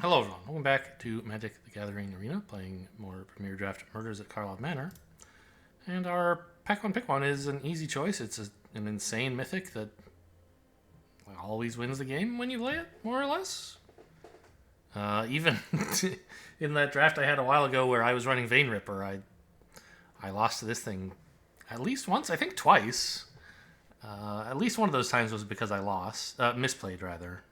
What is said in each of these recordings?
Hello everyone, welcome back to Magic the Gathering Arena, playing more Premier Draft Murders at Karlov Manor. And our Pack 1 Pick 1 is an easy choice. It's an insane mythic that always wins the game when you play it, more or less. Even in that draft I had a while ago where I was running Vein Ripper, I lost to this thing at least once, I think twice. At least one of those times was because I misplayed rather.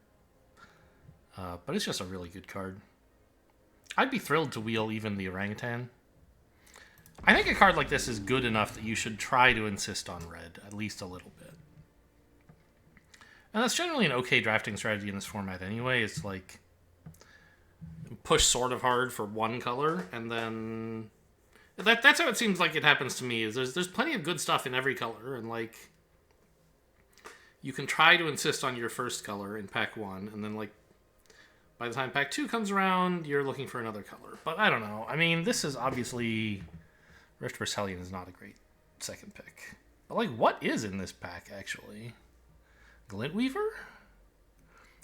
But it's just a really good card. I'd be thrilled to wheel even the orangutan. I think a card like this is good enough that you should try to insist on red, at least a little bit. And that's generally an okay drafting strategy in this format anyway. It's like push sort of hard for one color, and then that's how it seems like it happens to me. Is there's plenty of good stuff in every color, and like you can try to insist on your first color in pack 1, and then like by the time pack 2 comes around, you're looking for another color. But I don't know. I mean, this is obviously... Rift vs. Hellion is not a great second pick. But, like, what is in this pack, actually? Glintweaver?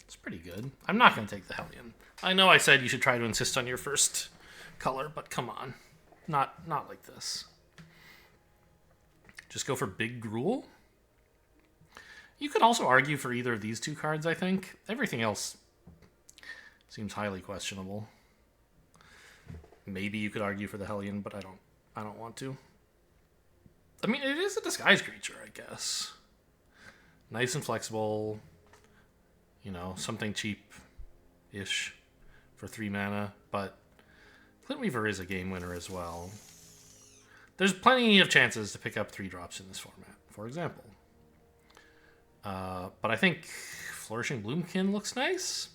It's pretty good. I'm not going to take the Hellion. I know I said you should try to insist on your first color, but come on. Not like this. Just go for Big Gruel? You could also argue for either of these two cards, I think. Everything else seems highly questionable. Maybe you could argue for the Hellion, but I don't want to. I mean, it is a disguise creature, I guess. Nice and flexible. You know, something cheap-ish for 3 mana, but Glintweaver is a game winner as well. There's plenty of chances to pick up 3 drops in this format, for example. But I think Flourishing Bloomkin looks nice.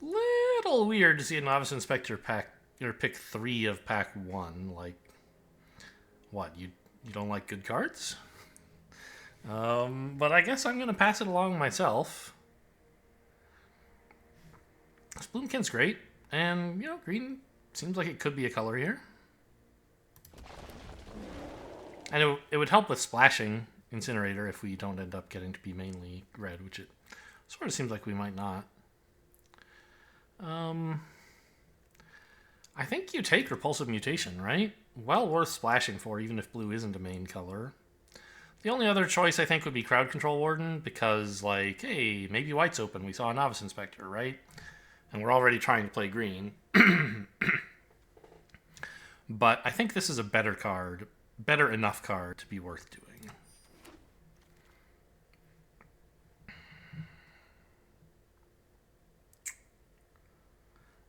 Little weird to see a Novice Inspector pick 3 of pack 1. Like, what, you don't like good cards? But I guess I'm going to pass it along myself. This Bloomkin's great, and, you know, green seems like it could be a color here. And it would help with splashing Incinerator if we don't end up getting to be mainly red, which it sort of seems like we might not. I think you take Repulsive Mutation, right? Well worth splashing for, even if blue isn't a main color. The only other choice, I think, would be Crowd Control Warden, because, like, hey, maybe white's open. We saw a Novice Inspector, right? And we're already trying to play green. But I think this is a better enough card to be worth doing.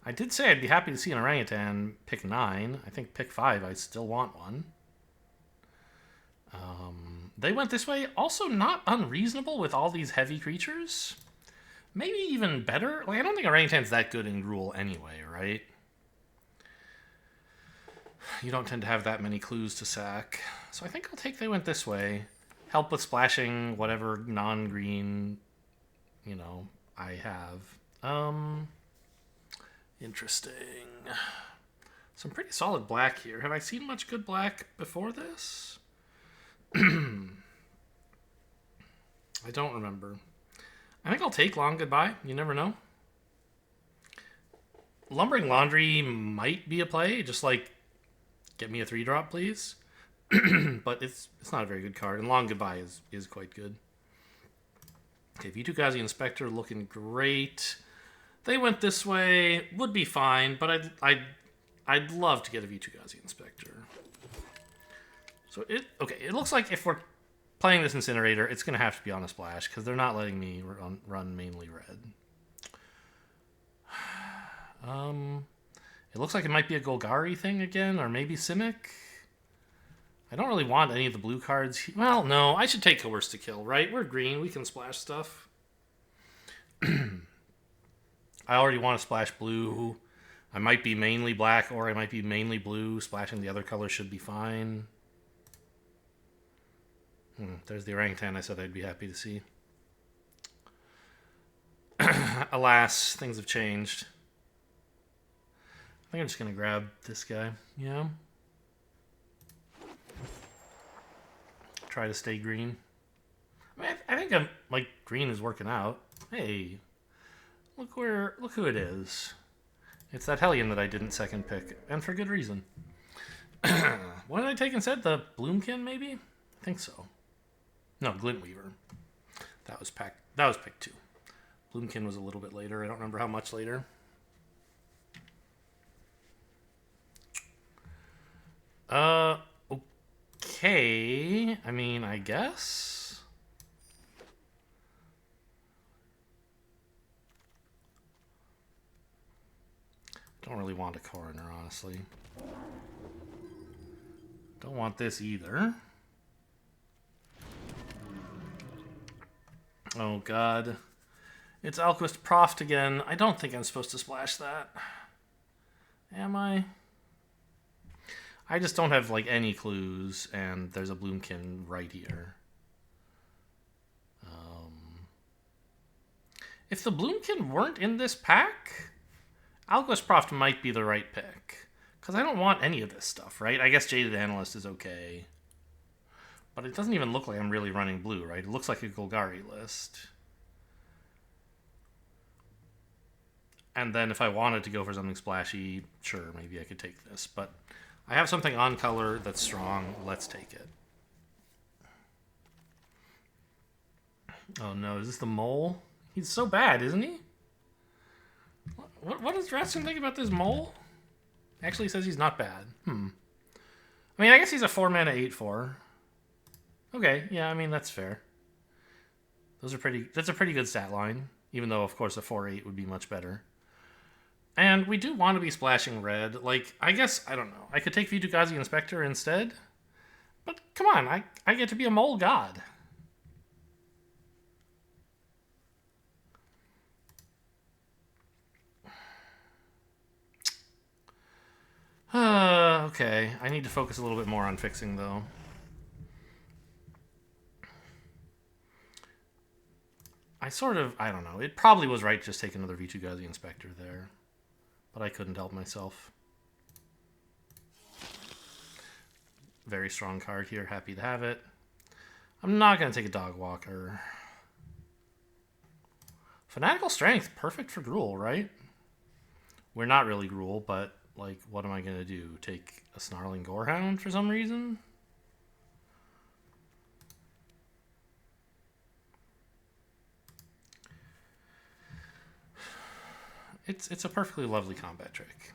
I did say I'd be happy to see an orangutan pick 9. I think pick 5, I still want one. They went this way. Also not unreasonable with all these heavy creatures. Maybe even better. Like, I don't think orangutan's that good in Gruul anyway, right? You don't tend to have that many clues to sack. So I think I'll take they went this way. Help with splashing whatever non-green, you know, I have. Interesting. Some pretty solid black here. Have I seen much good black before this? I don't remember. I think I'll take Long Goodbye. You never know. Lumbering Laundry might be a play. Just like, get me a 3-drop, please. But it's not a very good card. And Long Goodbye is quite good. Okay, V2 Inspector looking great. They went this way. Would be fine, but I'd love to get a V2 Inspector. So it looks like if we're playing this Incinerator, it's going to have to be on a splash, because they're not letting me run mainly red. It looks like it might be a Golgari thing again, or maybe Simic. I don't really want any of the blue cards. Well, no, I should take Coerce to Kill, right? We're green, we can splash stuff. I already want to splash blue. I might be mainly black, or I might be mainly blue. Splashing the other color should be fine. There's the orangutan I said I'd be happy to see. Alas, things have changed. I think I'm just going to grab this guy. Yeah. Try to stay green. I mean, I think green is working out. Hey, look who it is. It's that Hellion that I didn't second pick, and for good reason. What did I take instead? The Bloomkin, maybe? I think so. No, Glintweaver. That was pick 2. Bloomkin was a little bit later. I don't remember how much later. Okay. I mean, I guess. Don't really want a coroner, honestly. Don't want this either. Oh, God. It's Alquist Proft again. I don't think I'm supposed to splash that. Am I? I just don't have, like, any clues, and there's a Bloomkin right here. If the Bloomkin weren't in this pack, Alquist Proft might be the right pick. Because I don't want any of this stuff, right? I guess Jaded Analyst is okay. But it doesn't even look like I'm really running blue, right? It looks like a Golgari list. And then if I wanted to go for something splashy, sure, maybe I could take this. But I have something on color that's strong. Let's take it. Oh no, is this the mole? He's so bad, isn't he? What does Dratson think about this mole? Actually, he says he's not bad. I mean, I guess he's a 4-mana 8/4. Okay, yeah, I mean, that's fair. That's a pretty good stat line. Even though, of course, a 4/8 would be much better. And we do want to be splashing red. Like, I guess, I don't know. I could take Vitu-Ghazi Inspector instead. But come on, I get to be a mole god. Okay. I need to focus a little bit more on fixing, though. I don't know. It probably was right to just take another Vitu-Ghazi Inspector there. But I couldn't help myself. Very strong card here. Happy to have it. I'm not going to take a Dog Walker. Fanatical Strength. Perfect for Gruul, right? We're not really Gruul, but, like, what am I going to do? Take a Snarling Gorehound for some reason? It's a perfectly lovely combat trick.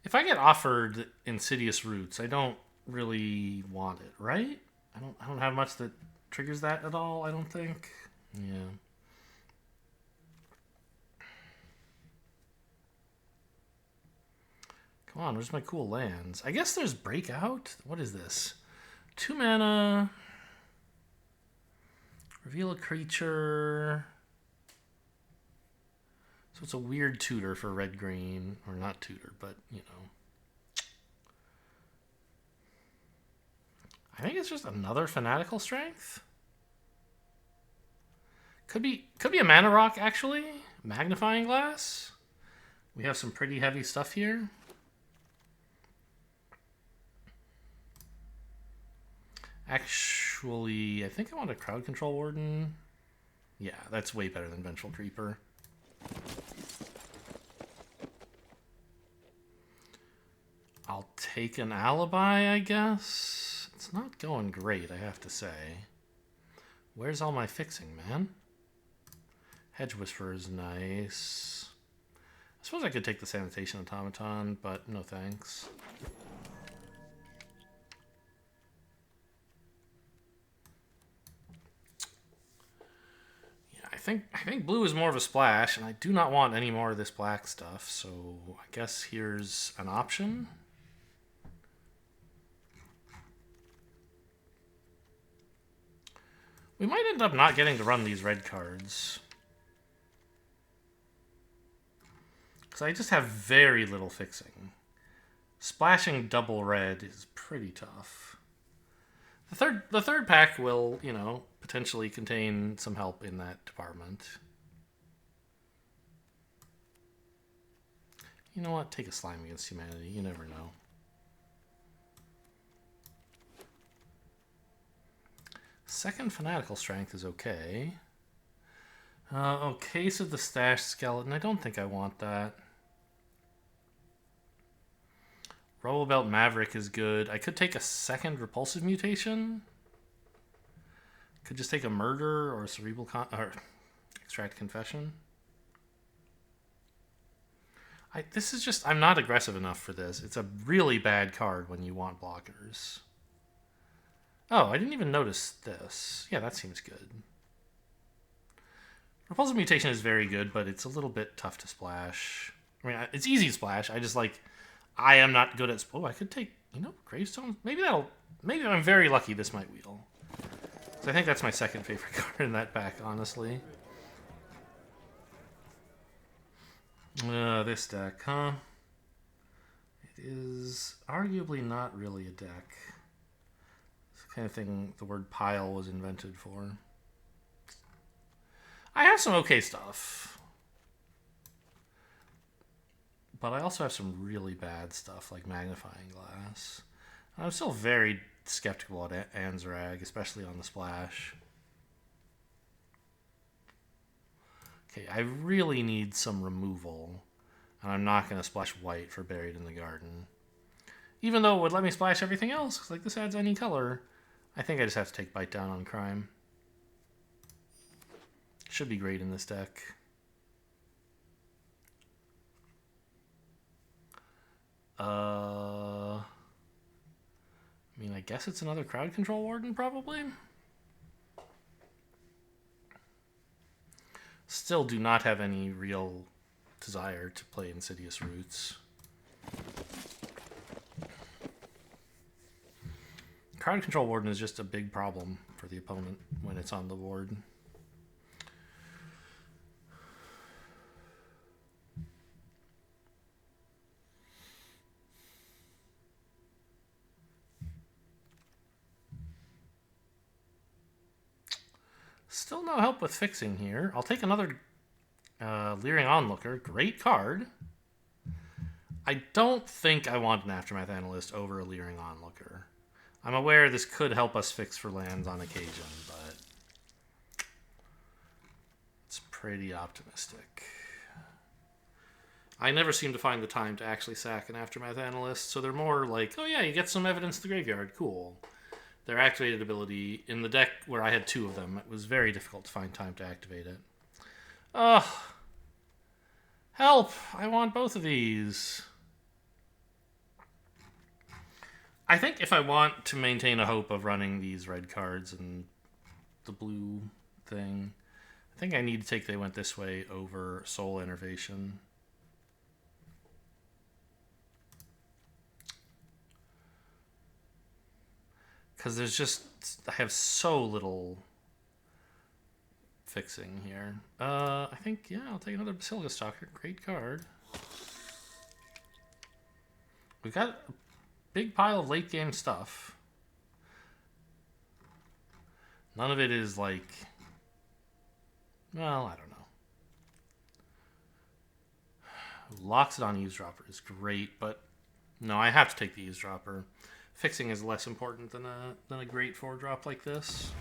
If I get offered Insidious Roots, I don't really want it, right? I don't have much that triggers that at all, I don't think. Yeah. Come on, where's my cool lands? I guess there's Breakout. What is this? 2 mana. Reveal a creature. So it's a weird tutor for red-green. Or not tutor, but, you know. I think it's just another Fanatical Strength. Could be a Mana Rock, actually. Magnifying Glass. We have some pretty heavy stuff here. Actually, I think I want a Crowd Control Warden. Yeah, that's way better than Vengeful Creeper. I'll take an Alibi, I guess. It's not going great, I have to say. Where's all my fixing, man? Hedge Whisperer is nice. I suppose I could take the Sanitation Automaton, but no thanks. I think blue is more of a splash, and I do not want any more of this black stuff, so I guess here's an option. We might end up not getting to run these red cards. Because I just have very little fixing. Splashing double red is pretty tough. The third pack will, you know, potentially contain some help in that department. You know what? Take a slime against humanity. You never know. Second Fanatical Strength is okay. Oh, Case of the Stash Skeleton. I don't think I want that. Rollbelt Maverick is good. I could take a second Repulsive Mutation. Could just take a Murder or a Cerebral or Extract Confession. This is just... I'm not aggressive enough for this. It's a really bad card when you want blockers. Oh, I didn't even notice this. Yeah, that seems good. Repulsive Mutation is very good, but it's a little bit tough to splash. I mean, it's easy to splash. I just like... I am not good at... Oh, I could take, you know, Gravestone. Maybe that'll... Maybe if I'm very lucky, this might wheel. So I think that's my second favorite card in that pack, honestly. This deck, huh? It is arguably not really a deck. It's the kind of thing the word pile was invented for. I have some okay stuff. But I also have some really bad stuff, like Magnifying Glass. I'm still very skeptical at Anzrag, especially on the splash. Okay, I really need some removal. And I'm not going to splash white for Buried in the Garden. Even though it would let me splash everything else, because like this adds any color. I think I just have to take Bite Down on Crime. Should be great in this deck. I mean, I guess it's another Crowd Control Warden, probably. Still do not have any real desire to play Insidious Roots. Crowd Control Warden is just a big problem for the opponent when it's on the board. Still no help with fixing here. I'll take another Leering Onlooker. Great card. I don't think I want an Aftermath Analyst over a Leering Onlooker. I'm aware this could help us fix for lands on occasion, but it's pretty optimistic. I never seem to find the time to actually sack an Aftermath Analyst, so they're more like, oh yeah, you get some evidence in the graveyard, cool. Their activated ability, in the deck where I had two of them, it was very difficult to find time to activate it. Ugh. Help! I want both of these. I think if I want to maintain a hope of running these red cards and the blue thing, I think I need to take They Went This Way over Soul Enervation. Because there's just... I have so little fixing here. I think, yeah, I'll take another Basilica Stalker. Great card. We've got a big pile of late game stuff. None of it is like... Well, I don't know. Locks it on Eavesdropper is great, but no, I have to take the Eavesdropper. Fixing is less important than a great 4-drop like this.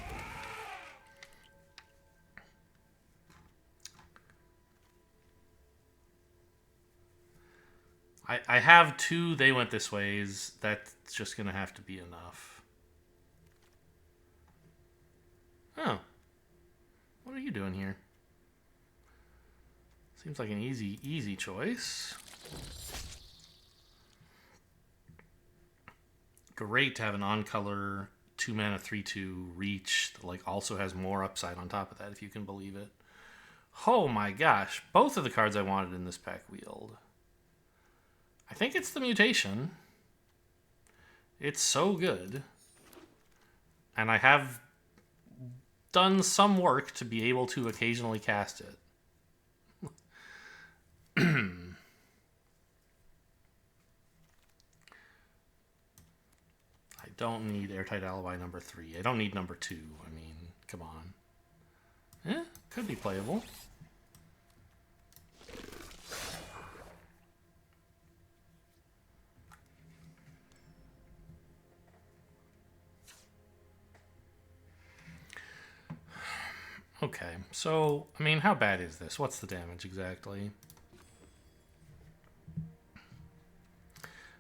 I have two They Went This Ways. That's just going to have to be enough. Oh. What are you doing here? Seems like an easy choice. Great to have an on-color 2-mana 3/2 reach that like also has more upside on top of that, if you can believe it. Oh my gosh, both of the cards I wanted in this pack wheeled. I think it's the mutation. It's so good. And I have done some work to be able to occasionally cast it. I don't need Airtight Alibi number 3. I don't need number 2. I mean, come on. Could be playable. Okay, so, I mean, how bad is this? What's the damage exactly?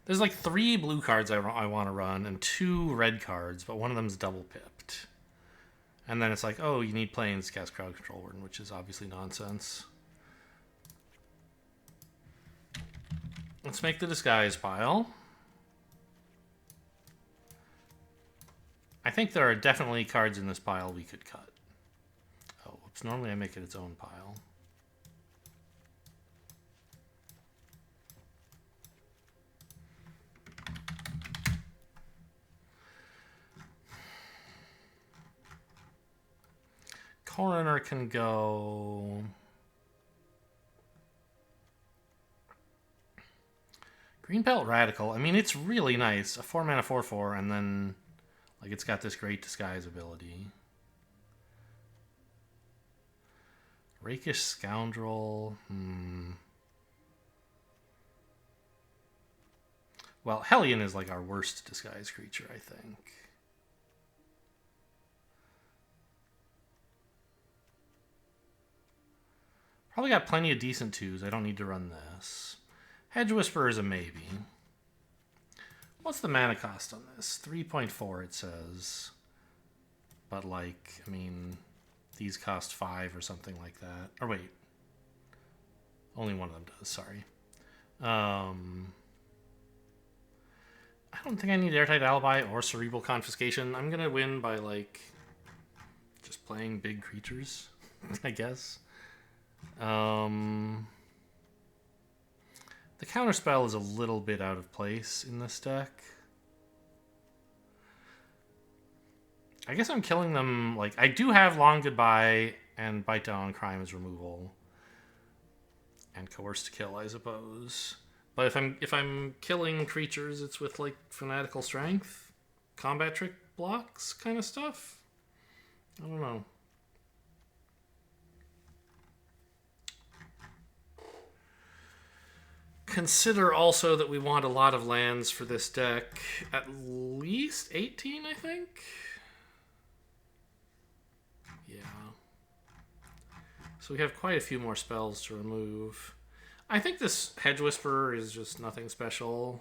There's like 3 blue cards I want to run and 2 red cards, but one of them's double pipped. And then it's like, oh, you need planes to cast Crowd Control Warden, which is obviously nonsense. Let's make the disguise pile. I think there are definitely cards in this pile we could cut. Oh, whoops. Normally I make it its own pile. Coroner can go... Greenbelt Radical. I mean, it's really nice. A 4-mana 4/4, and then like it's got this great disguise ability. Rakish Scoundrel. Well, Hellion is like our worst disguise creature, I think. Probably got plenty of decent 2s. I don't need to run this. Hedge Whisperer is a maybe. What's the mana cost on this? 3.4 it says. But like, I mean, these cost 5 or something like that. Or wait. Only one of them does, sorry. I don't think I need Airtight Alibi or Cerebral Confiscation. I'm going to win by like just playing big creatures, I guess. The counterspell is a little bit out of place in this deck. I guess I'm killing them, like, I do have Long Goodbye and Bite Down on Crime as removal. And Coerce to Kill, I suppose. But if I'm killing creatures, it's with, like, Fanatical Strength, Combat Trick blocks kind of stuff. I don't know. Consider also that we want a lot of lands for this deck. At least 18, I think? Yeah. So we have quite a few more spells to remove. I think this Hedge Whisperer is just nothing special.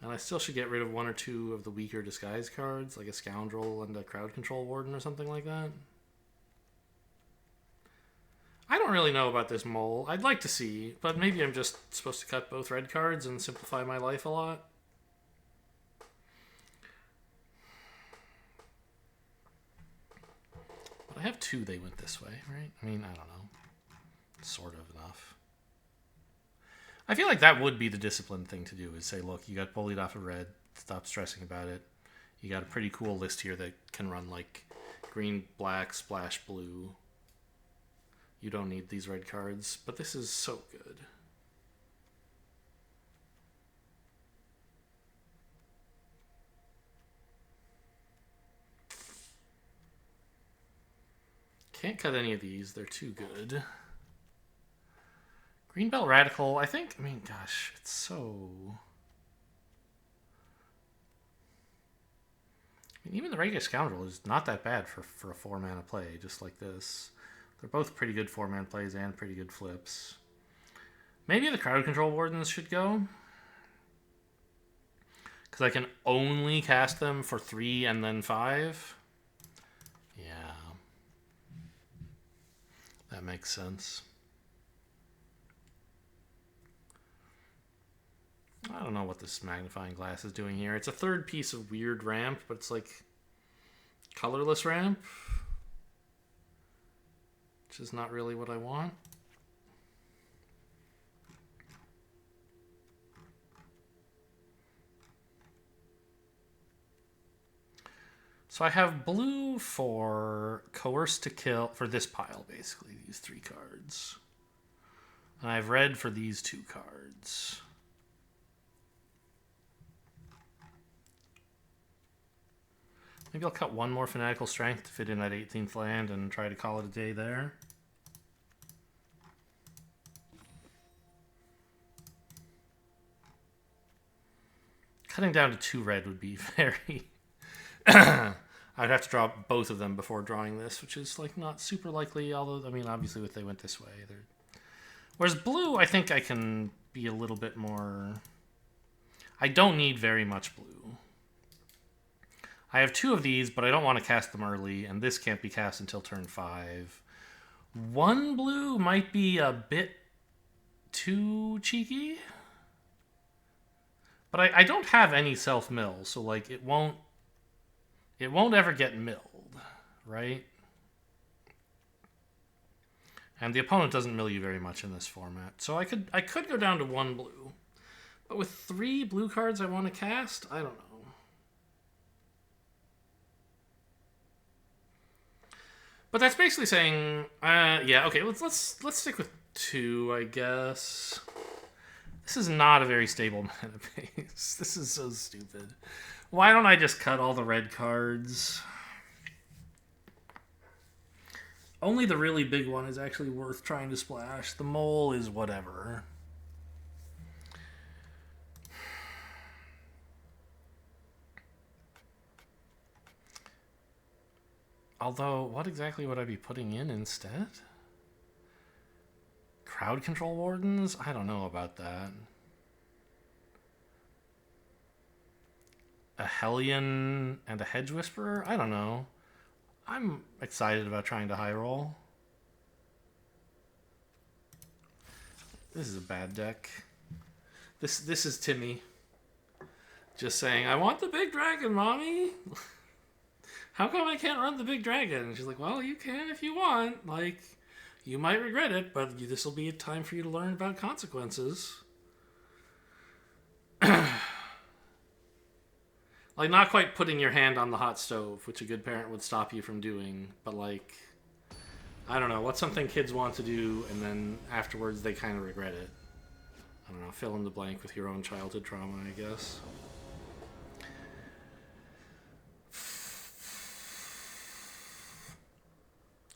And I still should get rid of 1 or 2 of the weaker disguise cards, like a Scoundrel and a Crowd Control Warden or something like that. I don't really know about this mole. I'd like to see, but maybe I'm just supposed to cut both red cards and simplify my life a lot. But I have 2 they went this way, right? I mean, I don't know. Sort of enough. I feel like that would be the disciplined thing to do, is say, look, you got bullied off of red, stop stressing about it. You got a pretty cool list here that can run like green, black, splash, blue. You don't need these red cards, but this is so good. Can't cut any of these, they're too good. Greenbelt Radical, I think, I mean, gosh, it's so... I mean, even the Rakish Scoundrel is not that bad for a 4-mana play, just like this. They're both pretty good 4-man plays and pretty good flips. Maybe the Crowd Control Wardens should go. Because I can only cast them for 3 and then 5. Yeah. That makes sense. I don't know what this magnifying glass is doing here. It's a 3rd piece of weird ramp, but it's like colorless ramp. Which is not really what I want. So I have blue for Coerce to Kill, for this pile, basically, these 3 cards. And I have red for these 2 cards. Maybe I'll cut 1 more Fanatical Strength to fit in that 18th land and try to call it a day there. Cutting down to 2 red would be very... I I'd have to draw both of them before drawing this, which is like not super likely, although, I mean, obviously if they went this way. Whereas blue, I think I can be a little bit more... I don't need very much blue. I have 2 of these, but I don't want to cast them early, and this can't be cast until turn 5. 1 blue might be a bit too cheeky. But I don't have any self-mill, so like it won't ever get milled, right? And the opponent doesn't mill you very much in this format. So I could go down to 1 blue. But with 3 blue cards I want to cast, I don't know. But that's basically saying, yeah, okay, let's stick with 2, I guess. This is not a very stable mana base. This is so stupid. Why don't I just cut all the red cards? Only the really big one is actually worth trying to splash. The mole is whatever. Although, what exactly would I be putting in instead? Crowd control wardens? I don't know about that. A Hellion and a Hedge Whisperer? I don't know. I'm excited about trying to high roll. This is a bad deck. This is Timmy. Just saying, I want the big dragon, mommy. How come I can't run the big dragon? And she's like, well, you can if you want. Like, you might regret it, but this will be a time for you to learn about consequences. Like, not quite putting your hand on the hot stove, which a good parent would stop you from doing, but like, I don't know, what's something kids want to do and then afterwards they kind of regret it? I don't know, fill in the blank with your own childhood trauma, I guess.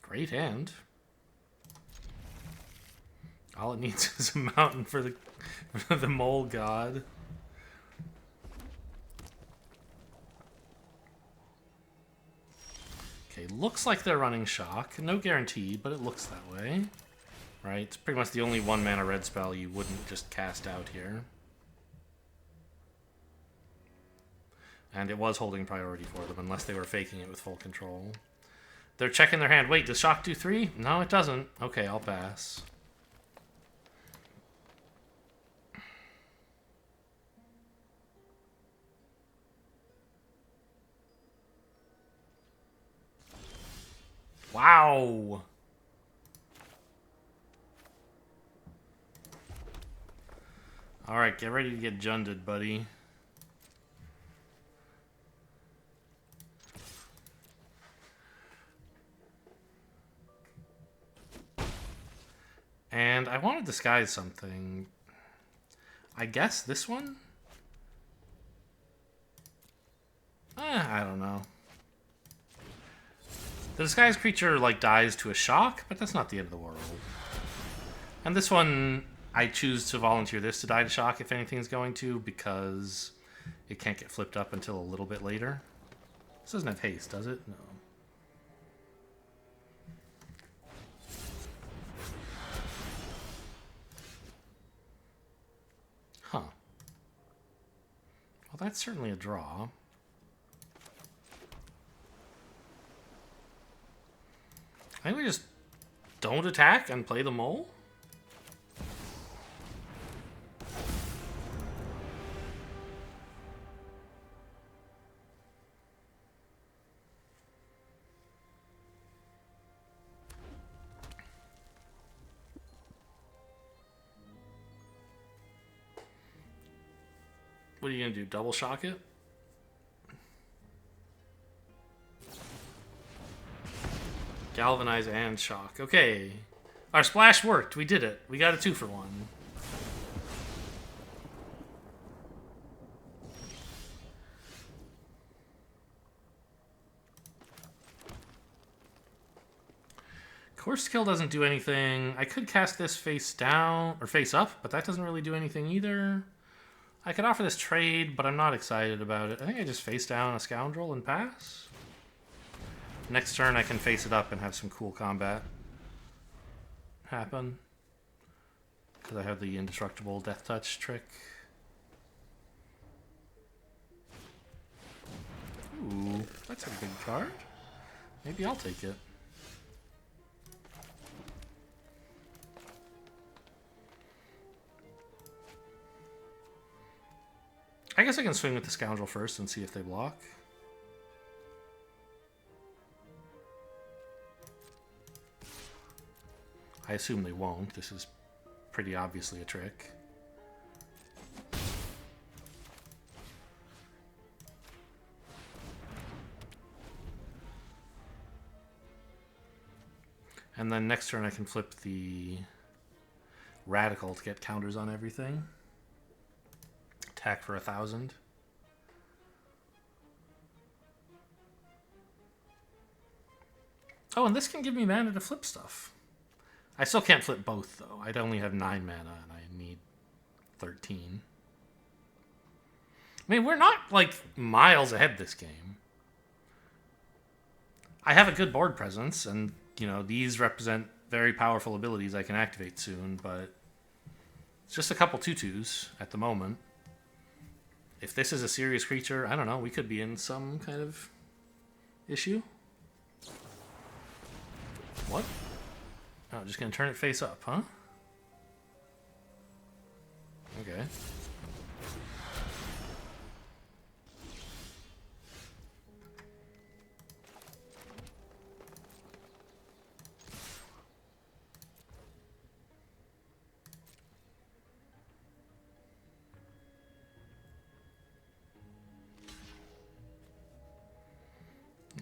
Great hand. All it needs is a mountain for the mole god. Okay, looks like they're running shock. No guarantee, but it looks that way. Right? It's pretty much the only 1 mana red spell you wouldn't just cast out here. And it was holding priority for them, unless they were faking it with full control. They're checking their hand. Wait, does shock do 3? No, it doesn't. Okay, I'll pass. Wow! Alright, get ready to get junded, buddy. And I want to disguise something. I guess this one? I don't know. The disguised creature, like, dies to a shock, but that's not the end of the world. And this one, I choose to volunteer this to die to shock if anything's going to, because it can't get flipped up until a little bit later. This doesn't have haste, does it? No. Huh. Well, that's certainly a draw. I think we just don't attack and play the mole. What are you gonna do? Double shock it? Galvanize and shock. Okay. Our splash worked. We did it. We got a 2-for-1. Core skill doesn't do anything. I could cast this face down, or face up, but that doesn't really do anything either. I could offer this trade, but I'm not excited about it. I think I just face down a scoundrel and pass. Next turn I can face it up and have some cool combat happen. Because I have the indestructible death touch trick. Ooh, that's a big card. Maybe I'll take it. I guess I can swing with the Scoundrel first and see if they block. I assume they won't. This is pretty obviously a trick. And then next turn I can flip the Radical to get counters on everything. Attack for 1,000. Oh, and this can give me mana to flip stuff. I still can't flip both, though. I'd only have 9 mana, and I need 13. I mean, we're not, like, miles ahead this game. I have a good board presence, and, you know, these represent very powerful abilities I can activate soon, but it's just a couple 2/2s at the moment. If this is a serious creature, I don't know, we could be in some kind of issue. What? Oh, just gonna turn it face up, huh? Okay.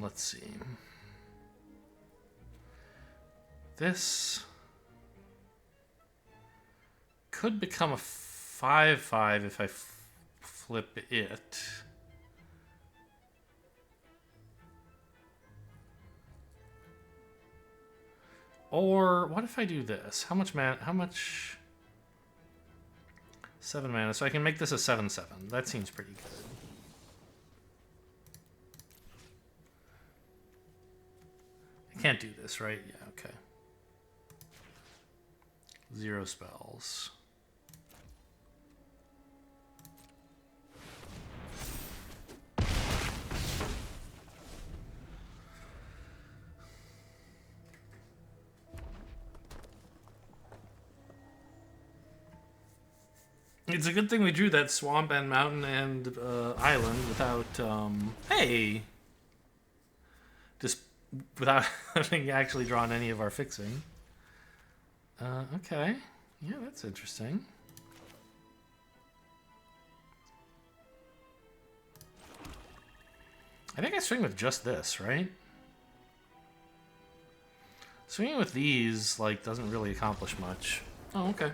Let's see. This could become a 5/5 if I flip it. Or what if I do this? How much mana? How much? 7 mana. So I can make this a 7/7. That seems pretty good. I can't do this, right? Yeah, okay. 0 spells. It's a good thing we drew that swamp and mountain and island without, hey! Just without having actually drawn any of our fixing. Okay. Yeah, that's interesting. I think I swing with just this, right? Swinging with these, like, doesn't really accomplish much. Oh, okay.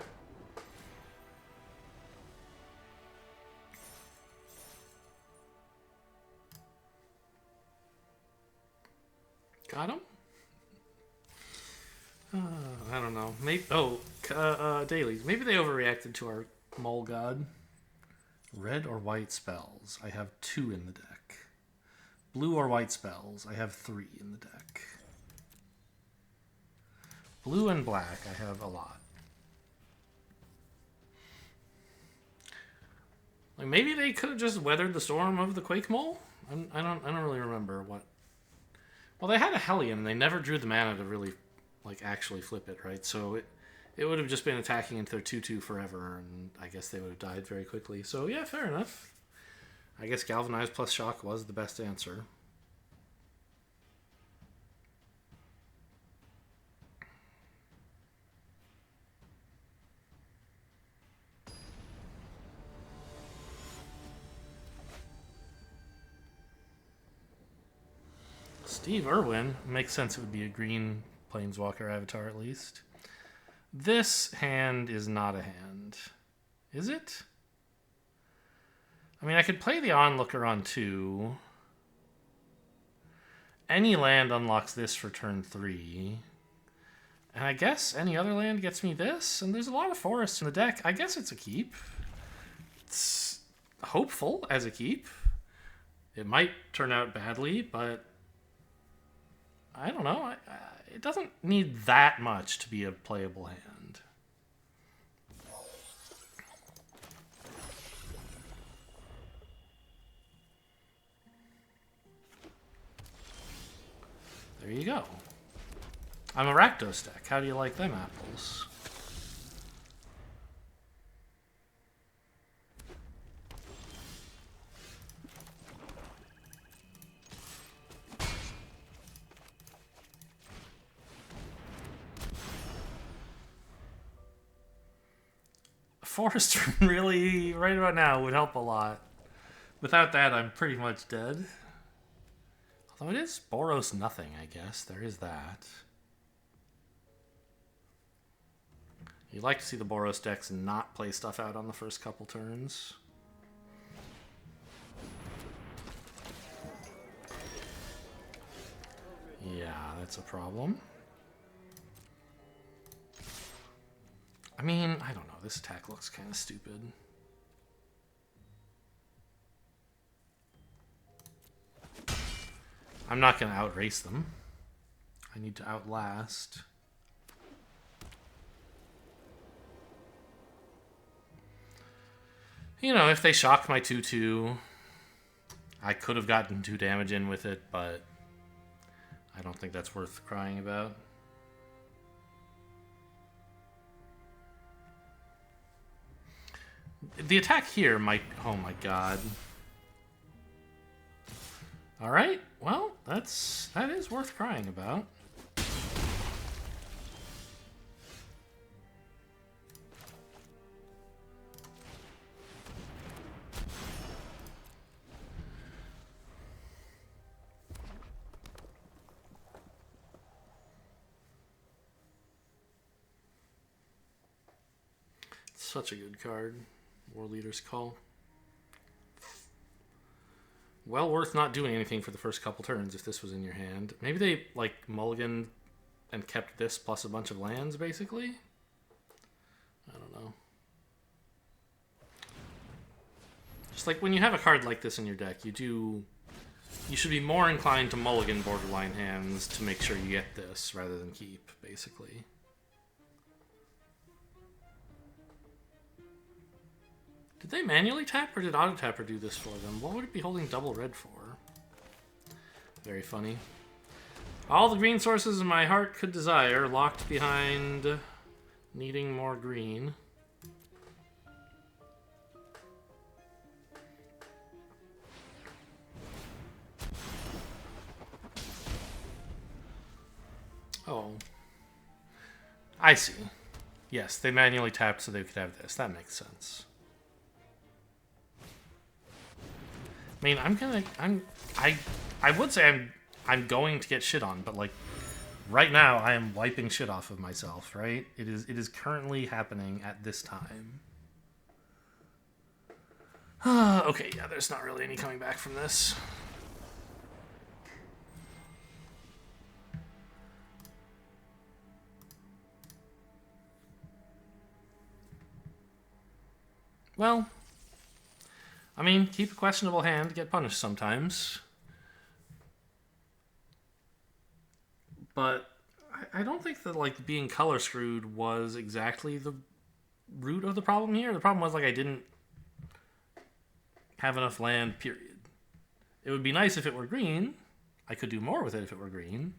Got him? I don't know. Maybe. Dailies. Maybe they overreacted to our mole god. Red or white spells. I have 2 in the deck. Blue or white spells. I have 3 in the deck. Blue and black. I have a lot. Like maybe they could have just weathered the storm of the Quake Mole. I don't really remember what. Well, they had a Hellion, and they never drew the mana to really, like, actually flip it, right? So it would have just been attacking into their 2/2 forever, and I guess they would have died very quickly. So, yeah, fair enough. I guess Galvanize plus Shock was the best answer. Steve Irwin. Makes sense it would be a green Planeswalker avatar at least. This hand is not a hand. Is it? I mean, I could play the Onlooker on 2. Any land unlocks this for turn 3. And I guess any other land gets me this. And there's a lot of forests in the deck. I guess it's a keep. It's hopeful as a keep. It might turn out badly, but I don't know. It doesn't need that much to be a playable hand. There you go. I'm a Rakdos deck. How do you like them apples? Forest really, right about now, would help a lot. Without that, I'm pretty much dead. Although it is Boros nothing, I guess. There is that. You'd like to see the Boros decks not play stuff out on the first couple turns. Yeah, that's a problem. I mean, I don't know. This attack looks kind of stupid. I'm not going to outrace them. I need to outlast. You know, if they shocked my 2/2, I could have gotten 2 damage in with it, but I don't think that's worth crying about. The attack here might... Oh my god. Alright, well, that is worth crying about. Such a good card. War Leader's Call. Well worth not doing anything for the first couple turns if this was in your hand. Maybe they, like, mulliganed and kept this plus a bunch of lands, basically? I don't know. Just like when you have a card like this in your deck, you should be more inclined to mulligan borderline hands to make sure you get this rather than keep, basically. Did they manually tap or did Auto Tapper do this for them? What would it be holding double red for? Very funny. All the green sources my heart could desire, locked behind needing more green. Oh. I see. Yes, they manually tapped so they could have this. That makes sense. I mean, I would say I'm going to get shit on, but like right now I am wiping shit off of myself, right? It is currently happening at this time. Okay, yeah, there's not really any coming back from this. Well, I mean, keep a questionable hand, get punished sometimes. But I don't think that, like, being color screwed was exactly the root of the problem here. The problem was, like, I didn't have enough land, period. It would be nice if it were green. I could do more with it if it were green.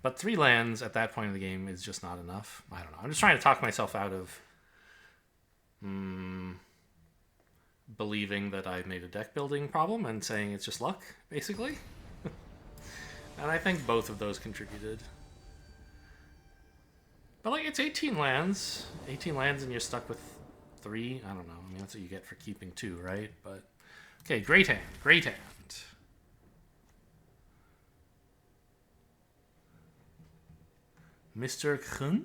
But 3 lands at that point in the game is just not enough. I don't know. I'm just trying to talk myself out of believing that I made a deck building problem and saying it's just luck, basically. And I think both of those contributed. But, like, it's 18 lands. 18 lands and you're stuck with 3. I don't know. I mean, that's what you get for keeping 2, right? But, okay, great hand. Great hand. Mr. Khun?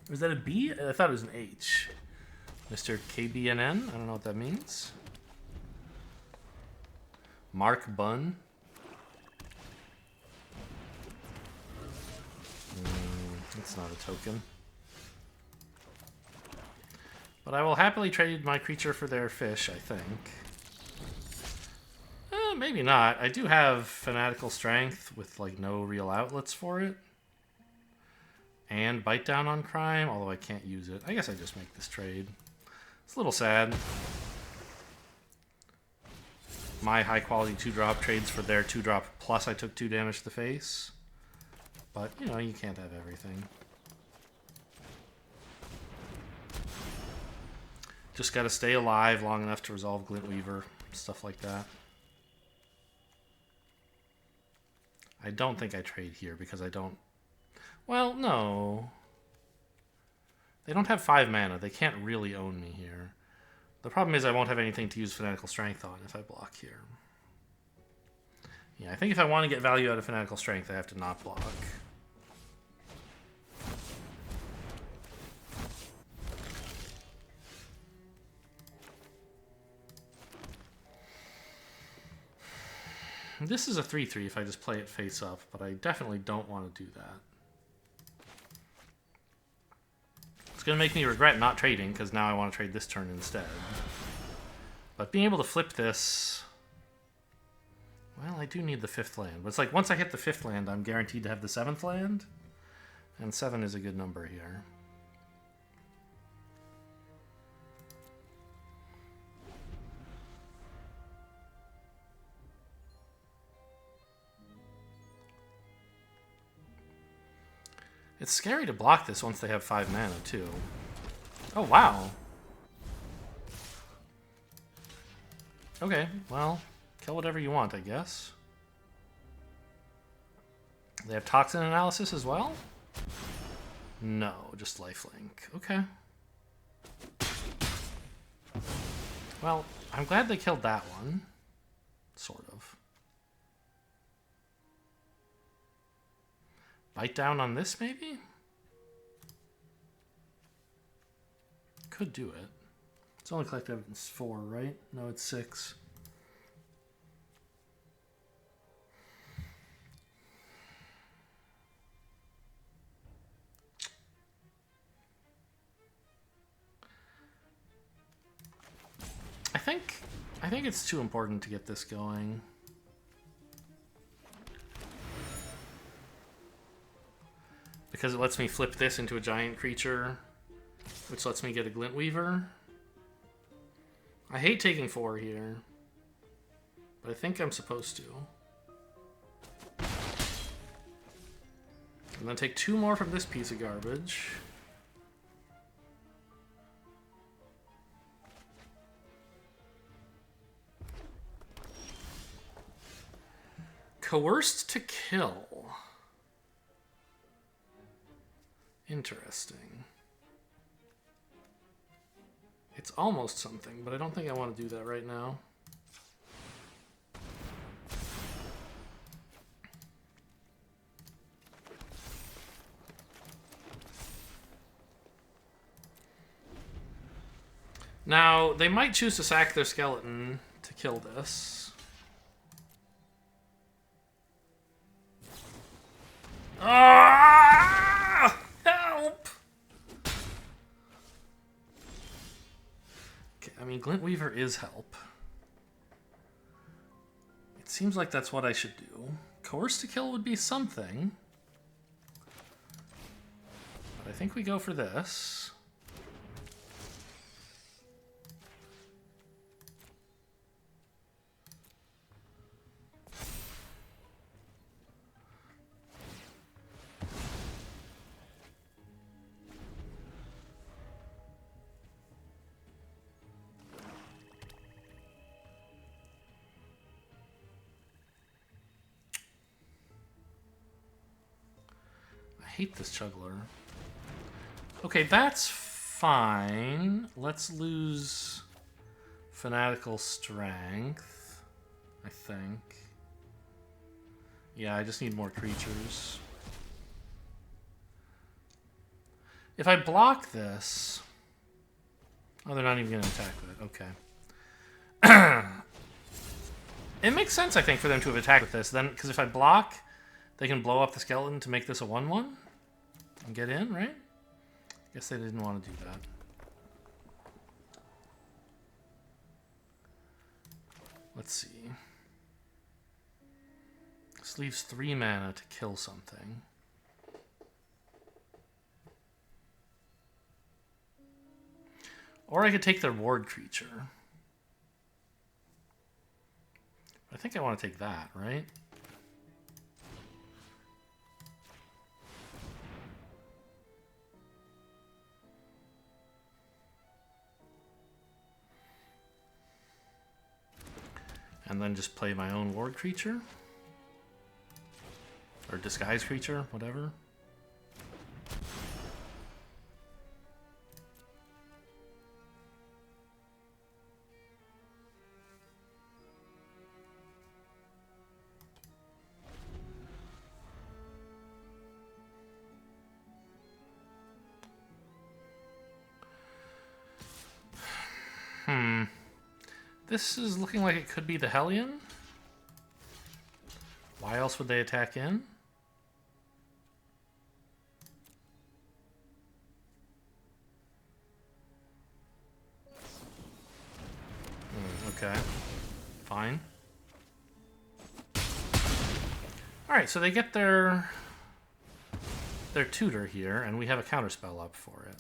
Was that a B? I thought it was an H. Mr. KBNN? I don't know what that means. Mark Bunn. That's not a token. But I will happily trade my creature for their fish, I think. Maybe not. I do have Fanatical Strength with like no real outlets for it. And Bite Down on Crime, although I can't use it. I guess I just make this trade. It's a little sad. My high quality 2-drop trades for their 2-drop, plus I took 2 damage to the face. But, you know, you can't have everything. Just gotta stay alive long enough to resolve Glintweaver, stuff like that. I don't think I trade here because I don't... Well, no. They don't have 5 mana. They can't really own me here. The problem is I won't have anything to use Fanatical Strength on if I block here. Yeah, I think if I want to get value out of Fanatical Strength, I have to not block. This is a 3/3 if I just play it face up, but I definitely don't want to do that. It's going to make me regret not trading, because now I want to trade this turn instead. But being able to flip this... Well, I do need the 5th land. But it's like, once I hit the 5th land, I'm guaranteed to have the 7th land. And 7 is a good number here. It's scary to block this once they have 5 mana, too. Oh, wow. Okay, well, kill whatever you want, I guess. They have Toxin Analysis as well? No, just Lifelink. Okay. Well, I'm glad they killed that one. Sort of. Bite down on this, maybe? Could do it. It's only collected evidence 4, right? No, it's 6. I think it's too important to get this going. Because it lets me flip this into a giant creature, which lets me get a Glintweaver. I hate taking 4 here, but I think I'm supposed to. And then take 2 more from this piece of garbage. Coerced to kill. Interesting. It's almost something, but I don't think I want to do that right now. Now, they might choose to sack their skeleton to kill this. Ah! Help! Okay, I mean, Glintweaver is help. It seems like that's what I should do. Coerce to kill would be something. But I think we go for this. I hate this juggler. Okay, that's fine. Let's lose Fanatical Strength, I think. Yeah, I just need more creatures. If I block this... Oh, they're not even going to attack with it. Okay. It makes sense, I think, for them to have attacked with this. Then, because if I block, they can blow up the skeleton to make this a 1/1 and get in, right? Guess they didn't want to do that. Let's see. This leaves 3 mana to kill something. Or I could take their ward creature. I think I want to take that, right? And then just play my own ward creature. Or disguise creature, whatever. This is looking like it could be the Hellion. Why else would they attack in? Okay. Fine. Alright, so they get their tutor here, and we have a counterspell up for it.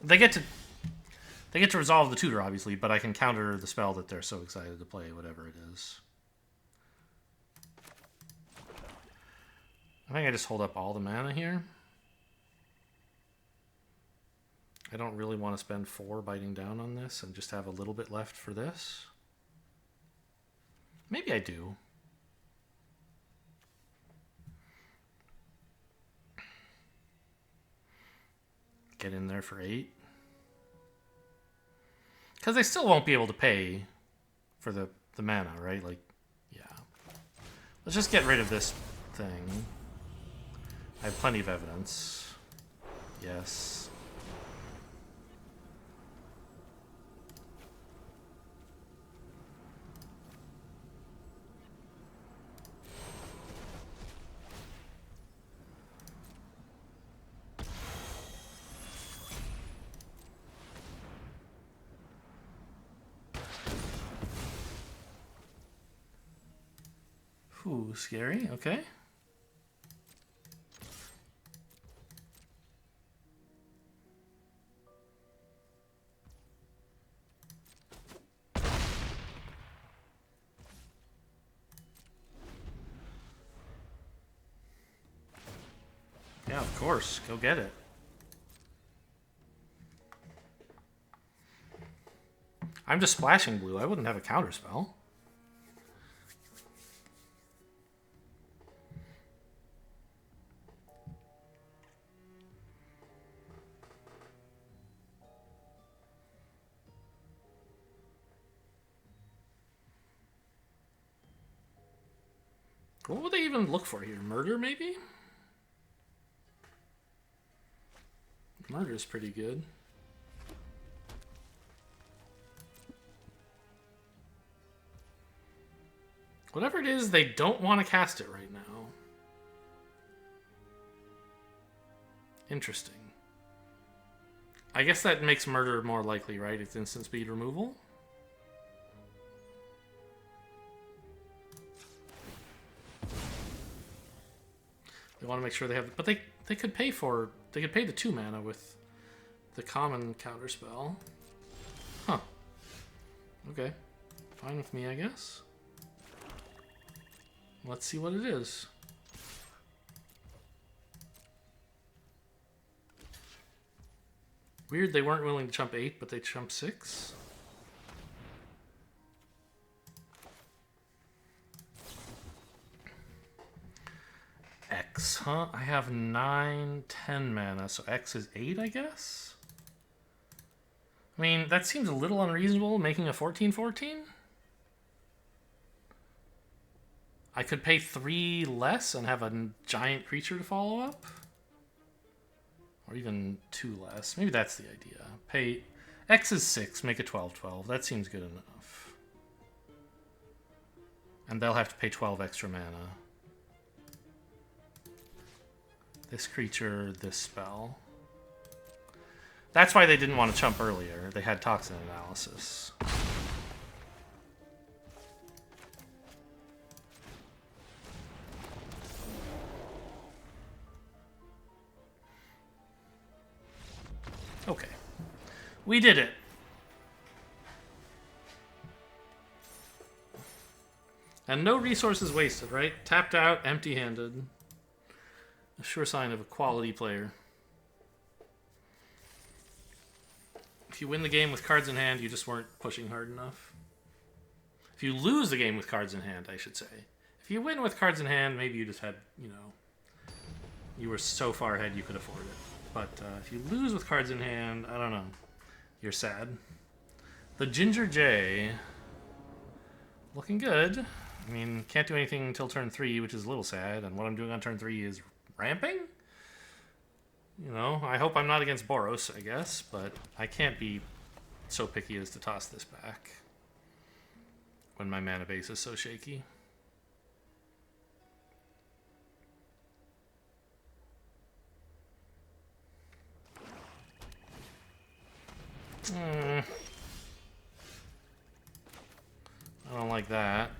They get to resolve the tutor, obviously, but I can counter the spell that they're so excited to play, whatever it is. I think I just hold up all the mana here. I don't really want to spend 4 biting down on this and just have a little bit left for this. Maybe I do. Get in there for 8. Because they still won't be able to pay for the mana, right? Like, yeah. Let's just get rid of this thing. I have plenty of evidence. Yes. Ooh, scary. Okay. Yeah, of course. Go get it. I'm just splashing blue. I wouldn't have a counterspell. What would they even look for here? Murder, maybe? Murder's pretty good. Whatever it is, they don't want to cast it right now. Interesting. I guess that makes murder more likely, right? It's instant speed removal. They want to make sure they have, but they could pay the 2 mana with the common counterspell. Huh. Okay. Fine with me, I guess. Let's see what it is. Weird, they weren't willing to jump 8, but they jumped 6. X, huh? I have 9, 10 mana, so X is 8, I guess? I mean, that seems a little unreasonable, making a 14/14? I could pay 3 less and have a giant creature to follow up? Or even 2 less. Maybe that's the idea. Pay... X is 6, make it 12/12. That seems good enough. And they'll have to pay 12 extra mana. This creature, this spell. That's why they didn't want to chump earlier. They had toxin analysis. Okay. We did it. And no resources wasted, right? Tapped out, empty-handed. A sure sign of a quality player. If you win the game with cards in hand, you just weren't pushing hard enough. If you lose the game with cards in hand, I should say. If you win with cards in hand, maybe you just had, you know, you were so far ahead you could afford it. But if you lose with cards in hand, I don't know. You're sad. The Ginger J. Looking good. I mean, can't do anything until turn 3, which is a little sad. And what I'm doing on turn 3 is ramping? You know, I hope I'm not against Boros, I guess. But I can't be so picky as to toss this back when my mana base is so shaky. I don't like that.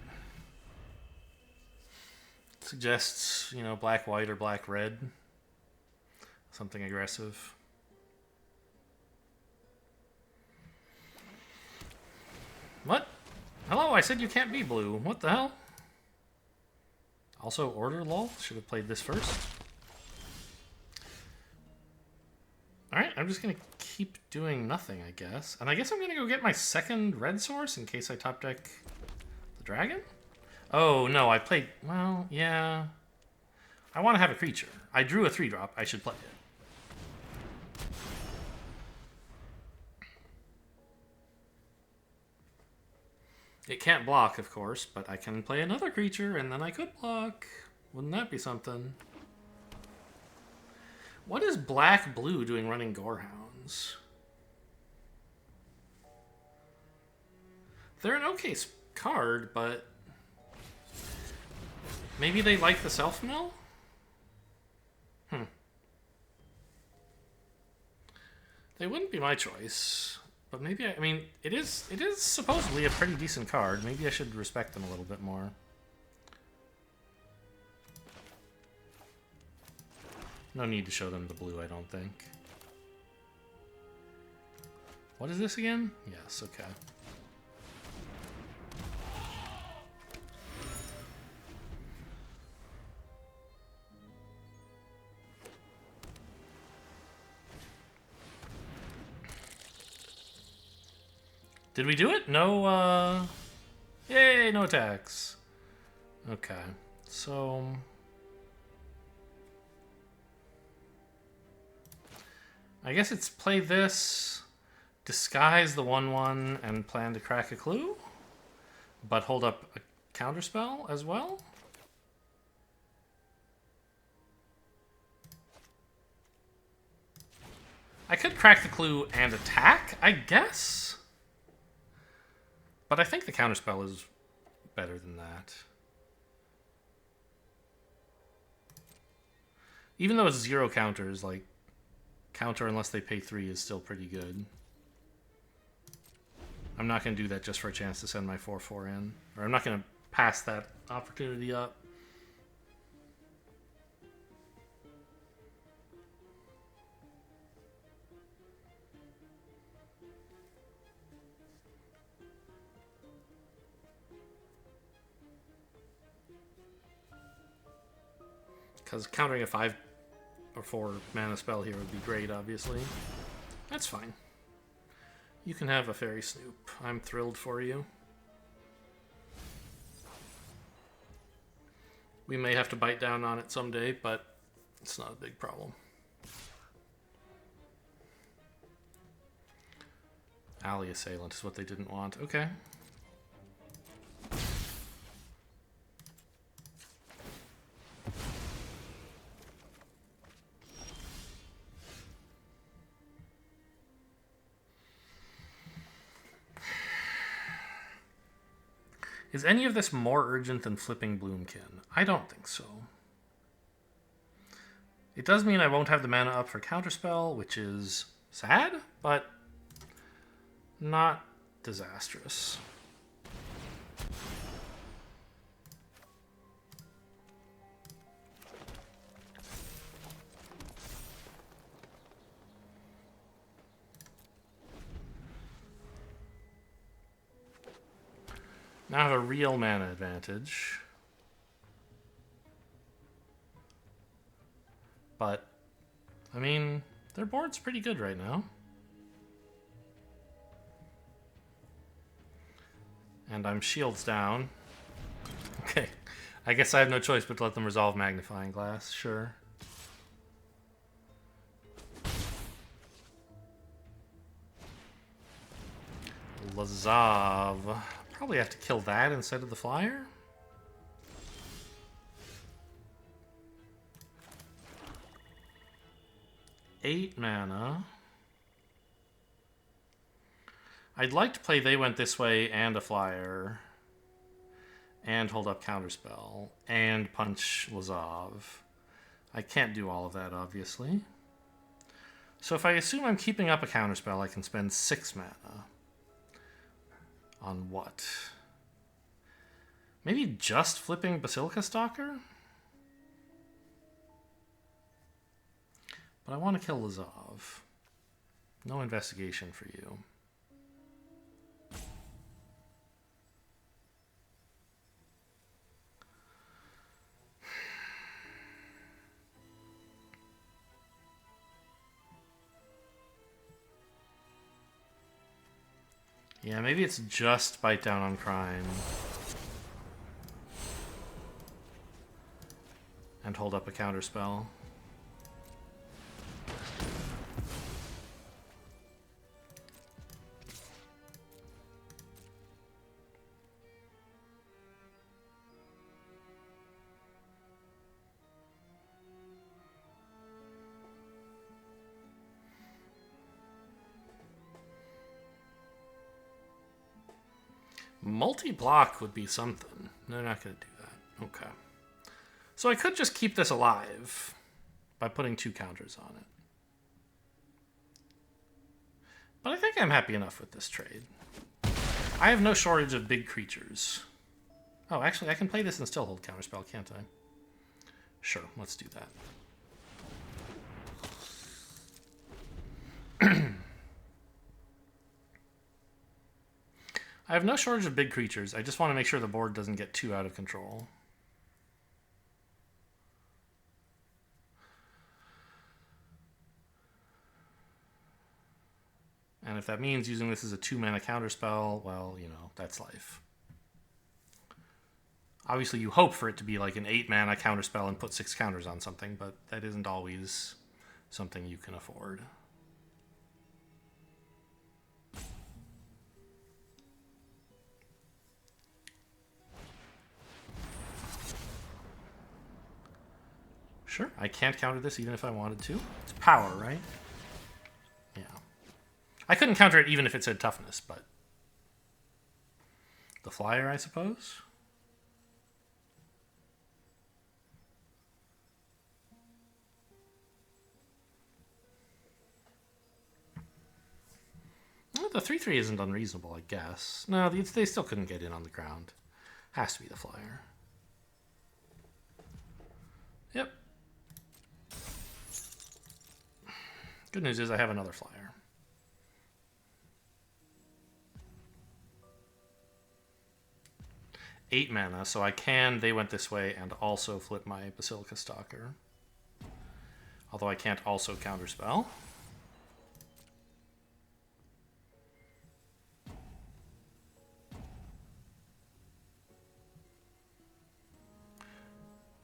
Suggests, you know, black-white or black-red. Something aggressive. What? Hello, I said you can't be blue. What the hell? Also, order lol. Should have played this first. Alright, I'm just going to keep doing nothing, I guess. And I guess I'm going to go get my second red source in case I top deck the dragon? Oh, no, I played... Well, yeah. I want to have a creature. I drew a 3-drop. I should play it. It can't block, of course, but I can play another creature, and then I could block. Wouldn't that be something? What is black-blue doing running Gorehounds? They're an okay card, but... Maybe they like the self-mill? They wouldn't be my choice. But maybe, I mean, it is supposedly a pretty decent card. Maybe I should respect them a little bit more. No need to show them the blue, I don't think. What is this again? Yes, okay. Did we do it? No, Yay, no attacks. Okay, so... I guess it's play this, disguise the 1/1, and plan to crack a clue, but hold up a counterspell as well? I could crack the clue and attack, I guess? But I think the counterspell is better than that. Even though it's 0 counters, like, counter unless they pay 3 is still pretty good. I'm not going to do that just for a chance to send my 4/4 in. Or I'm not going to pass that opportunity up. Because countering a 5 or 4 mana spell here would be great, obviously. That's fine. You can have a Fairy Snoop. I'm thrilled for you. We may have to bite down on it someday, but it's not a big problem. Alley Assailant is what they didn't want. Okay. Is any of this more urgent than flipping Bloomkin? I don't think so. It does mean I won't have the mana up for Counterspell, which is sad, but not disastrous. Now I have a real mana advantage. But, I mean, their board's pretty good right now. And I'm shields down. Okay. I guess I have no choice but to let them resolve Magnifying Glass. Sure. Lazav. Probably have to kill that instead of the flyer. Eight mana. I'd like to play They Went This Way and a flyer. And hold up Counterspell. And punch Lazav. I can't do all of that, obviously. So if I assume I'm keeping up a Counterspell, I can spend 6 mana. On what? Maybe just flipping Basilica Stalker? But I want to kill Lazav. No investigation for you. Yeah, maybe it's just Bite Down on Crime. And hold up a Counterspell. Multi-block would be something. They're not going to do that. Okay. So I could just keep this alive by putting 2 counters on it. But I think I'm happy enough with this trade. I have no shortage of big creatures. Oh, actually, I can play this and still hold Counterspell, can't I? Sure, let's do that. I have no shortage of big creatures. I just want to make sure the board doesn't get too out of control. And if that means using this as a 2-mana counterspell, well, you know, that's life. Obviously, you hope for it to be like an 8-mana counterspell and put 6 counters on something, but that isn't always something you can afford. Sure, I can't counter this even if I wanted to. It's power, right? Yeah. I couldn't counter it even if it said toughness, but... the flyer, I suppose? Well, the 3/3 isn't unreasonable, I guess. No, they still couldn't get in on the ground. Has to be the flyer. Yep. Good news is I have another flyer. Eight mana, so I can They Went This Way and also flip my Basilica Stalker. Although I can't also counterspell.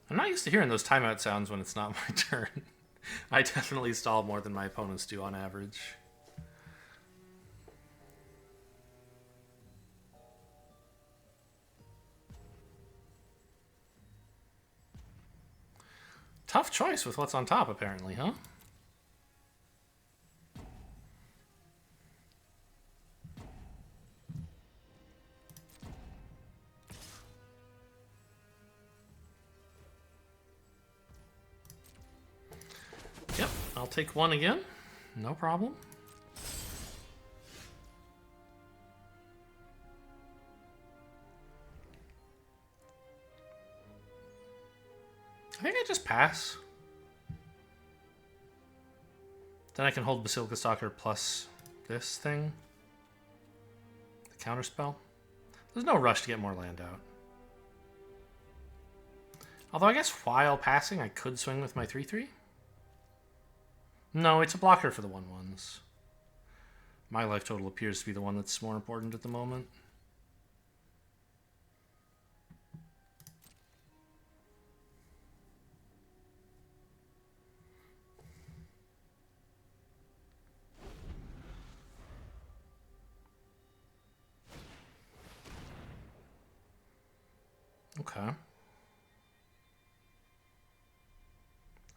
I'm not used to hearing those timeout sounds when it's not my turn. I definitely stall more than my opponents do on average. Tough choice with what's on top, apparently, huh? Yep, I'll take one again. No problem. I think I just pass. Then I can hold Basilica Stalker plus this thing. The counterspell. There's no rush to get more land out. Although I guess while passing, I could swing with my 3/3. No, it's a blocker for the 1/1s. My life total appears to be the one that's more important at the moment. Okay. I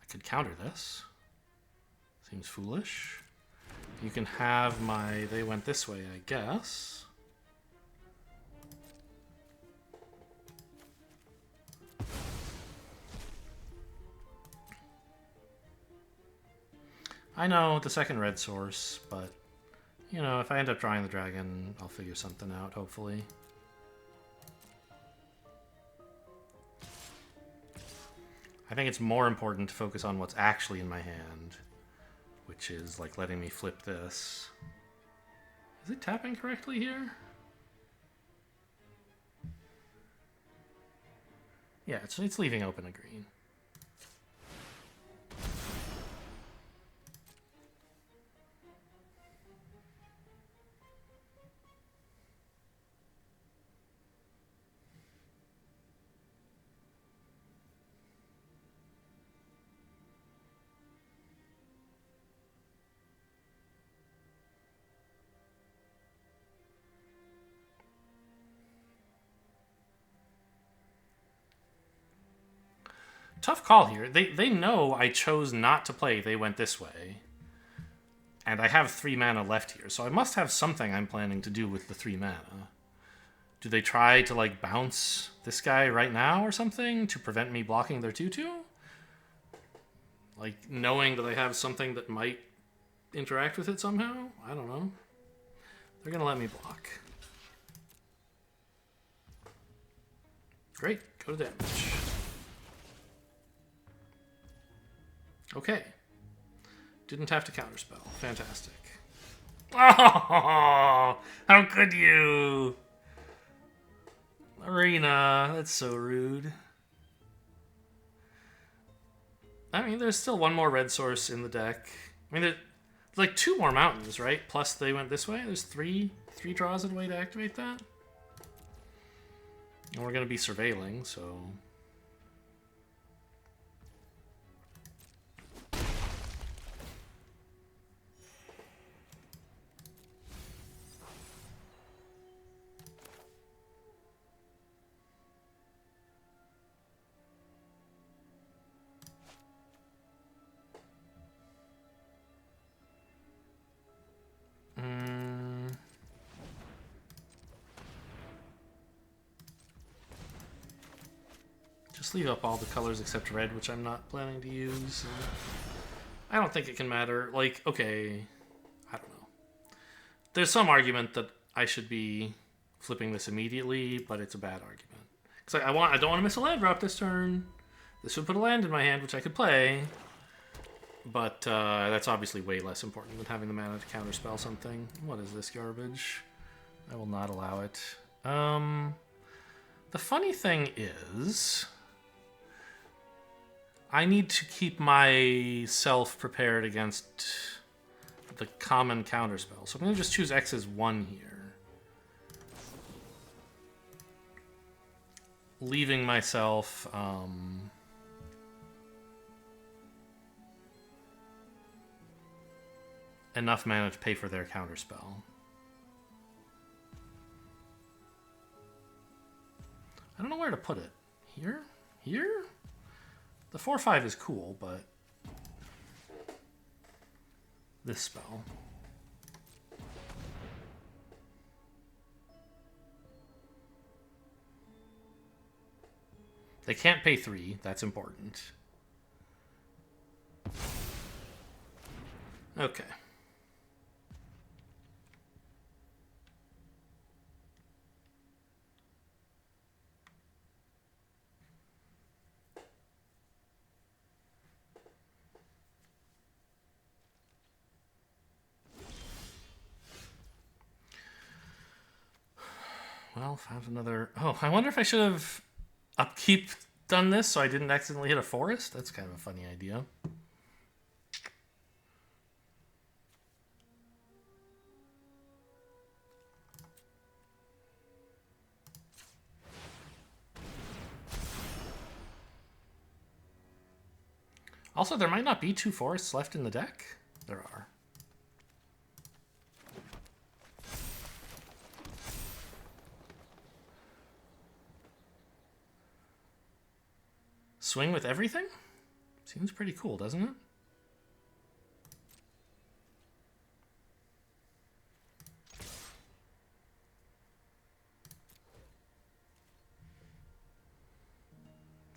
could counter this. Seems foolish. You can have my... They went this way, I guess. I know the second red source, but, you know, if I end up drawing the dragon, I'll figure something out, hopefully. I think it's more important to focus on what's actually in my hand, which is, like, letting me flip this. Is it tapping correctly here? Yeah, it's leaving open a green. Tough call here. They know I chose not to play They Went This Way. And I have 3 mana left here, so I must have something I'm planning to do with the 3 mana. Do they try to, like, bounce this guy right now or something to prevent me blocking their 2/2? Like, knowing that I have something that might interact with it somehow? I don't know. They're gonna let me block. Great, go to damage. Okay. Didn't have to counterspell. Fantastic. Oh, how could you? Arena, that's so rude. I mean, there's still one more red source in the deck. I mean, there's like 2 more mountains, right? Plus They Went This Way. There's three draws in a way to activate that. And we're going to be surveilling, so... Just leave up all the colors except red, which I'm not planning to use. I don't think it can matter. Like, okay, I don't know. There's some argument that I should be flipping this immediately, but it's a bad argument. Because I don't want to miss a land drop this turn. This would put a land in my hand, which I could play. But that's obviously way less important than having the mana to counterspell something. What is this garbage? I will not allow it. The funny thing is... I need to keep myself prepared against the common counterspell. So I'm going to just choose X as 1 here. Leaving myself... enough mana to pay for their counterspell. I don't know where to put it. Here? Here? The 4/5 is cool, but this spell. They can't pay 3, that's important. Okay. Well, found another. Oh, I wonder if I should have upkeep done this so I didn't accidentally hit a forest. That's kind of a funny idea. Also, there might not be 2 forests left in the deck. There are. Swing with everything? Seems pretty cool, doesn't it?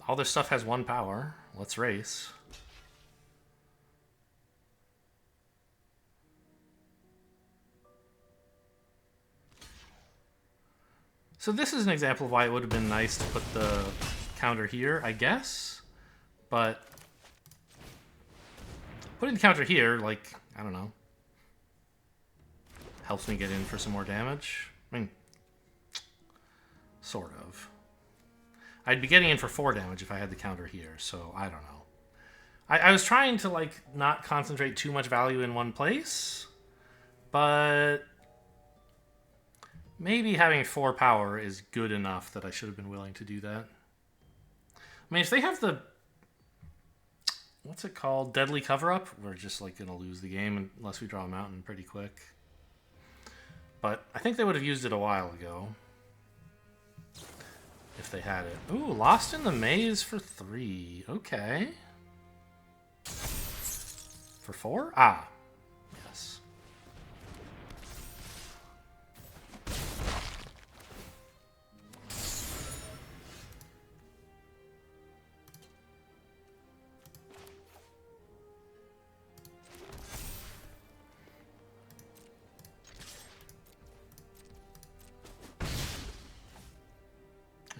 All this stuff has 1 power. Let's race. So this is an example of why it would have been nice to put the counter here, I guess. But putting the counter here, like, I don't know, helps me get in for some more damage. I mean, sort of. I'd be getting in for 4 damage if I had the counter here, so I don't know. I was trying to, like, not concentrate too much value in one place, but maybe having 4 power is good enough that I should have been willing to do that. I mean, if they have the... what's it called? Deadly cover-up? We're just, like, going to lose the game unless we draw a mountain pretty quick. But I think they would have used it a while ago. If they had it. Ooh, Lost in the Maze for 3. Okay. For 4? Ah. Yes.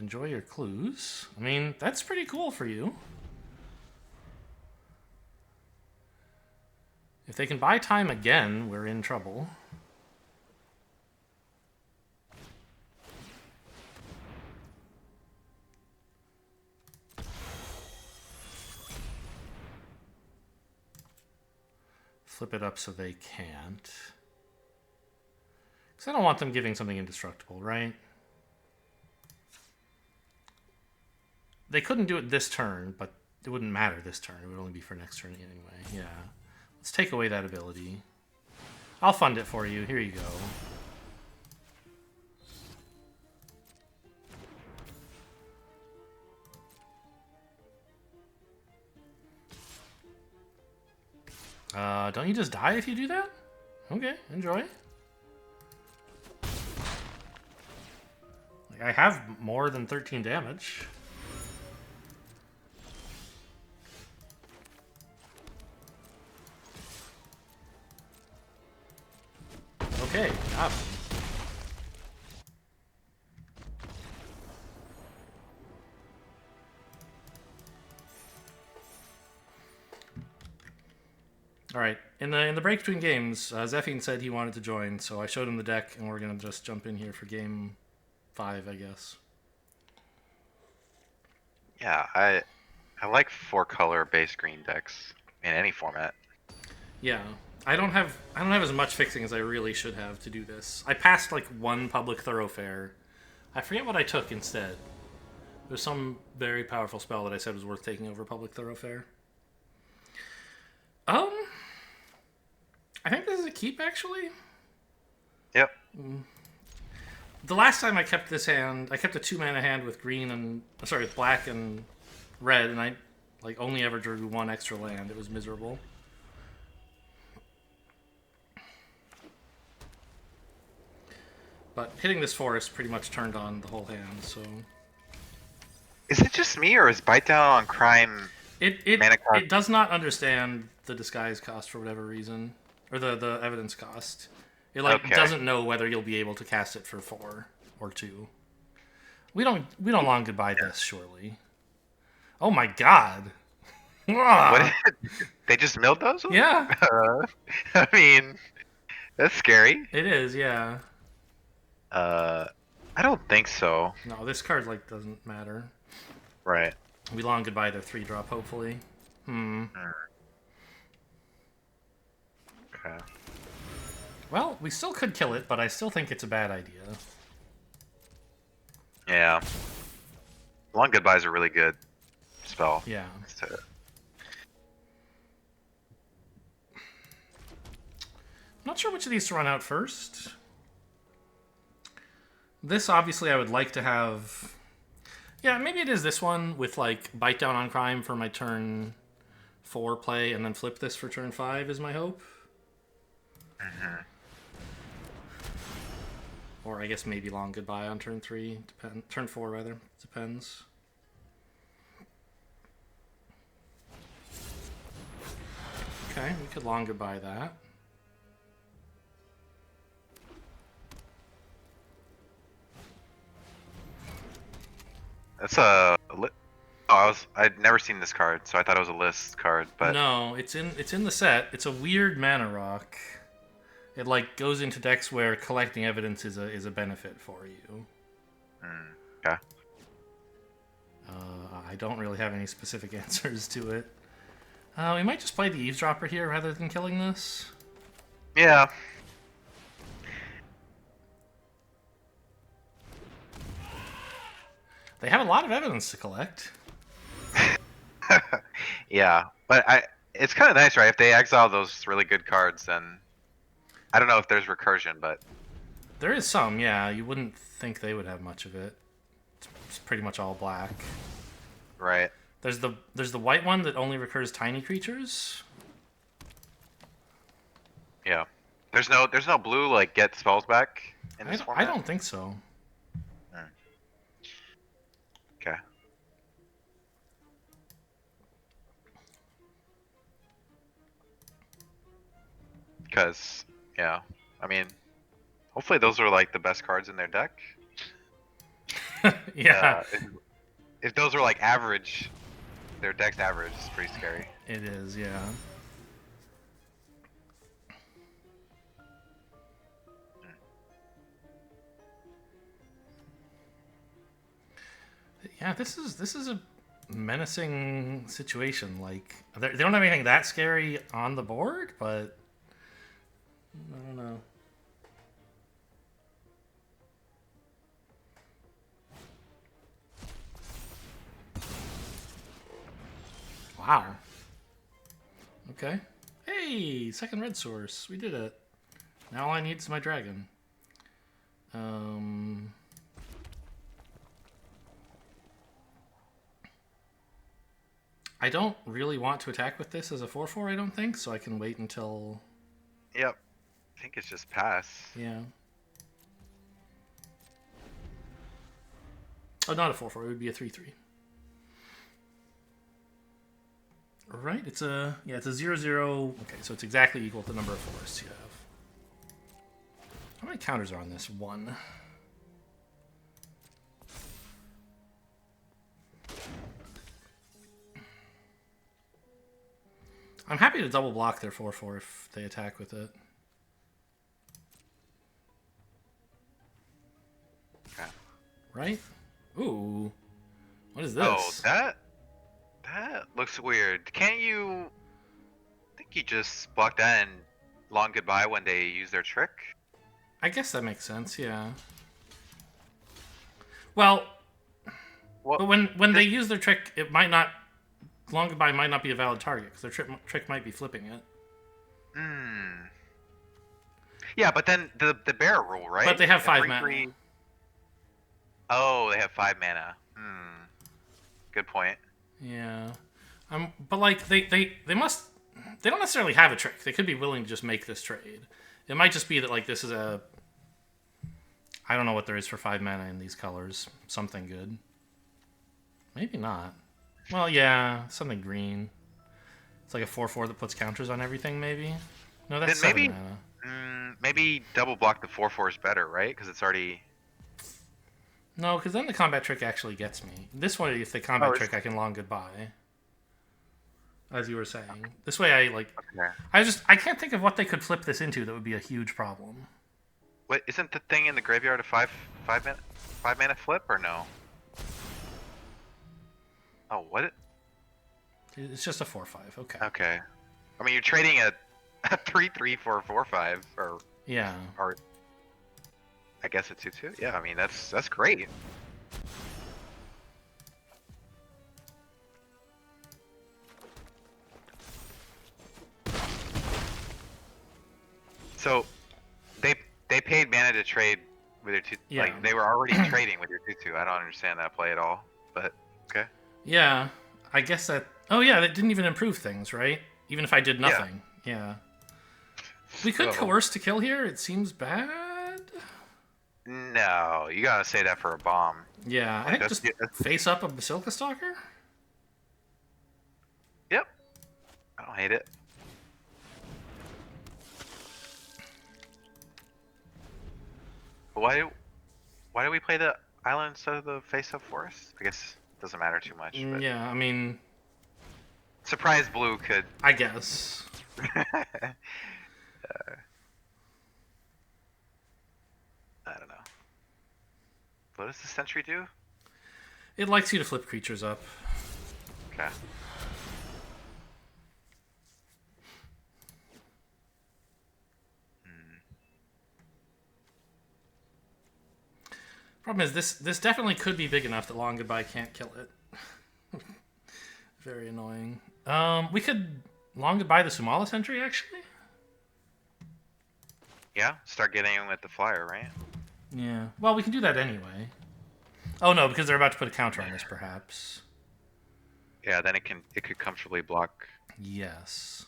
Enjoy your clues. I mean, that's pretty cool for you. If they can buy time again, we're in trouble. Flip it up so they can't. Because I don't want them giving something indestructible, right? They couldn't do it this turn, but it wouldn't matter this turn. It would only be for next turn anyway. Yeah. Let's take away that ability. I'll fund it for you. Here you go. Don't you just die if you do that? Okay, enjoy. Like, I have more than 13 damage. Okay, got him. All right, in the break between games, Zephine said he wanted to join, so I showed him the deck, and we're gonna just jump in here for game 5, I guess. Yeah, I like 4-color base green decks in any format. Yeah, I don't have as much fixing as I really should have to do this. I passed like 1 public thoroughfare. I forget what I took instead. There's some very powerful spell that I said was worth taking over public thoroughfare. I think this is a keep, actually. Yep. The last time I kept this hand, I kept a 2-mana hand with green and with black and red, and I like only ever drew 1 extra land. It was miserable. But hitting this forest pretty much turned on the whole hand, so... Is it just me, or is Bite Down on Crime... It does not understand the disguise cost for whatever reason. Or the evidence cost. It doesn't know whether you'll be able to cast it for 4 or 2. We don't long goodbye this, surely. Oh my god! What? They just milled those? Yeah. I mean, that's scary. It is, yeah. I don't think so. No, this card like doesn't matter. Right. We long goodbye their 3-drop, hopefully. Okay. Well, we still could kill it, but I still think it's a bad idea. Yeah. Long goodbye is a really good spell. Yeah. Not sure which of these to run out first. This, obviously, I would like to have... Yeah, maybe it is this one with, like, Bite Down on Crime for my turn 4 play, and then flip this for turn 5 is my hope. Or I guess maybe Long Goodbye on turn 3. Turn 4, rather. Depends. Okay, we could Long Goodbye that. That's I'd never seen this card, so I thought it was a list card, but No, it's in the set. It's a weird mana rock. It like goes into decks where collecting evidence is a benefit for you. okay. I don't really have any specific answers to it. We might just play the Eavesdropper here rather than killing this. Yeah. They have a lot of evidence to collect. Yeah, but it's kind of nice, right? If they exile those really good cards, then I don't know if there's recursion, but There is some, yeah. You wouldn't think they would have much of it. It's pretty much all black. right. There's the white one that only recurs tiny creatures. Yeah. There's no blue like get spells back in this I format. don't think so. Okay. Because yeah, I mean, hopefully those are like the best cards in their deck. Yeah, If those are like average, their deck's average is pretty scary. it is, yeah. Yeah, this is a menacing situation. Like they don't have anything that scary on the board, but I don't know. Wow. Okay. Hey, second red source. We did it. Now all I need is my dragon. I don't really want to attack with this as a 4/4, I don't think, so I can wait until... Yep. I think it's just pass. Yeah. Oh, not a 4/4. It would be a 3/3. Right, it's a 0/0. Okay, so it's exactly equal to the number of forests you have. How many counters are on this? 1. I'm happy to double block their 4/4 if they attack with it. Okay. Right? Ooh. What is this? Oh, that looks weird. Can't you? I think you just block that and long goodbye when they use their trick. I guess that makes sense, yeah. Well, but when they use their trick, it might not... Long goodbye might not be a valid target, because their trick might be flipping it. Yeah, but then the bear rule, right? But they have 5 Every mana. Oh, they have 5 mana. Good point. Yeah. But like they must... They don't necessarily have a trick. They could be willing to just make this trade. It might just be that like this is a... I don't know what there is for 5 mana in these colors. Something good. Maybe not. Well, yeah, something green. It's like a 4/4 that puts counters on everything, maybe? No, that's Then 7 mana. Maybe double block the 4/4 is better, right? Because it's already... No, because then the combat trick actually gets me. This way, if they combat trick, I can long goodbye. As you were saying. This way, I, like... Okay. I can't think of what they could flip this into that would be a huge problem. Wait, isn't the thing in the graveyard a 5/5 five mana flip or no? Oh, what? It's just a 4/5. Okay. Okay. I mean, you're trading a 3/3 for a 4/5, Yeah. or I guess a 2/2. Yeah, I mean that's great. So they paid mana to trade with your two. Yeah. Like they were already trading with your 2/2. I don't understand that play at all. But okay. Yeah. I guess that. Oh yeah, that didn't even improve things, right? Even if I did nothing. Yeah. We could So, coerce to kill here. It seems bad. no, you gotta say that for a bomb. Yeah, I Like, think just face up a Basilica Stalker. Yep. I don't hate it. But why do we play the island instead of the face-up forest? I guess it doesn't matter too much. But Yeah, I mean, surprise blue could. I guess. I don't know. What does the sentry do? It likes you to flip creatures up. Okay. Problem is, this definitely could be big enough that Long Goodbye can't kill it. Very annoying. We could Long Goodbye the Sumala Sentry, actually? Yeah, start getting him with the flyer, right? Yeah. Well, we can do that anyway. Oh, no, because they're about to put a counter on this, perhaps. Yeah, then it could comfortably block. Yes.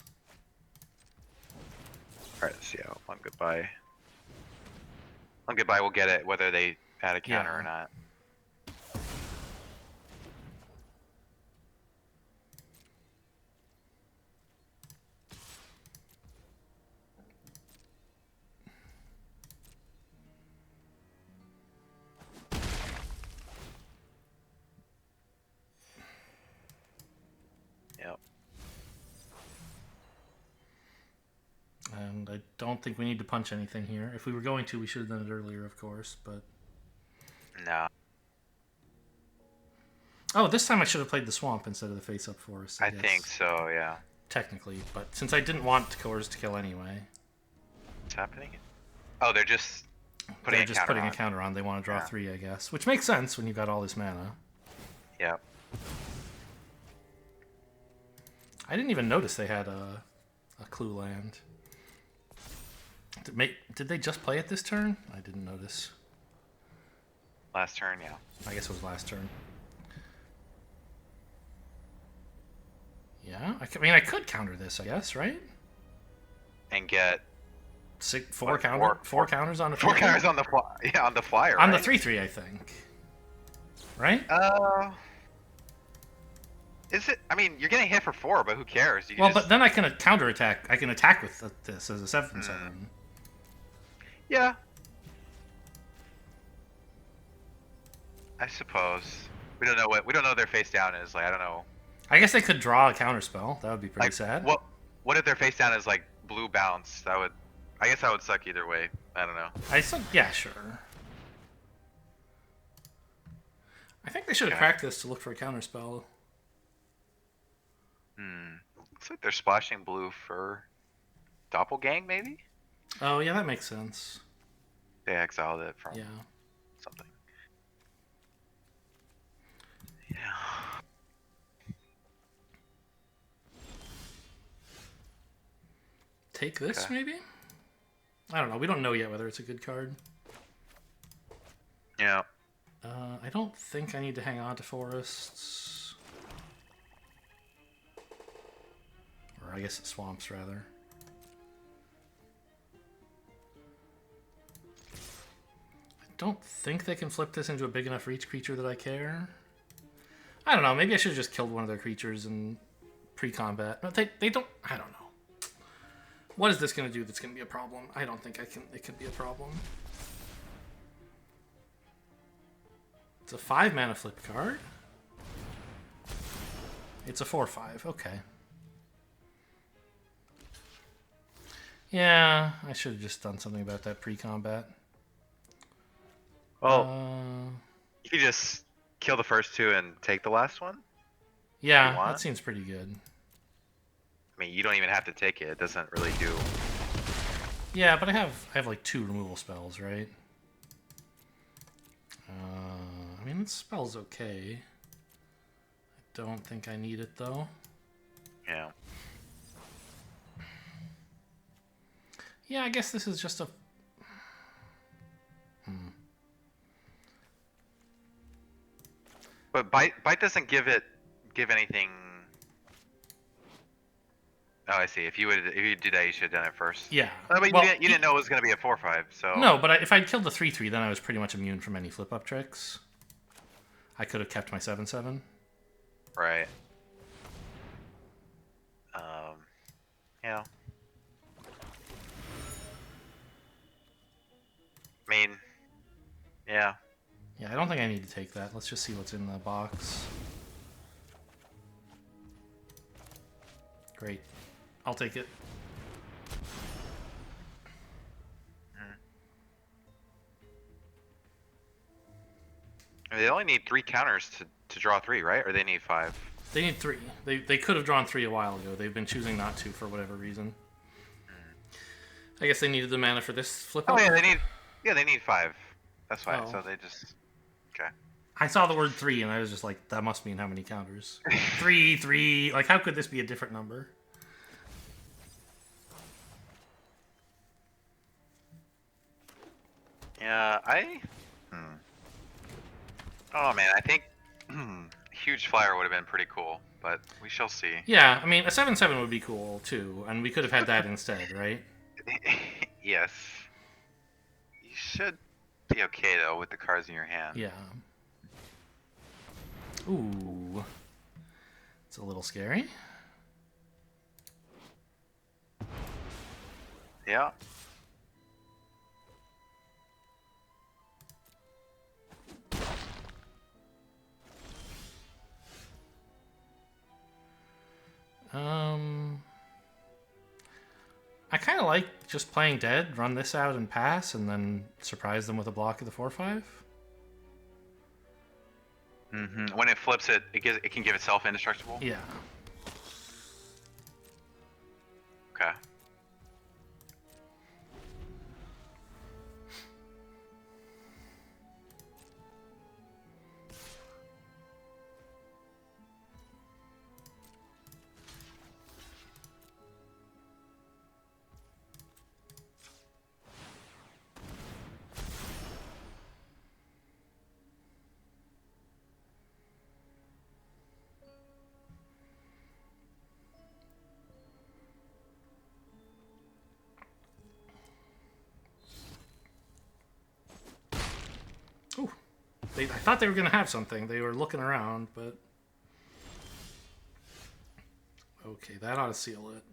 Alright, let's see how long goodbye. Long goodbye will get it whether they add a counter or not. Yep. And I don't think we need to punch anything here. If we were going to, we should have done it earlier, of course, but... No. Oh, this time I should have played the swamp instead of the face-up forest, I I guess. think so, yeah. Technically, but since I didn't want to coerce to kill anyway... What's happening? Oh, they're just putting a counter on. They want to draw 3, I guess. Which makes sense when you've got all this mana. Yep. I didn't even notice they had a clue land. Did they just play it this turn? I didn't notice. Last turn, yeah. I guess it was last turn. Yeah, I mean, I could counter this, I guess, right? And get Four counters on the 4 counters on the fly. Yeah, on the flyer. On right? the 3/3, I think. Right? Is it? I mean, you're getting hit for 4, but who cares? You can Well, just... but then I can counterattack. I can attack with this as a 7/7. Yeah. I suppose. We don't know what their face down is. Like, I don't know. I guess they could draw a counterspell. That would be pretty sad. What if their face down is like blue bounce? I guess that would suck either way. I don't know. Yeah, sure. I think they should have cracked this to look for a counterspell. Looks like they're splashing blue for Doppelgang, maybe? Oh, yeah, that makes sense. They exiled it from Yeah. something. Yeah. Take this, maybe? I don't know. We don't know yet whether it's a good card. Yeah. I don't think I need to hang on to forests. Or I guess swamps, rather. I don't think they can flip this into a big enough reach creature that I care. I don't know. Maybe I should have just killed one of their creatures in pre-combat. But they don't... I don't know. What is this going to do that's going to be a problem? I don't think it can be a problem. It's a 5 mana flip card. It's a 4/5. Okay. Yeah, I should have just done something about that pre-combat. Well, you could just kill the first two and take the last one if you Yeah, that want. seems pretty good. I mean, you don't even have to take it. It doesn't really do. Yeah, but I have like 2 removal spells, right? I mean, this spell's okay. I don't think I need it though. Yeah. Yeah, I guess this is just a. But bite doesn't give anything. Oh, I see. If you did that, you should have done it first. Yeah. But Well, you didn't know it was gonna be a 4/5, so. No, but if I'd killed the 3/3, then I was pretty much immune from any flip-up tricks. I could have kept my 7/7. Right. Yeah. I mean, yeah. Yeah, I don't think I need to take that. Let's just see what's in the box. Great. I'll take it. They only need 3 counters to draw 3, right? Or they need 5. They need 3. They could have drawn 3 a while ago. They've been choosing not to for whatever reason. I guess they needed the mana for this flip up. Oh yeah, they need 5. That's fine. Oh. So they just okay. I saw the word 3 and I was just like, that must mean how many counters? 3, 3. Like, how could this be a different number? Yeah, Oh man, I think huge flyer would have been pretty cool, but we shall see. Yeah, I mean, a 7/7 would be cool too, and we could have had that instead, right? Yes. You should be okay though with the cards in your hand. Yeah. Ooh. It's a little scary. Yeah. I kind of like just playing dead, run this out and pass, and then surprise them with a block of the 4/5. When it flips it can give itself indestructible. Yeah. Okay. Ooh. I thought they were going to have something. They were looking around, but... Okay, that ought to seal it.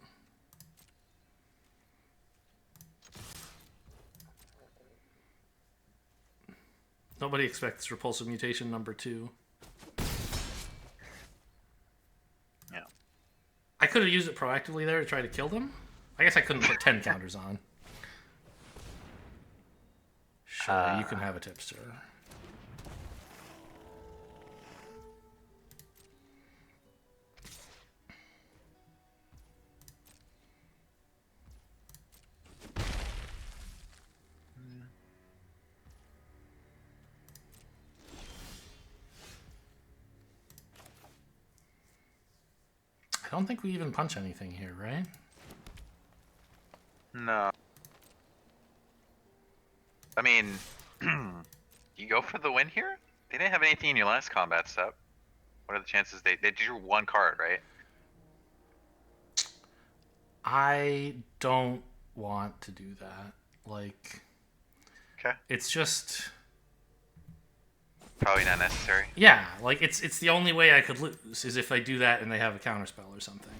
Nobody expects repulsive mutation number 2. Yeah. I could have used it proactively there to try to kill them. I guess I couldn't put 10 counters on. Sure, you can have a tipster. I don't think we even punch anything here, right? No. I mean, you go for the win here? They didn't have anything in your last combat step. What are the chances they drew 1 card, right? I don't want to do that. Like, Okay. it's just... Probably not necessary. Yeah, like, it's the only way I could lose, is if I do that and they have a counterspell or something.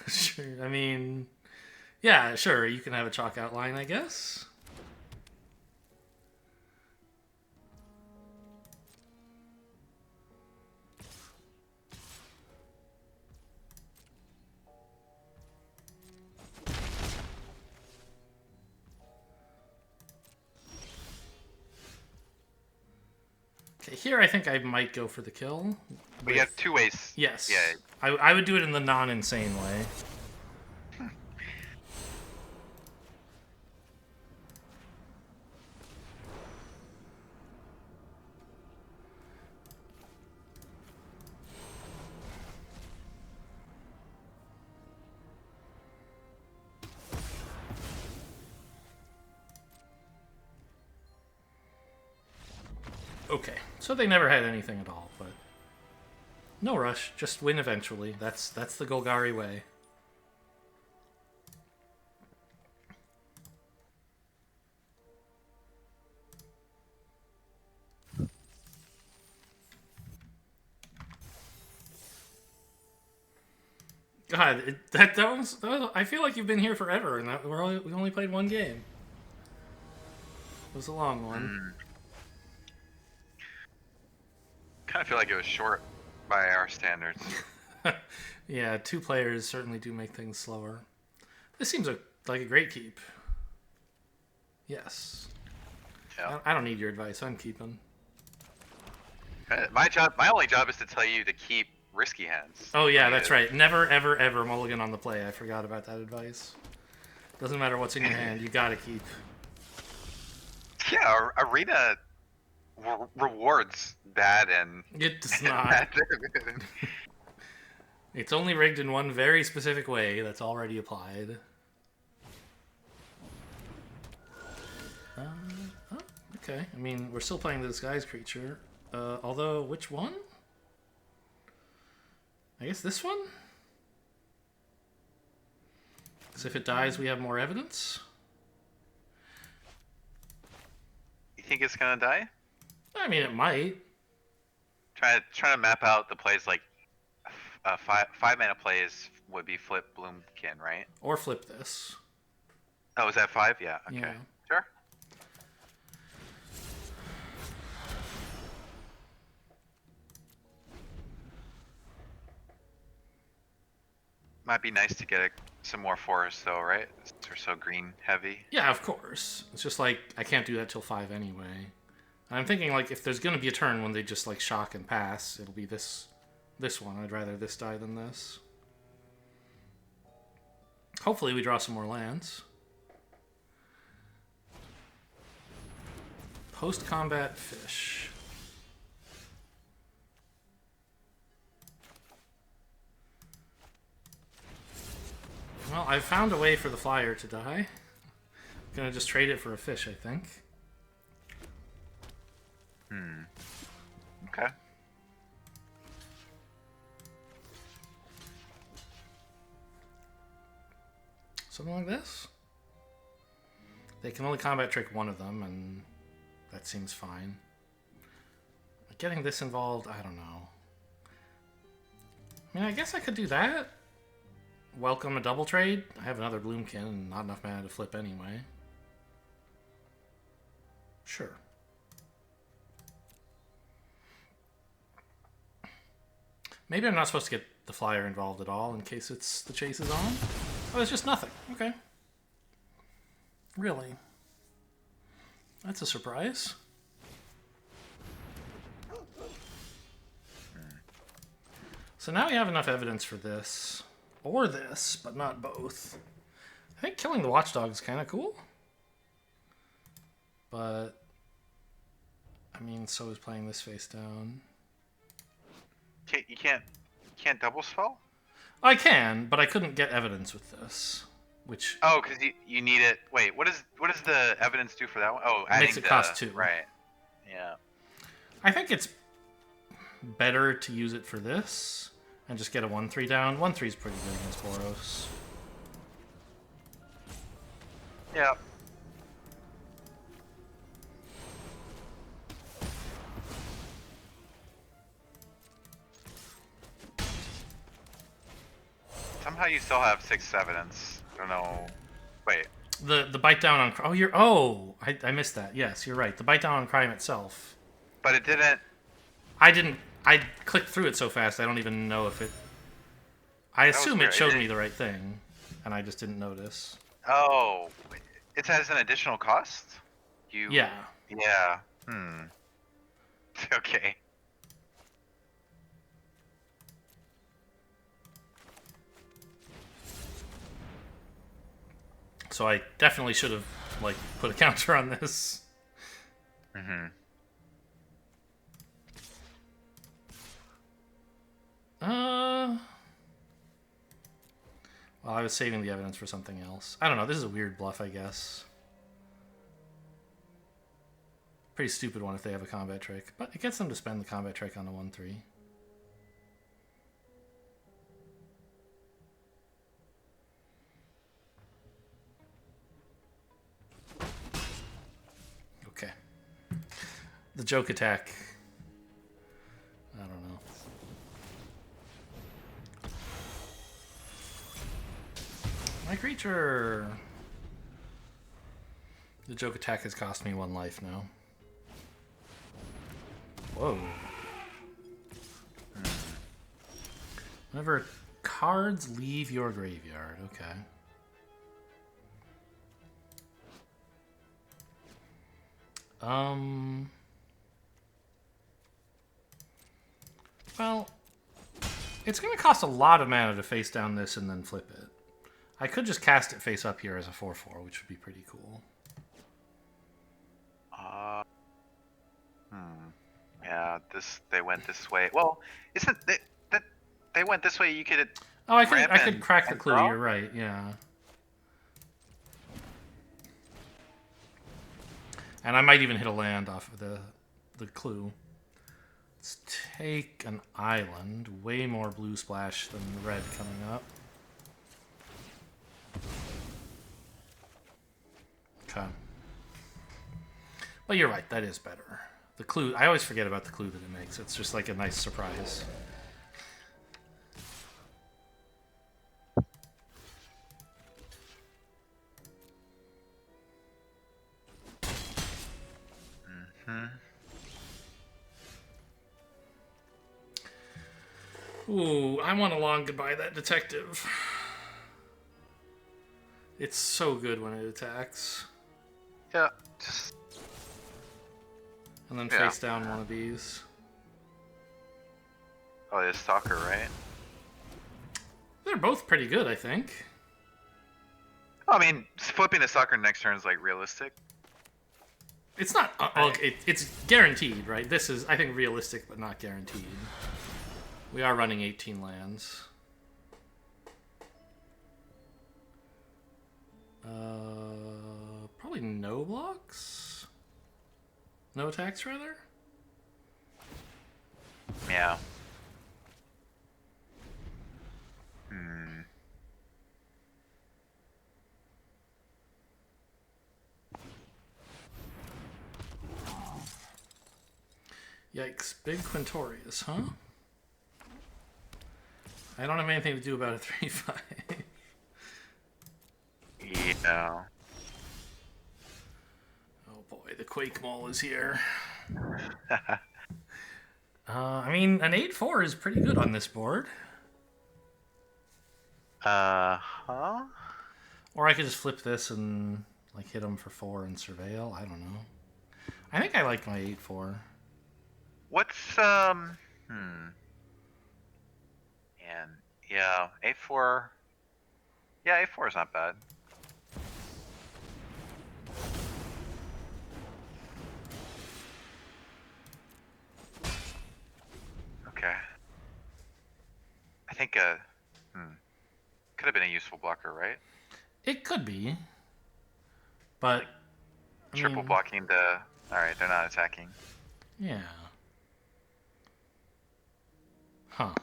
Sure, I mean... Yeah, sure, you can have a chalk outline, I guess. Here, I think I might go for the kill. But you have 2 ways. Yes. Yeah. I would do it in the non-insane way. Okay, so they never had anything at all, but no rush, just win eventually. That's the Golgari way. God, that was I feel like you've been here forever, and we only played one game. It was a long one. Kind of feel like it was short by our standards. Yeah, 2 players certainly do make things slower. This seems like a great keep. Yes. Yeah. I don't need your advice. I'm keeping. My only job is to tell you to keep risky hands. Oh yeah, that's right. Never, ever, ever mulligan on the play. I forgot about that advice. Doesn't matter what's in your hand. You gotta keep. Yeah, Arena rewards that and... It does not. It's only rigged in one very specific way that's already applied. Oh, okay. I mean, we're still playing the Disguise Creature. Although, which one? I guess this one? Because if it dies, we have more evidence. You think it's gonna die? I mean, it might. Trying to map out the plays like 5 mana plays would be flip Bloomkin, right? Or flip this. Oh, is that 5? Yeah. Okay. Yeah. Sure. Might be nice to get some more forest though, right? We're so green heavy. Yeah, of course. It's just like, I can't do that till 5 anyway. I'm thinking, like, if there's going to be a turn when they just, like, shock and pass, it'll be this one. I'd rather this die than this. Hopefully we draw some more lands. Post-combat fish. Well, I've found a way for the flyer to die. I'm gonna just trade it for a fish, I think. Okay. Something like this? They can only combat trick one of them, and that seems fine. But getting this involved, I don't know. I mean, I guess I could do that. Welcome a double trade. I have another Bloomkin and not enough mana to flip anyway. Sure. Maybe I'm not supposed to get the flyer involved at all in case the chase is on. Oh, it's just nothing. Okay. Really? That's a surprise. So now we have enough evidence for this. Or this, but not both. I think killing the watchdog is kind of cool. But, I mean, so is playing this face down. You can't double spell? I can, but I couldn't get evidence with this. Which... Oh, because you need it. Wait, what does the evidence do for that one? Oh, adding makes it cost 2. Right. Yeah. I think it's better to use it for this and just get a 1/3 down. 1/3 is pretty good against Boros. Yeah. Somehow you still have 6 evidence. I don't know. Wait. The bite down on... I missed that. Yes, you're right. The bite down on crime itself. But it didn't... I clicked through it so fast I don't even know if it... I assume it showed me the right thing, and I just didn't notice. Oh. It has an additional cost? Yeah. Yeah. Okay. So I definitely should have like put a counter on this. Mm-hmm. Well, I was saving the evidence for something else. I don't know. This is a weird bluff, I guess. Pretty stupid one if they have a combat trick, but it gets them to spend the combat trick on a 1-3. Okay. The joke attack. I don't know. My creature. The joke attack has cost me 1 life now. Whoa. Whenever cards leave your graveyard. Okay. Well, it's going to cost a lot of mana to face down this and then flip it. I could just cast it face up here as a 4/4, which would be pretty cool. Yeah, they went this way. Well, isn't that they went this way? You could. Oh, I could crack the clue. draw? You're right. Yeah. And I might even hit a land off of the clue. Let's take an island. Way more blue splash than red coming up. Okay. But you're right. That is better. The clue. I always forget about the clue that it makes. It's just like a nice surprise. Ooh, I want a long goodbye that detective. It's so good when it attacks. Yeah. Just And then face down one of these. oh, it's Stalker, right? They're both pretty good, I think. I mean, flipping a Stalker next turn is like realistic. It's not. It's guaranteed, right? This is, I think, realistic, but not guaranteed. We are running 18 lands. Probably no blocks? No attacks, rather? Yeah. Yikes. Big Quintorius, huh? I don't have anything to do about a 3/5. Yeah. Oh boy, the Quake Mole is here. I mean, an 8/4 is pretty good on this board. Huh? Or I could just flip this and like hit him for 4 and surveil. I don't know. I think I like my 8/4. What's And yeah, A4. Yeah, A4 is not bad. Okay. I think could have been a useful blocker, right? It could be, but I Triple mean, blocking the. All right, they're not attacking. yeah. Huh.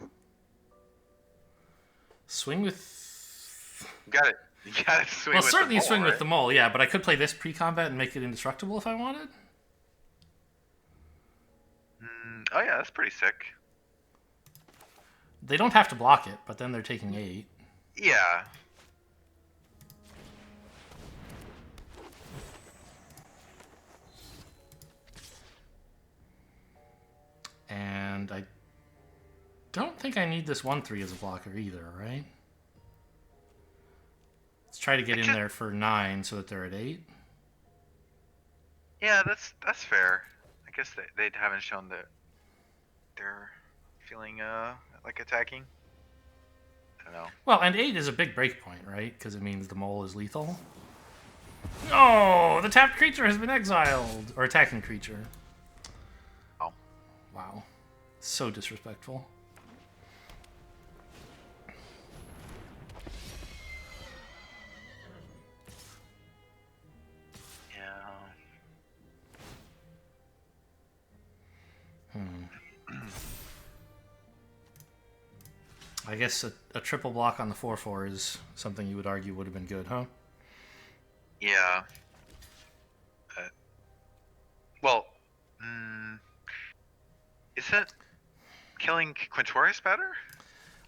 Swing with. You got it. You got to swing. Well, with certainly the mole, swing right? with the mole, yeah. But I could play this pre-combat and make it indestructible if I wanted. Oh yeah, that's pretty sick. They don't have to block it, but then they're taking 8. Yeah. And I don't think I need this 1/3 as a blocker either, right? Let's try to get in there for 9 so that they're at 8. Yeah, that's fair. I guess they haven't shown that they're feeling like attacking. I don't know. Well, and 8 is a big breakpoint, right? Because it means the mole is lethal. Oh, the tapped creature has been exiled. Or attacking creature. Oh. Wow. So disrespectful. I guess a triple block on the 4/4 is something you would argue would have been good, huh? Yeah. Well, is that killing Quintorius better?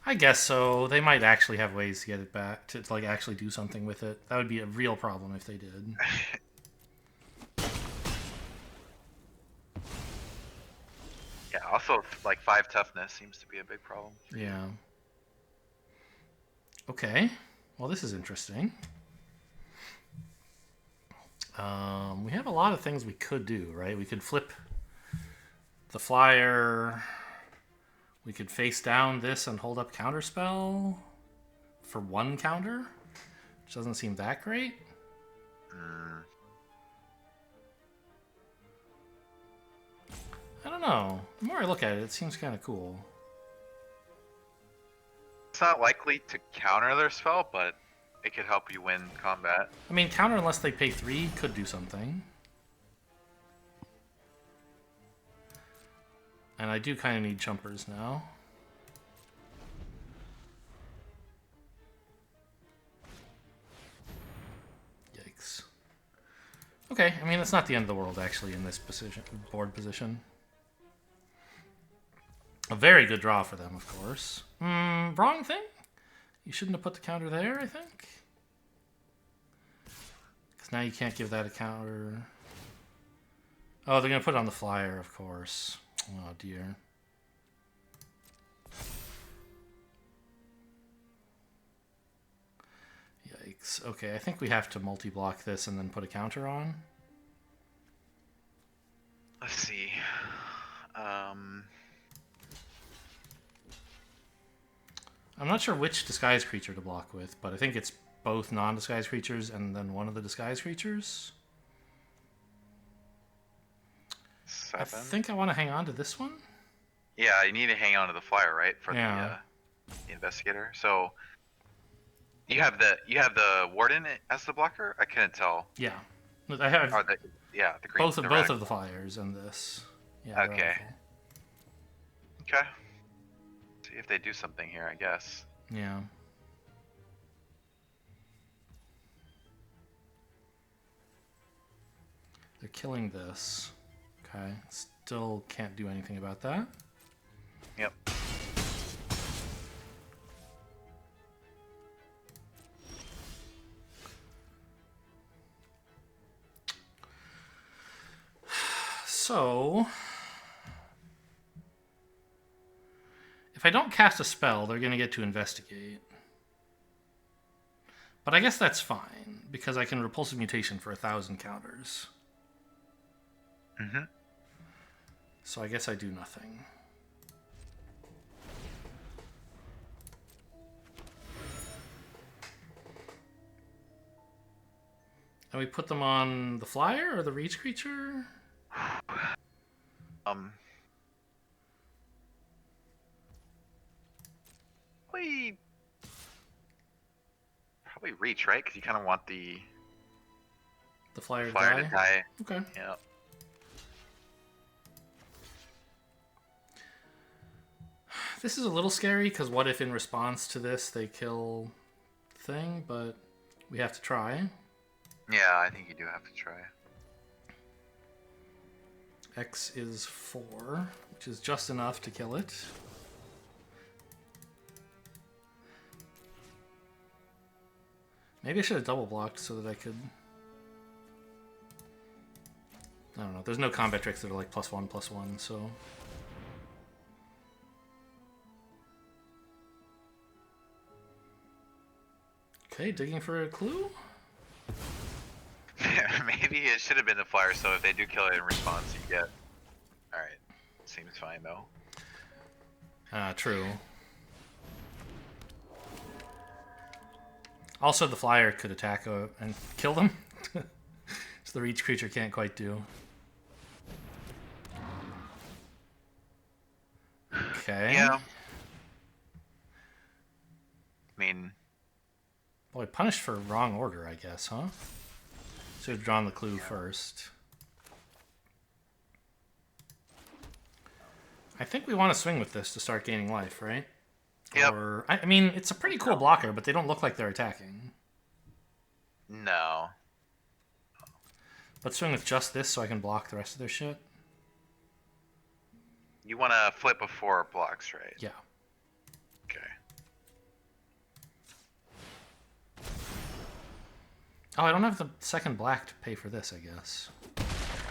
I guess so. They might actually have ways to get it back, to like actually do something with it. That would be a real problem if they did. Yeah, also, like, 5 toughness seems to be a big problem. Yeah. Okay. Well, this is interesting. We have a lot of things we could do, right? We could flip the flyer. We could face down this and hold up counterspell for 1 counter, which doesn't seem that great. I don't know. The more I look at it, it seems kind of cool. It's not likely to counter their spell, but it could help you win combat. I mean, counter unless they pay 3 could do something. And I do kind of need chumpers now. Yikes. Okay, I mean, it's not the end of the world, actually, in this position, board position. A very good draw for them, of course. Wrong thing? You shouldn't have put the counter there, I think? Because now you can't give that a counter. Oh, they're going to put it on the flyer, of course. Oh, dear. Yikes. Okay, I think we have to multi-block this and then put a counter on. Let's see. I'm not sure which disguise creature to block with, but I think it's both non-disguise creatures and then one of the disguise creatures. 7. I think I want to hang on to this one. Yeah, you need to hang on to the flyer, right, for Yeah. the investigator. So you have the warden as the blocker. I couldn't tell. Yeah, I have Or the green. both of the flyers and this. Yeah. Okay. radical. Okay. See if they do something here, I guess. Yeah. They're killing this. Okay. Still can't do anything about that. Yep. So, if I don't cast a spell, they're going to get to investigate. But I guess that's fine, because I can repulsive mutation for 1,000 counters. Mm-hmm. So I guess I do nothing. And we put them on the flyer or the reach creature? Probably reach, right? Because you kind of want the flyer to flyer to die. Okay. Yeah. This is a little scary, because what if in response to this they kill thing, but we have to try. Yeah, I think you do have to try. X is 4, which is just enough to kill it. Maybe I should have double blocked so that I could... I don't know. There's no combat tricks that are like +1/+1, so... Okay, digging for a clue? Maybe it should have been the flyer, so if they do kill it in response, you get seems fine though. True. Also, the flyer could attack and kill them. So the reach creature can't quite do. Okay. Yeah. I mean, boy, punished for wrong order, I guess, huh? Should have drawn the clue first. I think we want to swing with this to start gaining life, right? Yep. Or, I mean, it's a pretty cool blocker, but they don't look like they're attacking. No. Let's swing with just this so I can block the rest of their shit. You want to flip before it blocks, right? Yeah. Okay. Oh, I don't have the second black to pay for this, I guess.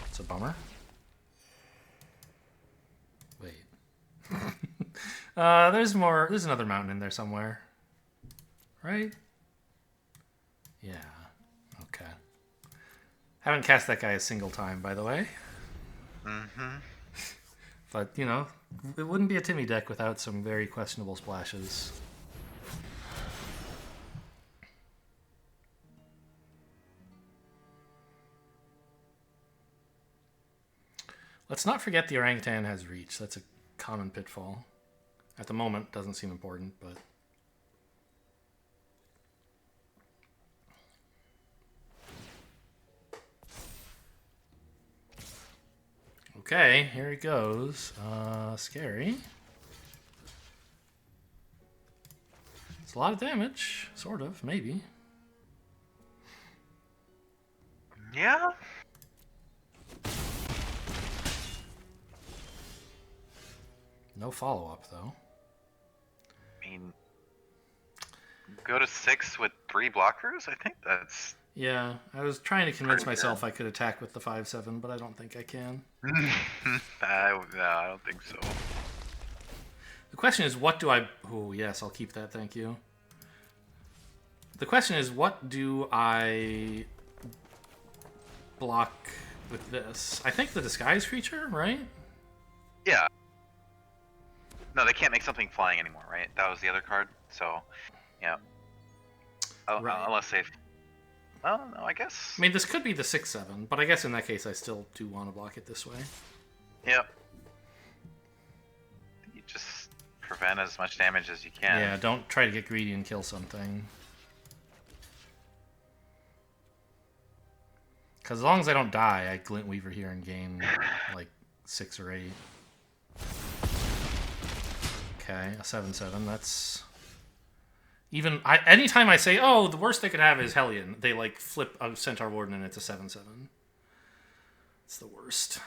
It's a bummer. Wait. There's more. There's another mountain in there somewhere. Right? Yeah. Okay. Haven't cast that guy a single time, by the way. Mm-hmm. But, you know, it wouldn't be a Timmy deck without some very questionable splashes. Let's not forget the orangutan has reach. That's a common pitfall. At the moment, doesn't seem important, but... Okay, here it goes. Scary. It's a lot of damage. Sort of, maybe. Yeah. No follow-up, though. I mean, go to 6 with 3 blockers? I think that's... Yeah, I was trying to convince Pretty myself I could attack with the 5/7, but I don't think I can. I don't think so. The question is, what do I... Oh, yes, I'll keep that, thank you. The question is, what do I block with this? I think the disguise creature, right? Yeah. No, they can't make something flying anymore, right? That was the other card, so... Yeah. Right. Unless they... Oh, no, I guess... I mean, this could be the 6/7, but I guess in that case I still do want to block it this way. Yep. You just prevent as much damage as you can. Yeah, don't try to get greedy and kill something. Because as long as I don't die, I Glint Weaver here and gain, like, 6 or 8. Okay, a 7/7, that's... Even, anytime I say, oh, the worst they could have is Hellion, they, like, flip a Centaur Warden and it's a 7/7. It's the worst.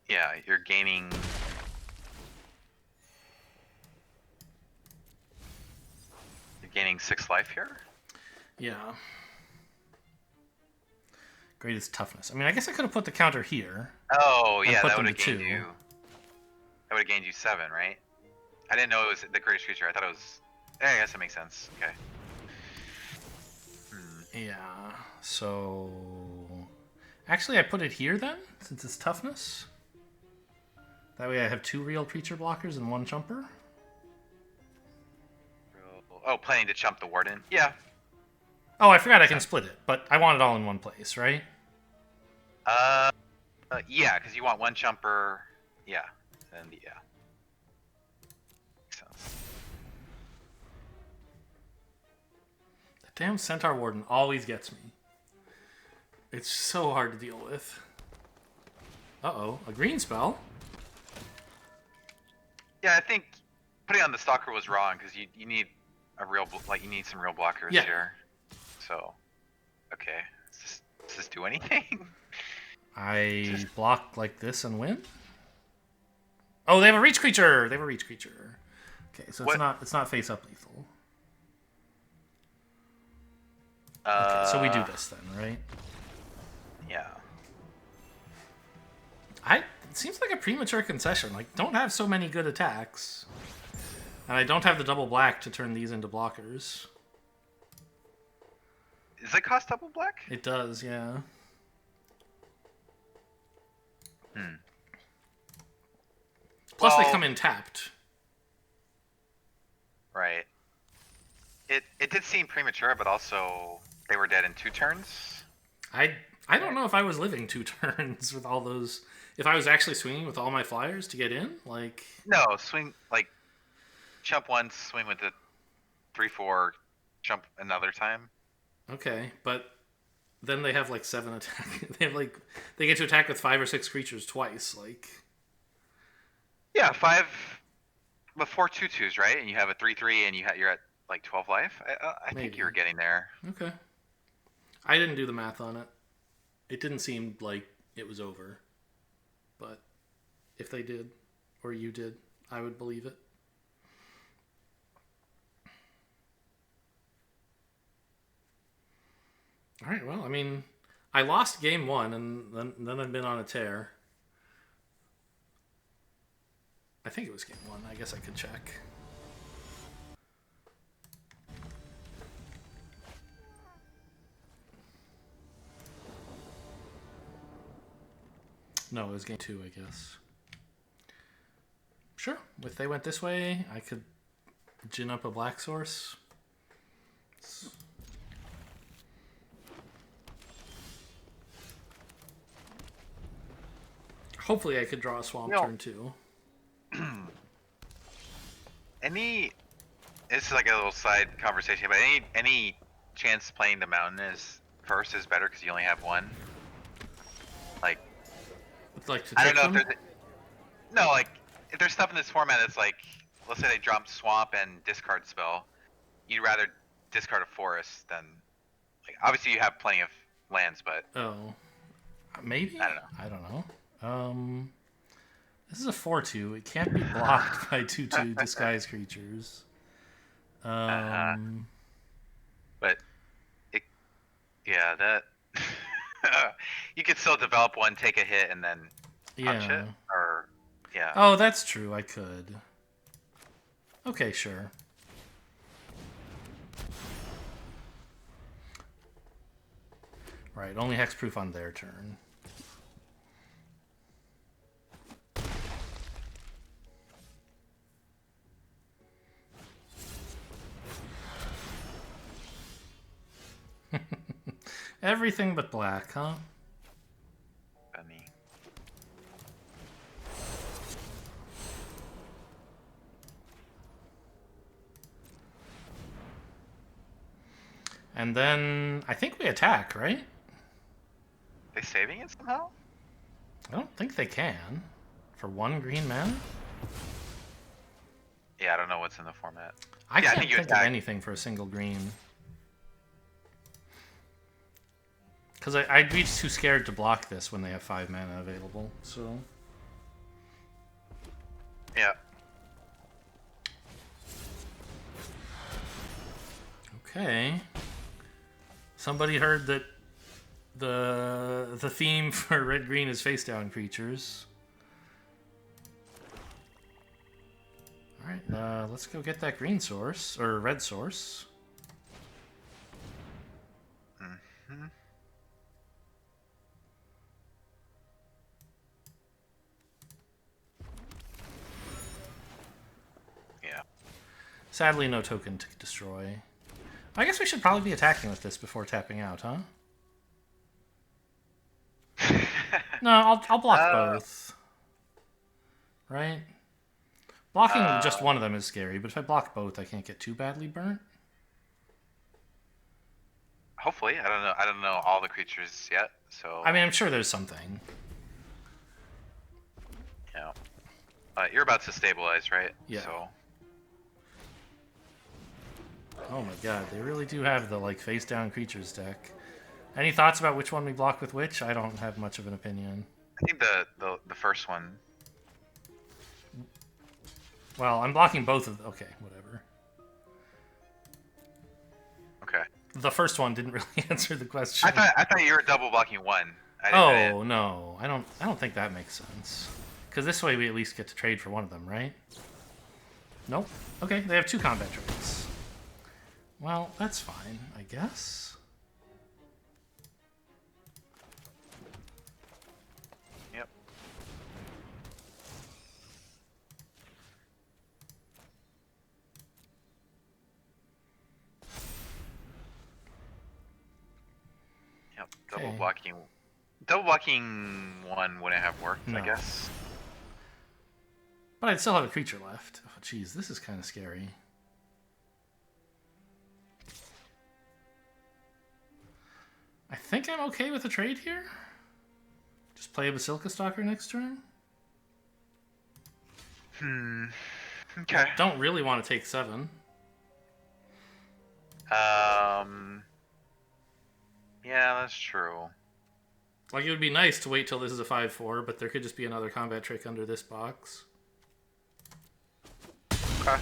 Yeah, you're gaining... You're gaining 6 life here? Yeah. Greatest toughness. I mean, I guess I could have put the counter here. Oh, yeah, put that them would have to gained 2. you... That would have gained you 7, right? I didn't know it was the greatest creature. I thought it was... Yeah, I guess that makes sense. Okay. Yeah, so... Actually, I put it here then, since it's toughness. That way I have 2 real creature blockers and 1 chumper. Oh, planning to chump the Warden? Yeah. Oh, I forgot I can split it, but I want it all in one place, right? Yeah, because you want 1 chumper. Yeah. And yeah. Makes sense. The damn Centaur Warden always gets me. It's so hard to deal with. Uh-oh, a green spell? Yeah, I think putting on the Stalker was wrong, because you need a real, you need some real blockers here. So, okay. Does this do anything? I block like this and win? Oh, they have a reach creature! They have a reach creature. Okay, so it's not face up lethal. Okay, so we do this then, right? Yeah. It seems like a premature concession. Like, don't have so many good attacks. And I don't have the double black to turn these into blockers. Does it cost double black? It does, yeah. Hmm. Plus, they Well, come in tapped. right. It did seem premature, but also they were dead in 2 turns. I don't know if I was living 2 turns with all those. If I was actually swinging with all my flyers to get in, like. No, swing like jump once, swing with the 3/4, jump another time. Okay, but then they have like 7 attack. They get to attack with 5 or 6 creatures twice. Like. Yeah, 5 with 4 2/2s, right? And you have a 3/3, and you're at like 12 life. I think Maybe. you were getting there. Okay. I didn't do the math on it. It didn't seem like it was over. But if they did, or you did, I would believe it. All right, well, I mean, I lost game 1, and then I've been on a tear. I think it was game 1. I guess I could check. No, it was game 2, I guess. Sure, if they went this way, I could gin up a black source. Hopefully I could draw a swamp turn 2. It's like a little side conversation, but any chance playing the mountain is first is better because you only have one. Like, Like to I don't take know them? if there's no like if there's stuff in this format that's like, let's say they drop swamp and discard spell, you'd rather discard a forest than like obviously you have plenty of lands, but Oh. Maybe? I don't know. I don't know. This is a 4/2. It can't be blocked by 2/2 disguise creatures. But it, yeah, that you could still develop one, take a hit, and then punch Yeah. it, or yeah. Oh, that's true. I could. Okay, sure. Right, only hexproof on their turn. Everything but black, huh? Funny. And then I think we attack, right? They saving it somehow? I don't think they can. For 1 green mana? Yeah, I don't know what's in the format. I Yeah, I can't think you think of attack. anything for a single green. Because I'd be too scared to block this when they have 5 mana available, so... Yeah. Okay. Somebody heard that the theme for red-green is face-down creatures. Alright, let's go get that green source, or red source. Mm-hmm. Yeah. Sadly, no token to destroy. I guess we should probably be attacking with this before tapping out, huh? No, I'll block both. Right? Blocking just one of them is scary, but if I block both, I can't get too badly burnt. Hopefully, I don't know. I don't know all the creatures yet, so. I mean, I'm sure there's something. Yeah. You're about to stabilize, right? Yeah. So. Oh my god, they really do have the, like, face-down creatures deck. Any thoughts about which one we block with which? I don't have much of an opinion. I think the first one. Well, I'm blocking both of them. Okay, whatever. Okay. The first one didn't really answer the question. I thought you were double blocking one. Oh, no. I don't think that makes sense. Because this way we at least get to trade for one of them, right? Nope. Okay, they have 2 combat trades. Well, that's fine, I guess. Yep. Yep. Okay. Double blocking one wouldn't have worked, No. I guess. But I'd still have a creature left. Oh, jeez, this is kind of scary. I think I'm okay with the trade here. Just play a Basilica Stalker next turn. Okay. Don't really want to take 7. Yeah, that's true. Like, it would be nice to wait till this is a 5/4, but there could just be another combat trick under this box. Okay.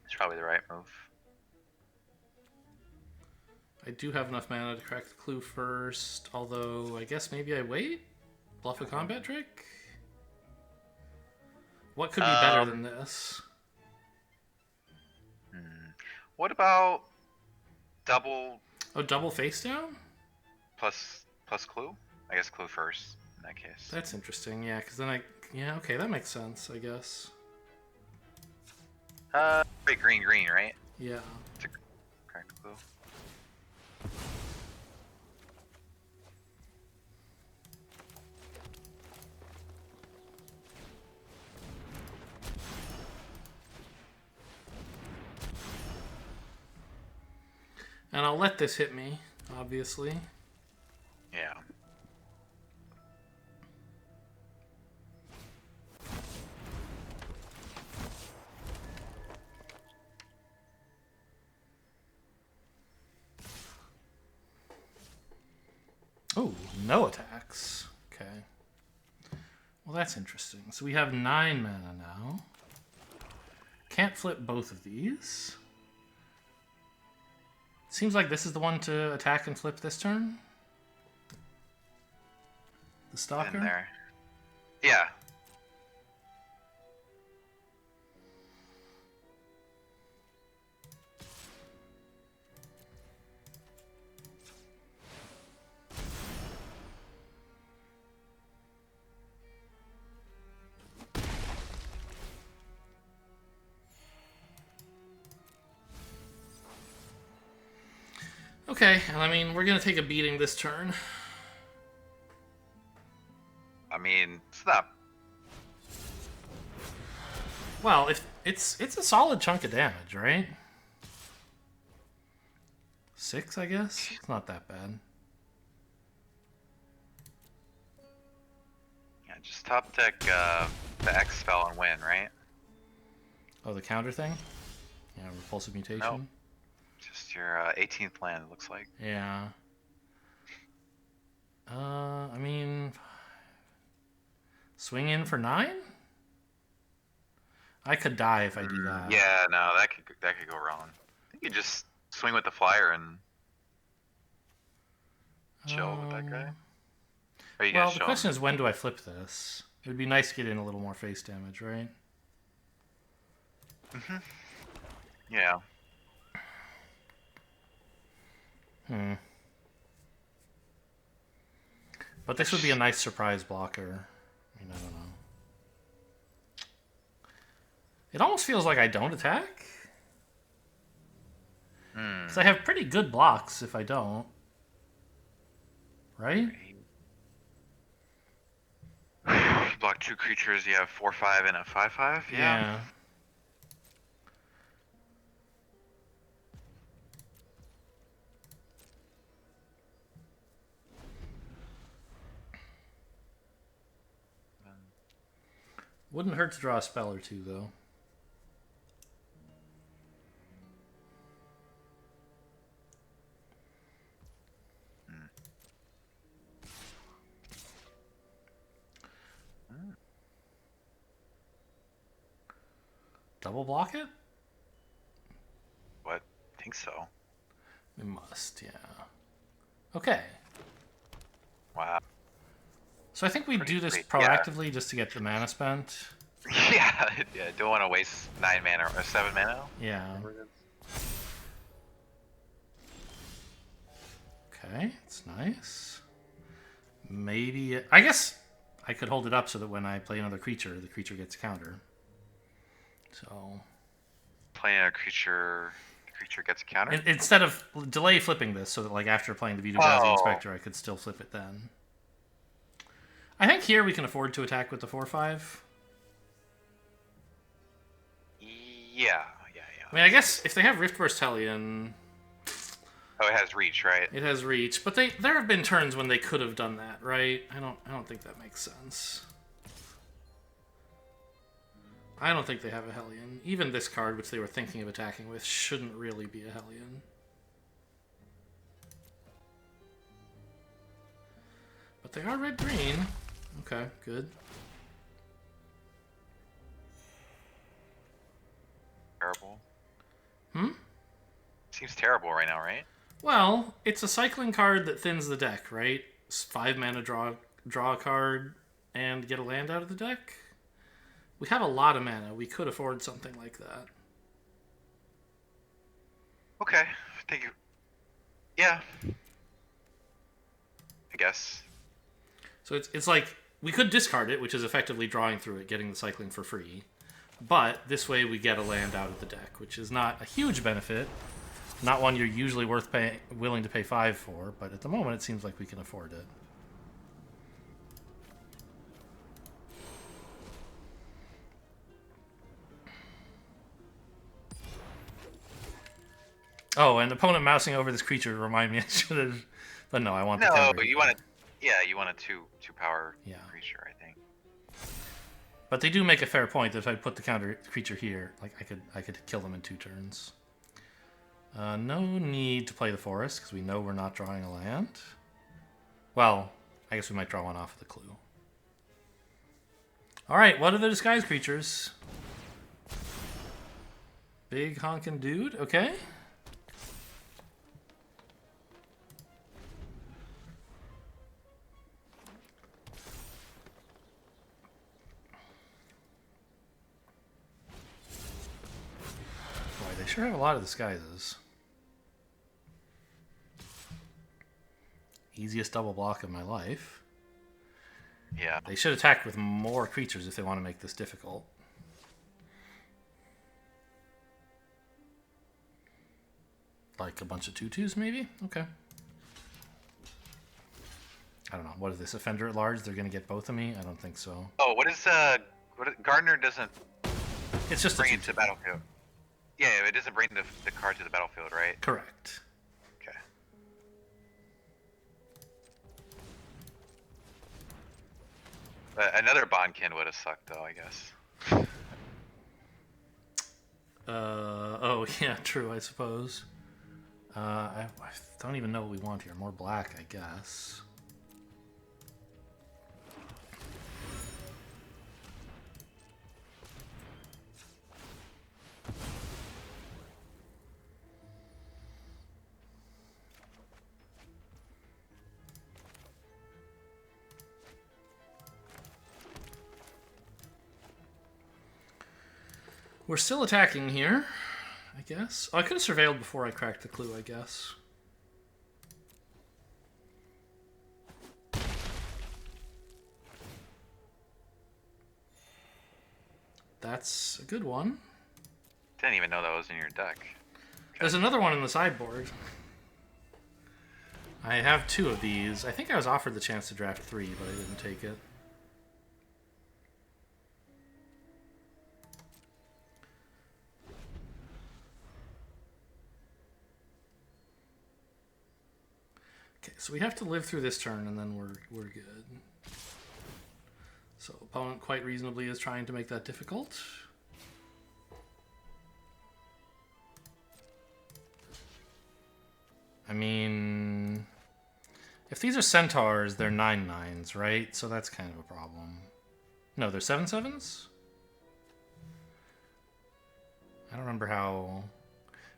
It's probably the right move. I do have enough mana to crack the clue first, although I guess maybe I wait? Bluff a combat trick? What could be better than this? What about double Oh, double face down? plus clue? I guess clue first in that case. That's interesting, yeah, because then yeah, okay, that makes sense, I guess. Wait, green, right? Yeah. To crack the clue. And I'll let this hit me, obviously. Yeah. Oh, no attacks. Okay. Well, that's interesting. So we have 9 mana now. Can't flip both of these. Seems like this is the one to attack and flip this turn. The Stalker? In there. Yeah. Okay, and I mean, we're going to take a beating this turn. I mean, it's not. Well, if it's a solid chunk of damage, right? 6, I guess? It's not that bad. Yeah, just top deck the X spell and win, right? Oh, the counter thing? Yeah, repulsive mutation? Nope. Just your 18th land, it looks like. Yeah. I mean, swing in for 9? I could die if I do that. Yeah, no, that could go wrong. I think you just swing with the flyer and chill with that guy. Are you Well, gonna the show question him? is, when do I flip this? It would be nice to get in a little more face damage, right? Yeah. But this would be a nice surprise blocker. I mean, I don't know. It almost feels like I don't attack. Because I have pretty good blocks if I don't. Right? You block 2 creatures, you have 4/5 and a 5/5. Yeah. Wouldn't hurt to draw a spell or two, though. Double block it? What? I think so. We must, yeah. Okay. Wow. So I think we do this great. proactively just to get the mana spent. Yeah, yeah. Don't want to waste 9 mana or 7 mana. Yeah. Okay, it's nice. Maybe... I guess I could hold it up so that when I play another creature, the creature gets a counter. So... Playing a creature Creature gets a counter. Instead of delay flipping this, so that like after playing the Vitu Inspector, I could still flip it then. I think here we can afford to attack with the 4/5. Yeah. I mean, I guess if they have Riftburst Hellion... Oh, it has reach, right? It has reach, but there have been turns when they could have done that, right? I don't think that makes sense. I don't think they have a Hellion. Even this card, which they were thinking of attacking with, shouldn't really be a Hellion. But they are red-green. Okay, good. Terrible. Hmm? Seems terrible right now, right? Well, it's a cycling card that thins the deck, right? 5 mana, draw a card, and get a land out of the deck. We have a lot of mana. We could afford something like that. Okay. Thank you. Yeah. I guess. So it's like, we could discard it, which is effectively drawing through it, getting the cycling for free. But this way we get a land out of the deck, which is not a huge benefit. Not one you're usually willing to pay 5 for, but at the moment it seems like we can afford it. Oh, and opponent mousing over this creature to remind me I should have... But no, I want the counter. No, you want to... Yeah, you want a 2-power creature, I think. But they do make a fair point that if I put the counter creature here, like I could kill them in 2 turns. No need to play the forest, because we know we're not drawing a land. Well, I guess we might draw one off of the clue. Alright, what are the disguised creatures? Big honkin' dude, okay. Boy, they sure have a lot of disguises. Easiest double block of my life. Yeah. They should attack with more creatures if they want to make this difficult. Like a bunch of 2/2s, maybe? Okay. I don't know. What is this? Offender at large? They're going to get both of me? I don't think so. Oh, Gardener doesn't It's just bring it to the battlefield. Yeah, it doesn't bring the card to the battlefield, right? Correct. Okay. But another Bondkin would have sucked, though, I guess. Oh, yeah, true, I suppose. I don't even know what we want here. More black, I guess. We're still attacking here, I guess. Oh, I could have surveilled before I cracked the clue, I guess. That's a good one. Didn't even know that was in your deck. There's another one in the sideboard. I have 2 of these. I think I was offered the chance to draft 3, but I didn't take it. Okay, so we have to live through this turn, and then we're good. So opponent quite reasonably is trying to make that difficult. I mean, if these are centaurs, they're 9/9s, right? So that's kind of a problem. No, they're 7/7s? I don't remember how...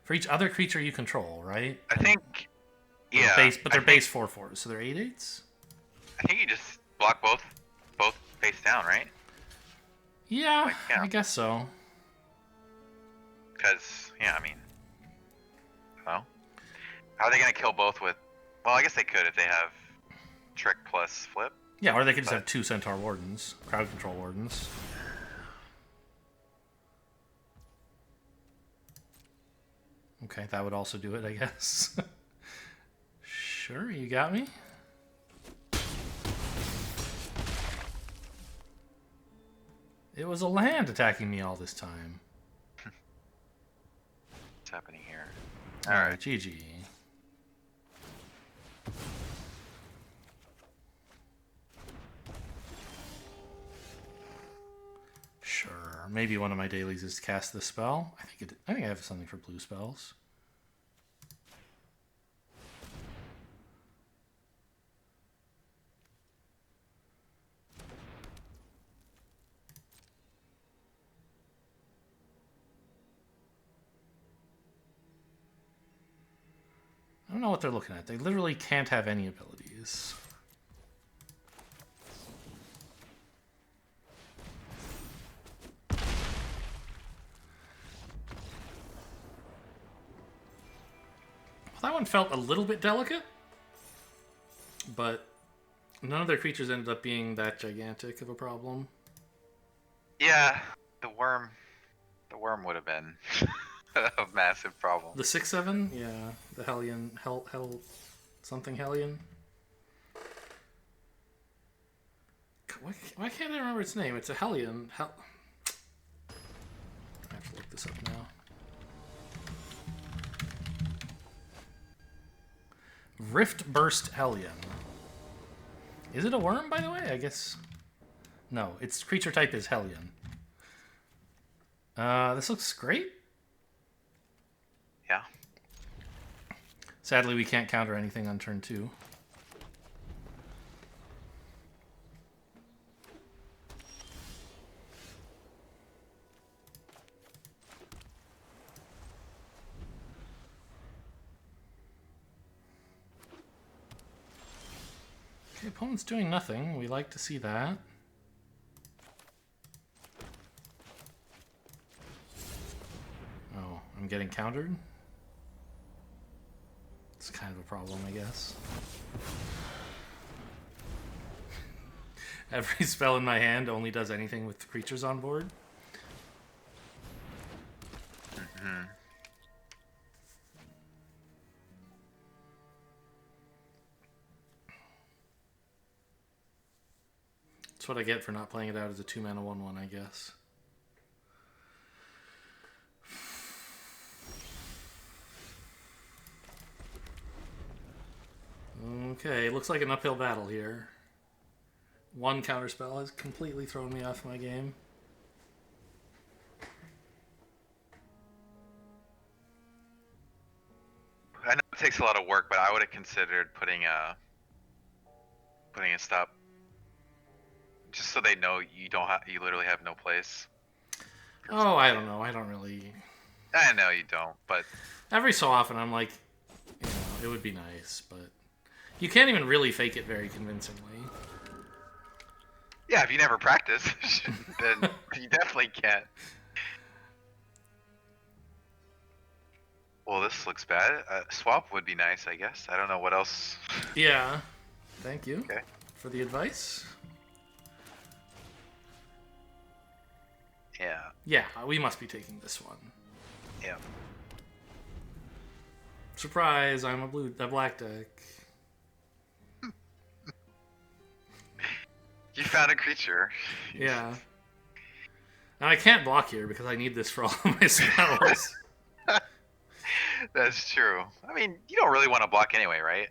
For each other creature you control, right? I think... Yeah. They're base 4/4s, so they're 8/8s? I think you just block both face down, right? Yeah, Like, yeah. I guess so. Because, yeah, I mean... Well... How are they going to kill both with... Well, I guess they could if they have Trick plus Flip. Yeah, or they could just have 2 Centaur Wardens. Crowd Control Wardens. Okay, that would also do it, I guess. Sure, you got me. It was a land attacking me all this time. What's happening here? Alright, GG. Sure. Maybe one of my dailies is to cast this spell. I think I have something for blue spells. I don't know what they're looking at. They literally can't have any abilities. Well, that one felt a little bit delicate, but none of their creatures ended up being that gigantic of a problem. Yeah, the worm would have been a massive problem. The 6/7, yeah, the Hellion, hell, something Hellion. Why can't I remember its name? It's a Hellion. I have to look this up now. Rift Burst Hellion. Is it a worm, by the way? I guess. No, its creature type is Hellion. This looks great. Yeah. Sadly, we can't counter anything on turn 2. Okay, opponent's doing nothing. We like to see that. Oh, I'm getting countered? It's kind of a problem, I guess. Every spell in my hand only does anything with creatures on board. Mm-hmm. That's what I get for not playing it out as a 2-mana 1/1, I guess. Okay, looks like an uphill battle here. One counterspell has completely thrown me off my game. I know it takes a lot of work, but I would have considered putting a stop, just so they know you literally have no place. Oh, I don't know. I don't really. I know you don't, but Every so often I'm like, it would be nice, but you can't even really fake it very convincingly. yeah, if you never practice, then you definitely can't. Well, this looks bad. Swap would be nice, I guess. I don't know what else. Yeah. Thank you Okay. for the advice. Yeah. Yeah, we must be taking this one. Yeah. Surprise! I'm a black deck. You found a creature. Yeah. And I can't block here because I need this for all of my spells. That's true. I mean, you don't really want to block anyway, right?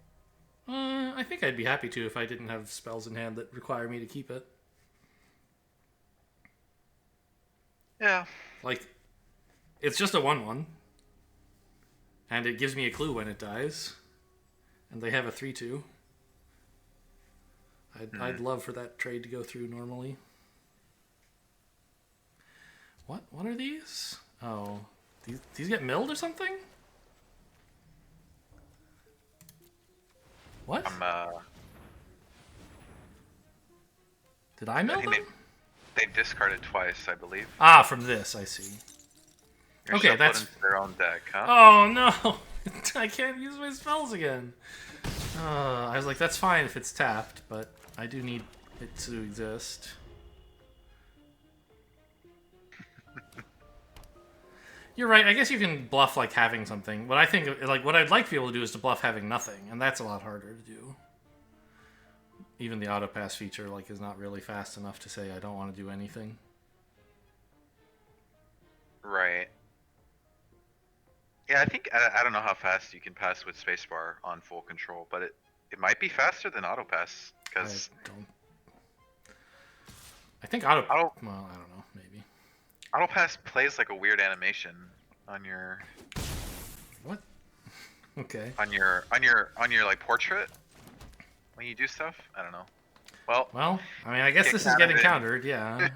I think I'd be happy to if I didn't have spells in hand that require me to keep it. Yeah. Like, it's just a 1/1. And it gives me a clue when it dies. And they have a 3/2. I'd love for that trade to go through normally. What are these? Oh, these get milled or something? What? Did I mill them? They've discarded twice, I believe. Ah, from this, I see. You're Okay, shuffled that's... into their own deck, huh? Oh, no! I can't use my spells again. I was like, that's fine if it's tapped, but I do need it to exist. You're right. I guess you can bluff like having something, but I think like what I'd like to be able to do is to bluff having nothing, and that's a lot harder to do. Even the auto pass feature like is not really fast enough to say I don't want to do anything. Right. Yeah, I think I don't know how fast you can pass with spacebar on full control, but it might be faster than auto pass because I think auto. auto Well, I don't know. Maybe auto pass plays like a weird animation on your what? Okay. on your like portrait when you do stuff. I don't know. Well, I mean, I guess this is getting countered. Yeah.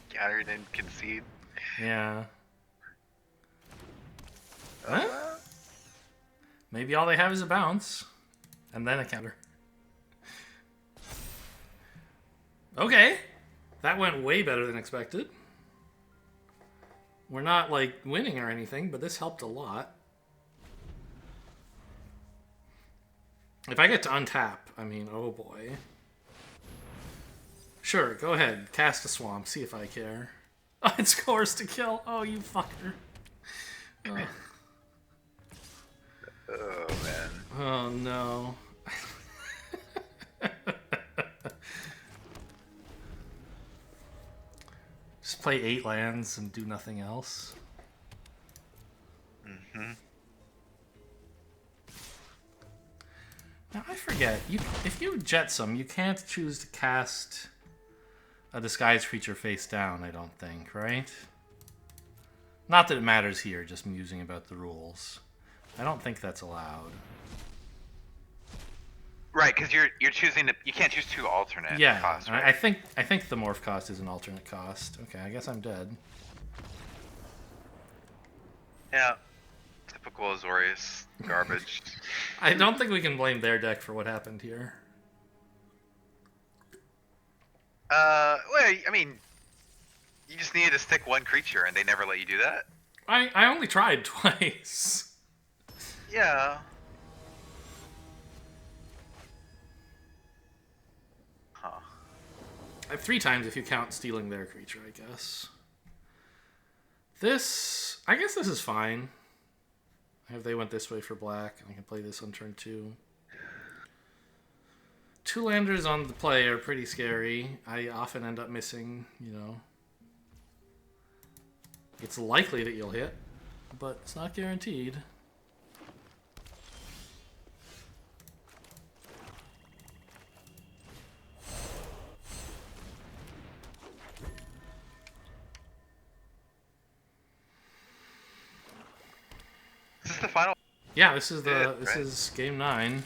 Countered and concede. Yeah. Huh? Maybe all they have is a bounce, and then a counter. Okay, that went way better than expected. We're not like winning or anything, but this helped a lot. If I get to untap, I mean, oh boy. Sure, go ahead, cast a swamp, see if I care. Oh, it scores to kill. Oh, you fucker. Oh. Oh man. Oh no. Just play 8 lands and do nothing else. Mm-hmm. Now I forget. If you jet some, you can't choose to cast a disguised creature face down, I don't think, right? Not that it matters here, just musing about the rules. I don't think that's allowed. Right, because you're choosing to. You can't choose 2 alternate costs, right? I think the morph cost is an alternate cost. Okay, I guess I'm dead. Yeah. Typical Azorius garbage. I don't think we can blame their deck for what happened here. Well, I mean, you just needed to stick 1 creature, and they never let you do that. I only tried twice. Yeah. Huh. I have 3 times if you count stealing their creature, I guess. I guess this is fine. If they went this way for black, I can play this on turn 2. 2 landers on the play are pretty scary. I often end up missing, you know. It's likely that you'll hit, but it's not guaranteed. Is this the final? Yeah, this is Right. is game 9,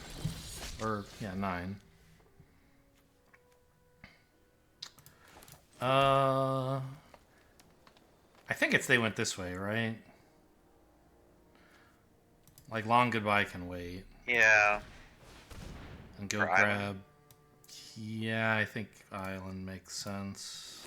or yeah, 9. I think it's they went this way, right? Like long goodbye can wait. Yeah. And go For grab. Island. Yeah, I think island makes sense.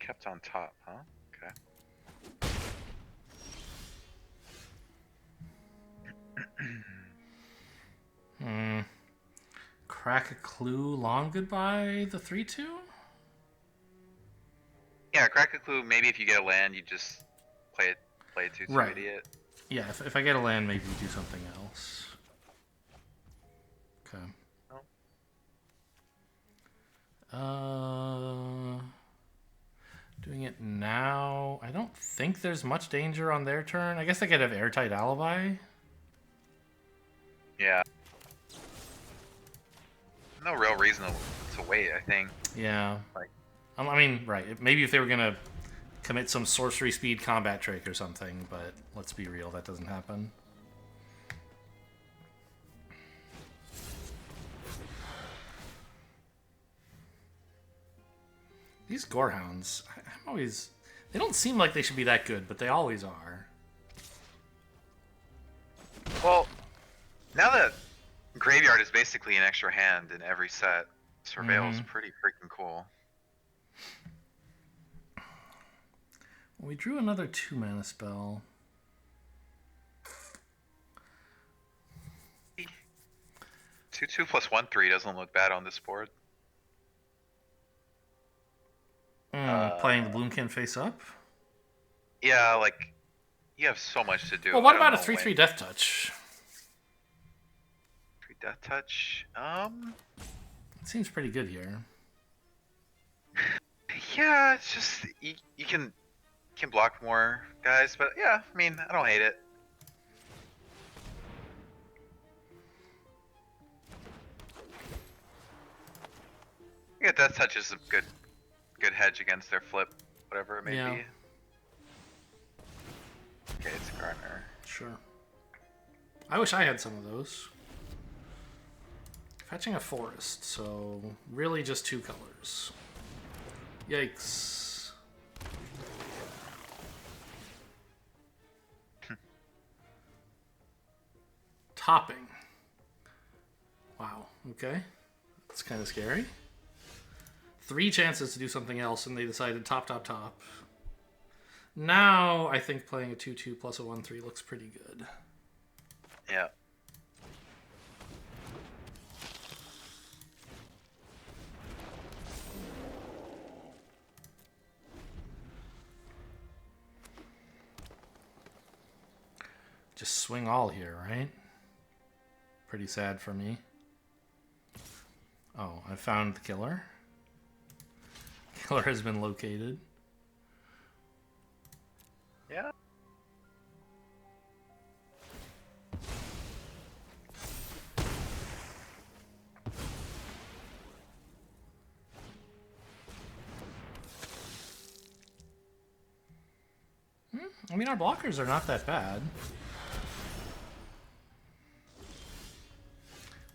Kept on top, huh? Okay. Crack a clue, long goodbye, the 3/2? Yeah, crack a clue. Maybe if you get a land, you just play it 2/2 Right. idiot. Yeah, if I get a land, maybe do something else. Okay. Doing it now. I don't think there's much danger on their turn. I guess I could have airtight alibi. Yeah. No real reason to wait, I think. Yeah. Like, I mean, right. Maybe if they were gonna commit some sorcery speed combat trick or something, but let's be real, that doesn't happen. These Gorehounds, I'm always... They don't seem like they should be that good, but they always are. well, now that Graveyard is basically an extra hand in every set, Surveil's pretty freaking cool. We drew another 2-mana spell. 2/2 plus 1/3 doesn't look bad on this board. Playing the Bloomkin face up? Yeah, like, you have so much to do. Well, what I don't about a know 3/3 Death Touch? 3 Death Touch? It seems pretty good here. Yeah, it's just, you can block more guys, but yeah, I mean, I don't hate it. Yeah, Death Touch is a good hedge against their flip, whatever it may be. Okay, it's Garner. Sure. I wish I had some of those. Fetching a forest, so really just 2 colors. Yikes. Topping. Wow, okay. That's kind of scary. 3 chances to do something else, and they decided top, top, top. Now, I think playing a 2/2 plus a 1/3 looks pretty good. Yeah. Just swing all here, right? Pretty sad for me. Oh, I found the killer. Killer has been located. Yeah. I mean, our blockers are not that bad.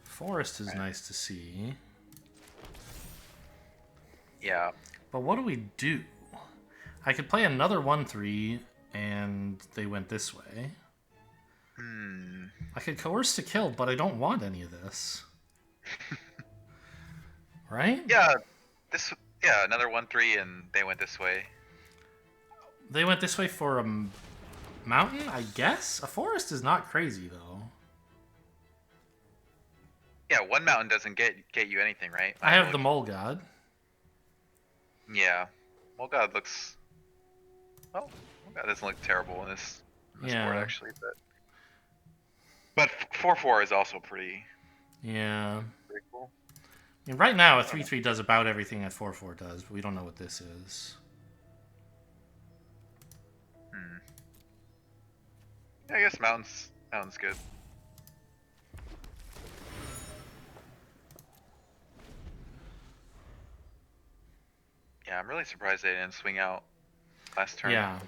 Forest is nice to see. Yeah. But what do we do? I could play another 1/3, and they went this way. I could coerce to kill, but I don't want any of this. Right? Yeah. Yeah, another 1/3, and they went this way. They went this way for a mountain, I guess? A forest is not crazy, though. Yeah, one mountain doesn't get you anything, right? I have the Mole God. Yeah. Mole God looks... Well, Mole God doesn't look terrible in this board, actually, but 4/4 is also pretty cool. I mean, right now, a 3/3 does about everything that 4/4 does, but we don't know what this is. Yeah, I guess mountain's good. Yeah, I'm really surprised they didn't swing out last turn. Yeah.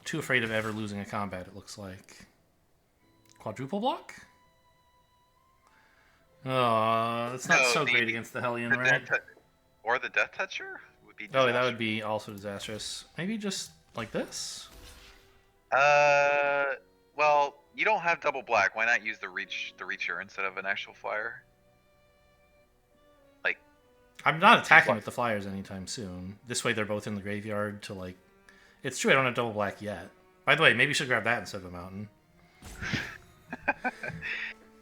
Too afraid of ever losing a combat, it looks like. Quadruple block? Oh, it's not so great against the Hellion, right? Or the Death Toucher would be disastrous. Oh, that would be also disastrous. Maybe just like this? Well, you don't have double black. Why not use the Reacher instead of an actual flyer? Like, I'm not attacking with the flyers anytime soon. This way they're both in the graveyard to, like... It's true, I don't have double black yet. By the way, maybe you should grab that instead of a mountain.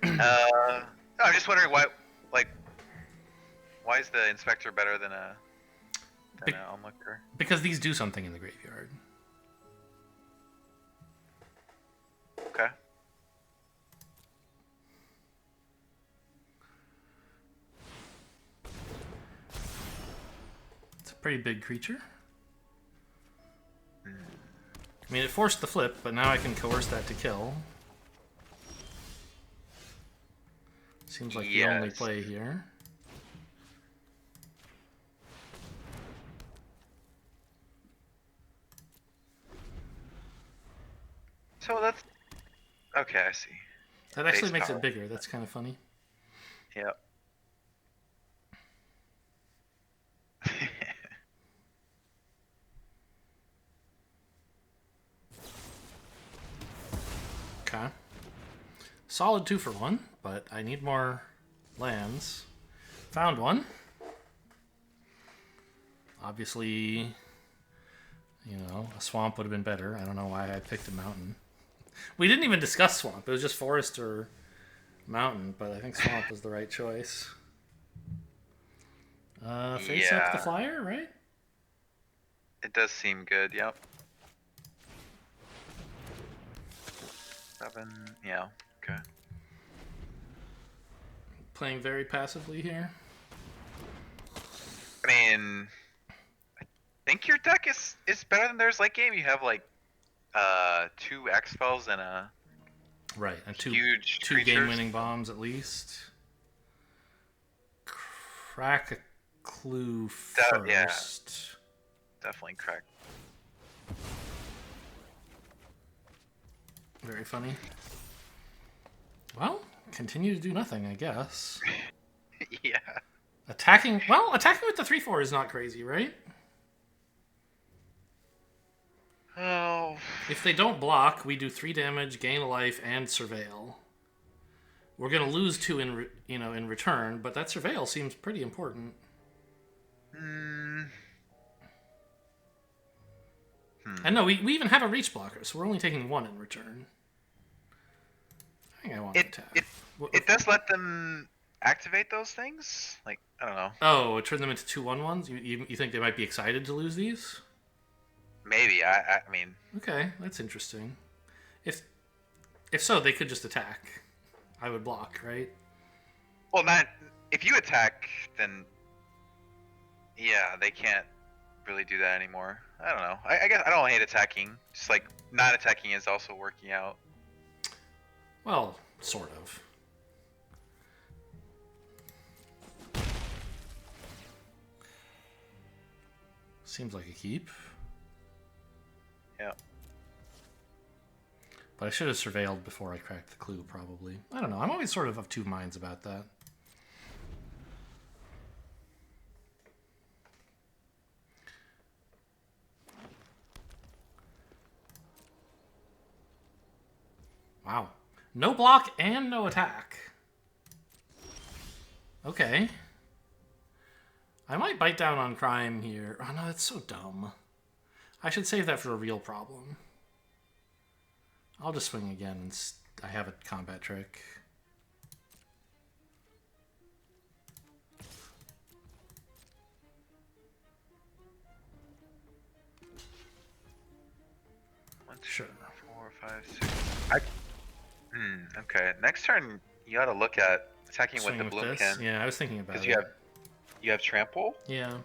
I'm just wondering why is the Inspector better than a Onlooker? Because these do something in the graveyard. Okay. It's a pretty big creature. I mean, it forced the flip, but now I can coerce that to kill. Seems like the only play here. So that's... Okay, I see. That actually makes it bigger. That's kind of funny. Yep. Okay. Solid 2 for 1, but I need more lands. Found one. Obviously, You know, a swamp would have been better. I don't know why I picked a mountain. We didn't even discuss swamp. It was just forest or mountain, but I think swamp was the right choice. Face up the Yeah, flyer, right? it does seem good. Yep. 7. Yeah. Okay. Playing very passively here. I mean, I think your deck is better than theirs late game. You have like 2 X spells and a Right, and huge two creatures. game-winning bombs at least. Crack a clue first. Yeah. Definitely crack. Very funny. Well, continue to do nothing, I guess. Yeah. Attacking with the 3/4 is not crazy, right? Oh. If they don't block, we do 3 damage, gain a life, and surveil. We're gonna lose 2 in return, but that surveil seems pretty important. And no, we even have a reach blocker, so we're only taking 1 in return. I think I want to attack. It does let them activate those things. Like, I don't know. Oh, turn them into 2/1/1s. You think they might be excited to lose these? Maybe. I mean. Okay, that's interesting. If so, they could just attack. I would block, right? Well, not if you attack, then yeah, they can't really do that anymore. I don't know. I guess I don't hate attacking. Just like not attacking is also working out. Well, sort of. Seems like a keep. Yeah. But I should have surveilled before I cracked the clue, probably. I don't know. I'm always sort of 2 minds about that. Wow. No block and no attack. Okay. I might bite down on crime here. Oh no, that's so dumb. I should save that for a real problem. I'll just swing again and I have a combat trick. Sure. 4, 5, 6. Okay. Next turn, you ought to look at attacking with the Bloomkin. Yeah, I was thinking about it. Because you have trample. Yeah.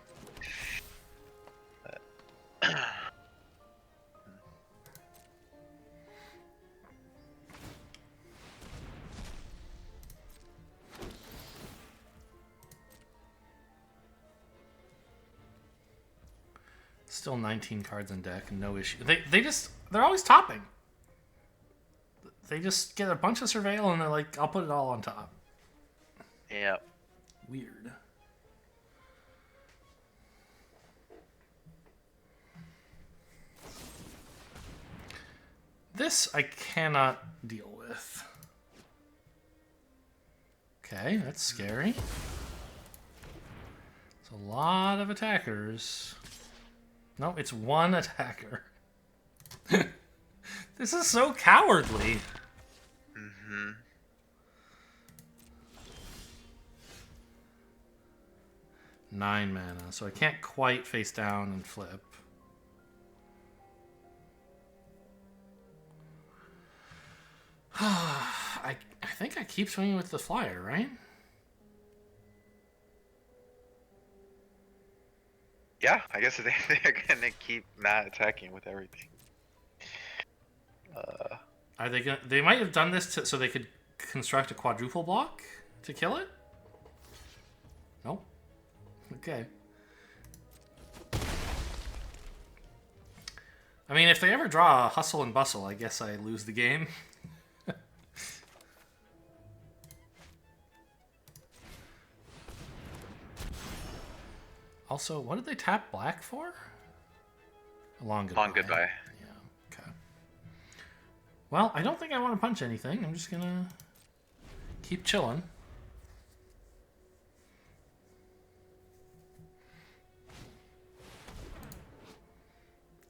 Still 19 cards in deck, no issue. They're always topping. They just get a bunch of surveil and they're like, I'll put it all on top. Yeah. Weird. This I cannot deal with. Okay, that's scary. It's a lot of attackers. No, it's 1 attacker. This is so cowardly. 9 mana, so I can't quite face down and flip. I think I keep swinging with the flyer, right? Yeah, I guess they're gonna keep not attacking with everything. Are they gonna? They might have done this so they could construct a quadruple block to kill it. Nope. Okay. I mean, if they ever draw a hustle and bustle, I guess I lose the game. Also, what did they tap black for? A long goodbye. Long goodbye. Yeah, okay. Well, I don't think I want to punch anything. I'm just gonna keep chilling.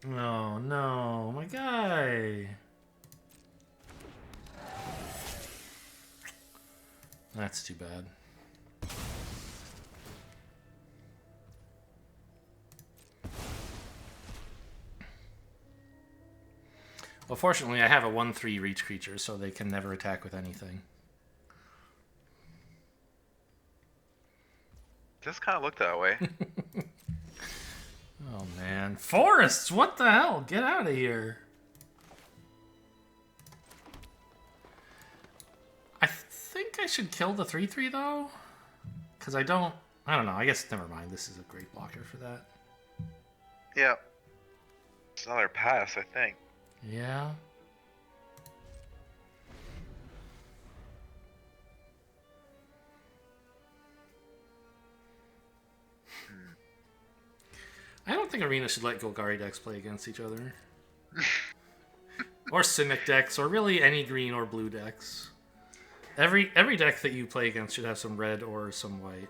Oh no, my guy. That's too bad. Well, fortunately, I have a 1/3 reach creature, so they can never attack with anything. Does kind of look that way. Oh man, forests! What the hell? Get out of here! I think I should kill the 3/3 though, because I don't know. I guess never mind. This is a great blocker for that. Yeah. It's another pass, I think. Yeah. I don't think Arena should let Golgari decks play against each other. Or Simic decks, or really any green or blue decks. Every deck that you play against should have some red or some white.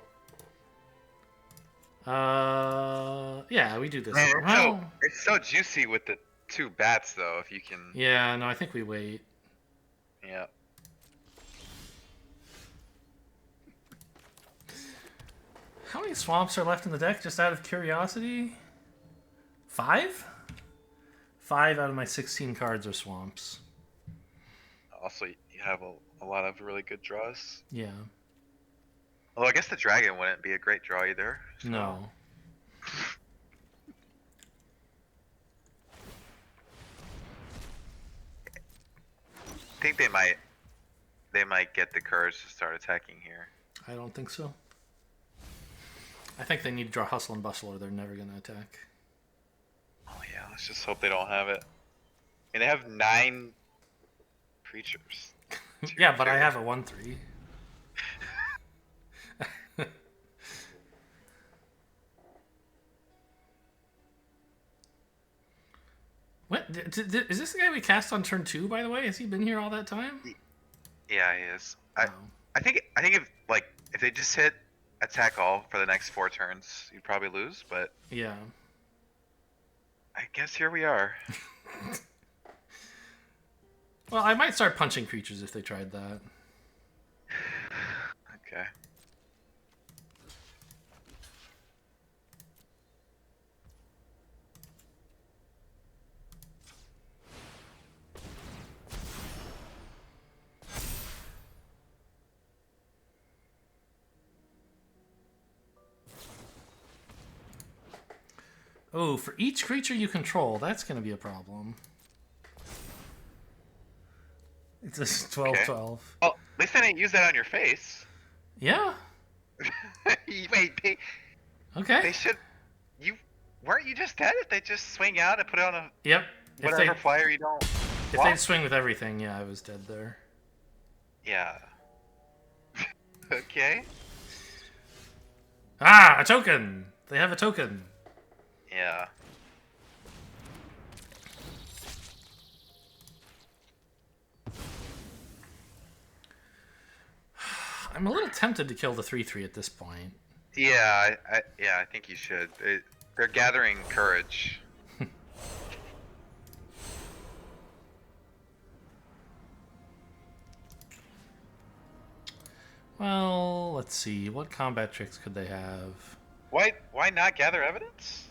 Yeah, we do this. Man, Well, it's so juicy with the 2 bats, though, if you can... yeah, no, I think we wait. Yeah. How many swamps are left in the deck, just out of curiosity? 5? 5 out of my 16 cards are swamps. Also, you have a lot of really good draws. Yeah. Although I guess the dragon wouldn't be a great draw either. So. No. I think they might get the courage to start attacking here. I don't think so. I think they need to draw Hustle and Bustle or they're never going to attack. Oh yeah, let's just hope they don't have it. And they have 9 creatures. Yeah, but I have a 1/3. What? Is this the guy we cast on turn 2, by the way? Has he been here all that time? Yeah, he is. Oh. I think if they just hit attack all for the next 4 turns, you'd probably lose, but Yeah. I guess here we are. Well, I might start punching creatures if they tried that. Okay. Oh, for each creature you control, that's going to be a problem. It's a 12-12. Well, at least they didn't use that on your face. Yeah. Wait, Okay. they should. Weren't you just dead if they just swing out and put it on a Yep. whatever flyer you don't? If block? they'd swing with everything, yeah, I was dead there. Yeah. Okay. Ah, a token! They have a token. Yeah. I'm a little tempted to kill the 3/3 at this point. Yeah, I think you should. They're gathering courage. Well, let's see. What combat tricks could they have? Why not gather evidence?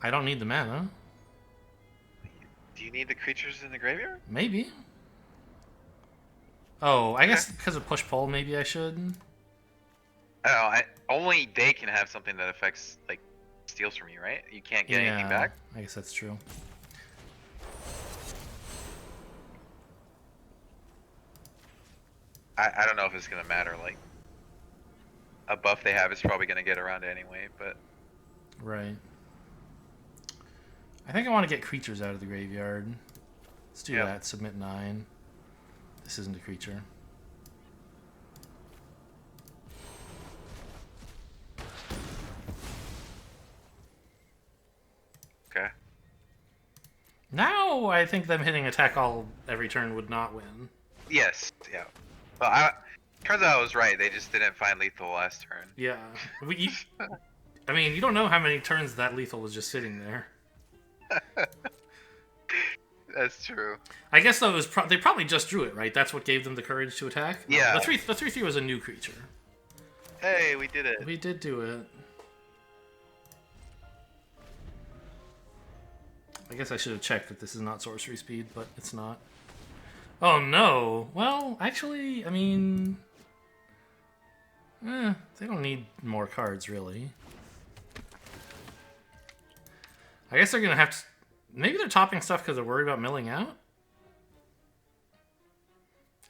I don't need the mana. Do you need the creatures in the graveyard? Maybe. Oh, I guess because of push-pull, maybe I should. I don't know. Only they can have something that affects, like, steals from you, right? You can't get anything back? I guess that's true. I don't know if it's going to matter. Like, a buff they have is probably going to get around anyway, but... Right. I think I want to get creatures out of the graveyard. Let's do that. Submit 9. This isn't a creature. Okay. Now I think them hitting attack all every turn would not win. Yes, yeah. Well, turns out I was right. They just didn't find lethal last turn. Yeah. I mean, you don't know how many turns that lethal was just sitting there. That's true. I guess though it was they probably just drew it, right? That's what gave them the courage to attack. No, Yeah. the 3/3 was a new creature. Hey, we did it. We did do it. I guess I should have checked that this is not sorcery speed, but it's not. Oh no! Well, actually, I mean, they don't need more cards really. I guess they're gonna have to. Maybe they're topping stuff because they're worried about milling out.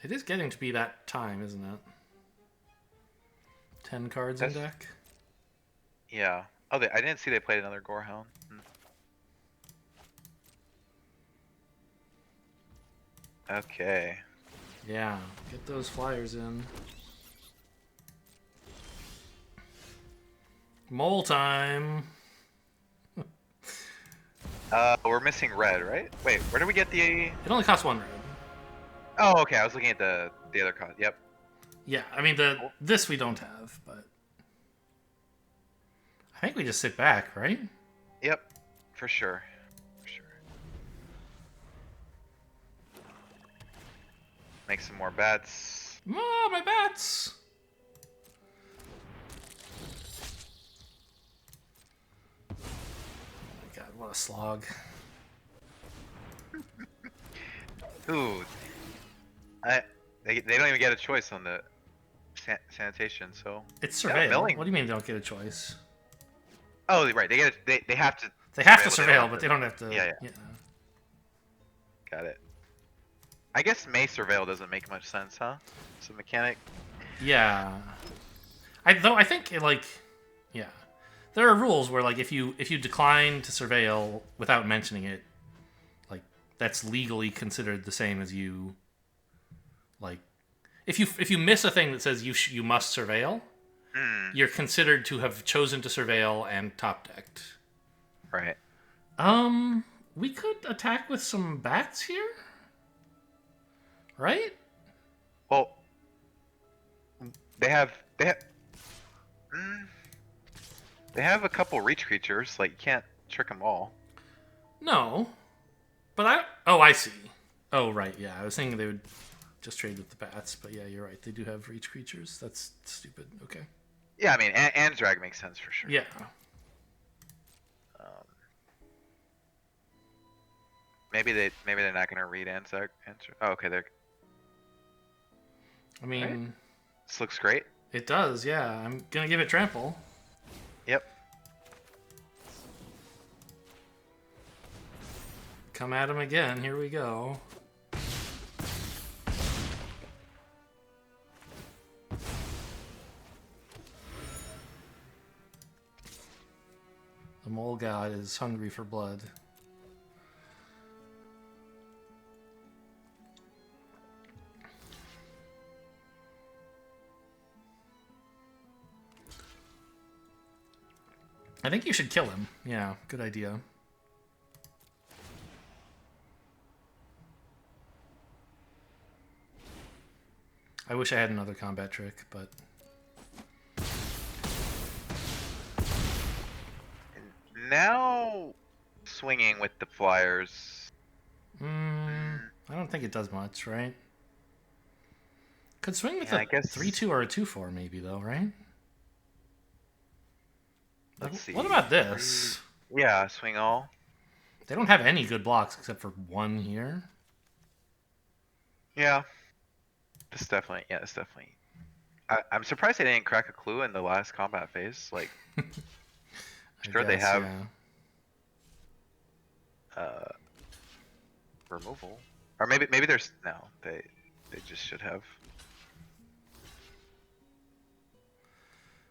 It is getting to be that time, isn't it? 10 cards in deck. Yeah. Oh, I didn't see they played another Gorehound. Okay. Yeah, get those flyers in. Mole time. We're missing red, right? Wait, where do we get the? It only costs 1 red. Oh, okay. I was looking at the other card. Yep. Yeah, I mean this we don't have, but I think we just sit back, right? Yep. For sure. For sure. Make some more bets. Oh, my bats! God, what a slog. Ooh. They don't even get a choice on the sanitation, so. It's surveil. What do you mean they don't get a choice? Oh, right. They have to. They have to surveil, but they don't have to. Yeah. Got it. I guess May surveil doesn't make much sense, huh? It's a mechanic. Yeah. I think yeah. There are rules where if you decline to surveil without mentioning it, that's legally considered the same as you. If you miss a thing that says you must surveil, you're considered to have chosen to surveil and top decked. Right. We could attack with some bats here, right? Well, they have a couple reach creatures. You can't trick them all. No, but I see. Oh right, yeah. I was thinking they would just trade with the bats, but yeah, you're right. They do have reach creatures. That's stupid. Okay. Yeah, I mean, and drag makes sense for sure. Yeah. Maybe they're not gonna read answer. Oh, okay. They're. I mean, right? This looks great. It does. Yeah, I'm gonna give it trample. Yep. Come at him again. Here we go. The mole god is hungry for blood. I think you should kill him. Yeah, good idea. I wish I had another combat trick, but... Now, swinging with the flyers. I don't think it does much, right? Could swing with a I guess 3/2 or a 2/4 maybe, though, right? Let's see. What about this? Yeah, swing all. They don't have any good blocks except for one here. Yeah. This definitely. I'm surprised they didn't crack a clue in the last combat phase. Sure, they have removal, or maybe there's no. They just should have.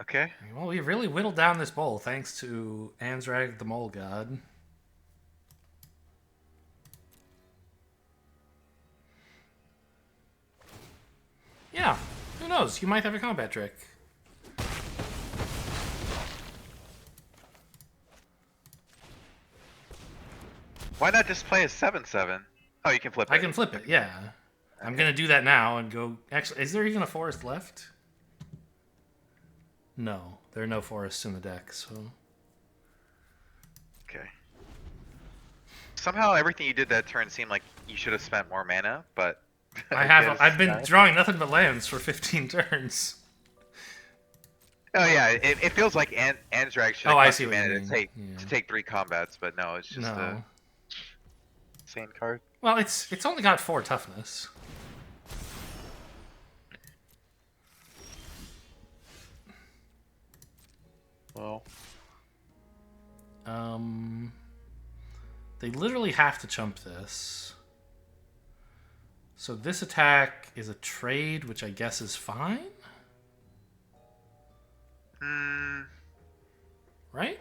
Okay. Well, we really whittled down this bowl thanks to Ansrag the Mole God. Yeah, who knows? You might have a combat trick. Why not just play a 7/7? Oh, you can flip it. I can flip it, yeah. Okay. I'm going to do that now and go... Actually, is there even a forest left? No, there are no forests in the deck, so... Okay. Somehow everything you did that turn seemed like you should have spent more mana, but I guess have. I've been not. drawing nothing but lands for 15 turns. Oh yeah, it feels like Andrag should Oh, have I cost see you what you mana mean. Yeah. to take 3 combats, but no, it's just a No. insane card. Well, it's only got 4 toughness. Well, They literally have to chump this. So this attack is a trade, which I guess is fine? Right?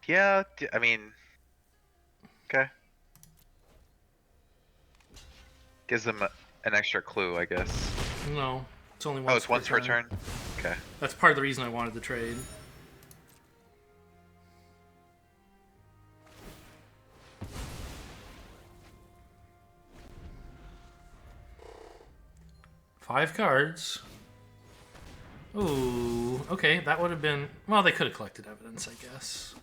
yeah, I mean, okay. Gives them an extra clue, I guess. No. It's only Oh, once it's once per turn? Okay. That's part of the reason I wanted the trade. Five cards. Ooh, okay, that would have been... Well, they could have collected evidence, I guess.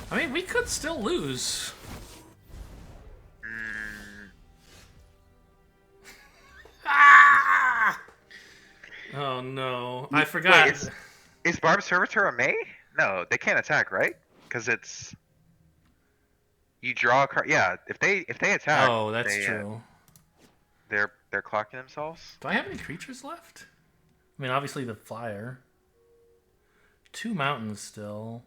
I mean, we could still lose. Ah! Oh, no. I forgot. Wait, is Barb Servitor a May? No, they can't attack, right? Because it's... You draw a card. Yeah, if they attack... Oh, that's true. They're clocking themselves? Do I have any creatures left? I mean, obviously the flyer. 2 mountains still.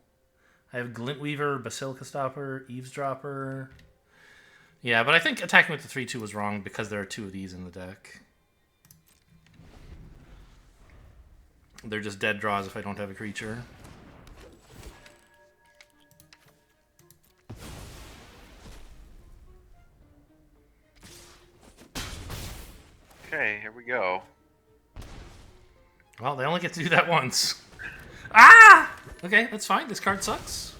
I have Glintweaver, Basilica Stopper, Eavesdropper. Yeah, but I think attacking with the 3/2 was wrong because there are 2 of these in the deck. They're just dead draws if I don't have a creature. Okay, here we go. Well, they only get to do that once. Ah! Okay, that's fine. This card sucks.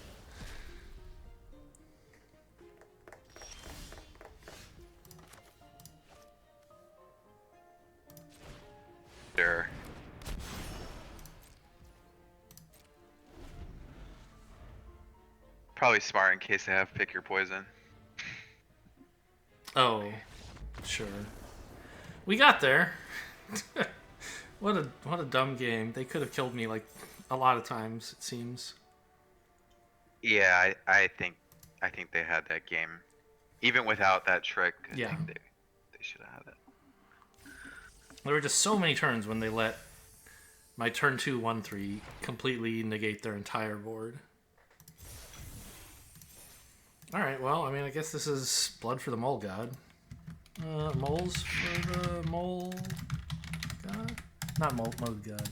Sure. Probably smart in case they have pick your poison. Oh, sure. We got there. What a dumb game. They could have killed me like a lot of times, it seems. Yeah, I think they had that game. Even without that trick, I Yeah. think they should have had it. There were just so many turns when they let my turn 2 1/3 completely negate their entire board. Alright, well, I mean, I guess this is Blood for the Mole God. Moles for the Mole God? Not Mode God.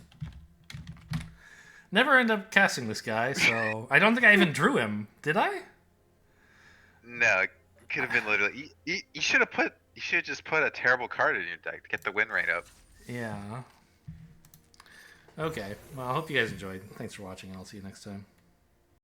Never end up casting this guy, so I don't think I even drew him. Did I? No, it could have been literally. You should have just put a terrible card in your deck to get the win rate up. Yeah. Okay, well, I hope you guys enjoyed. Thanks for watching, and I'll see you next time.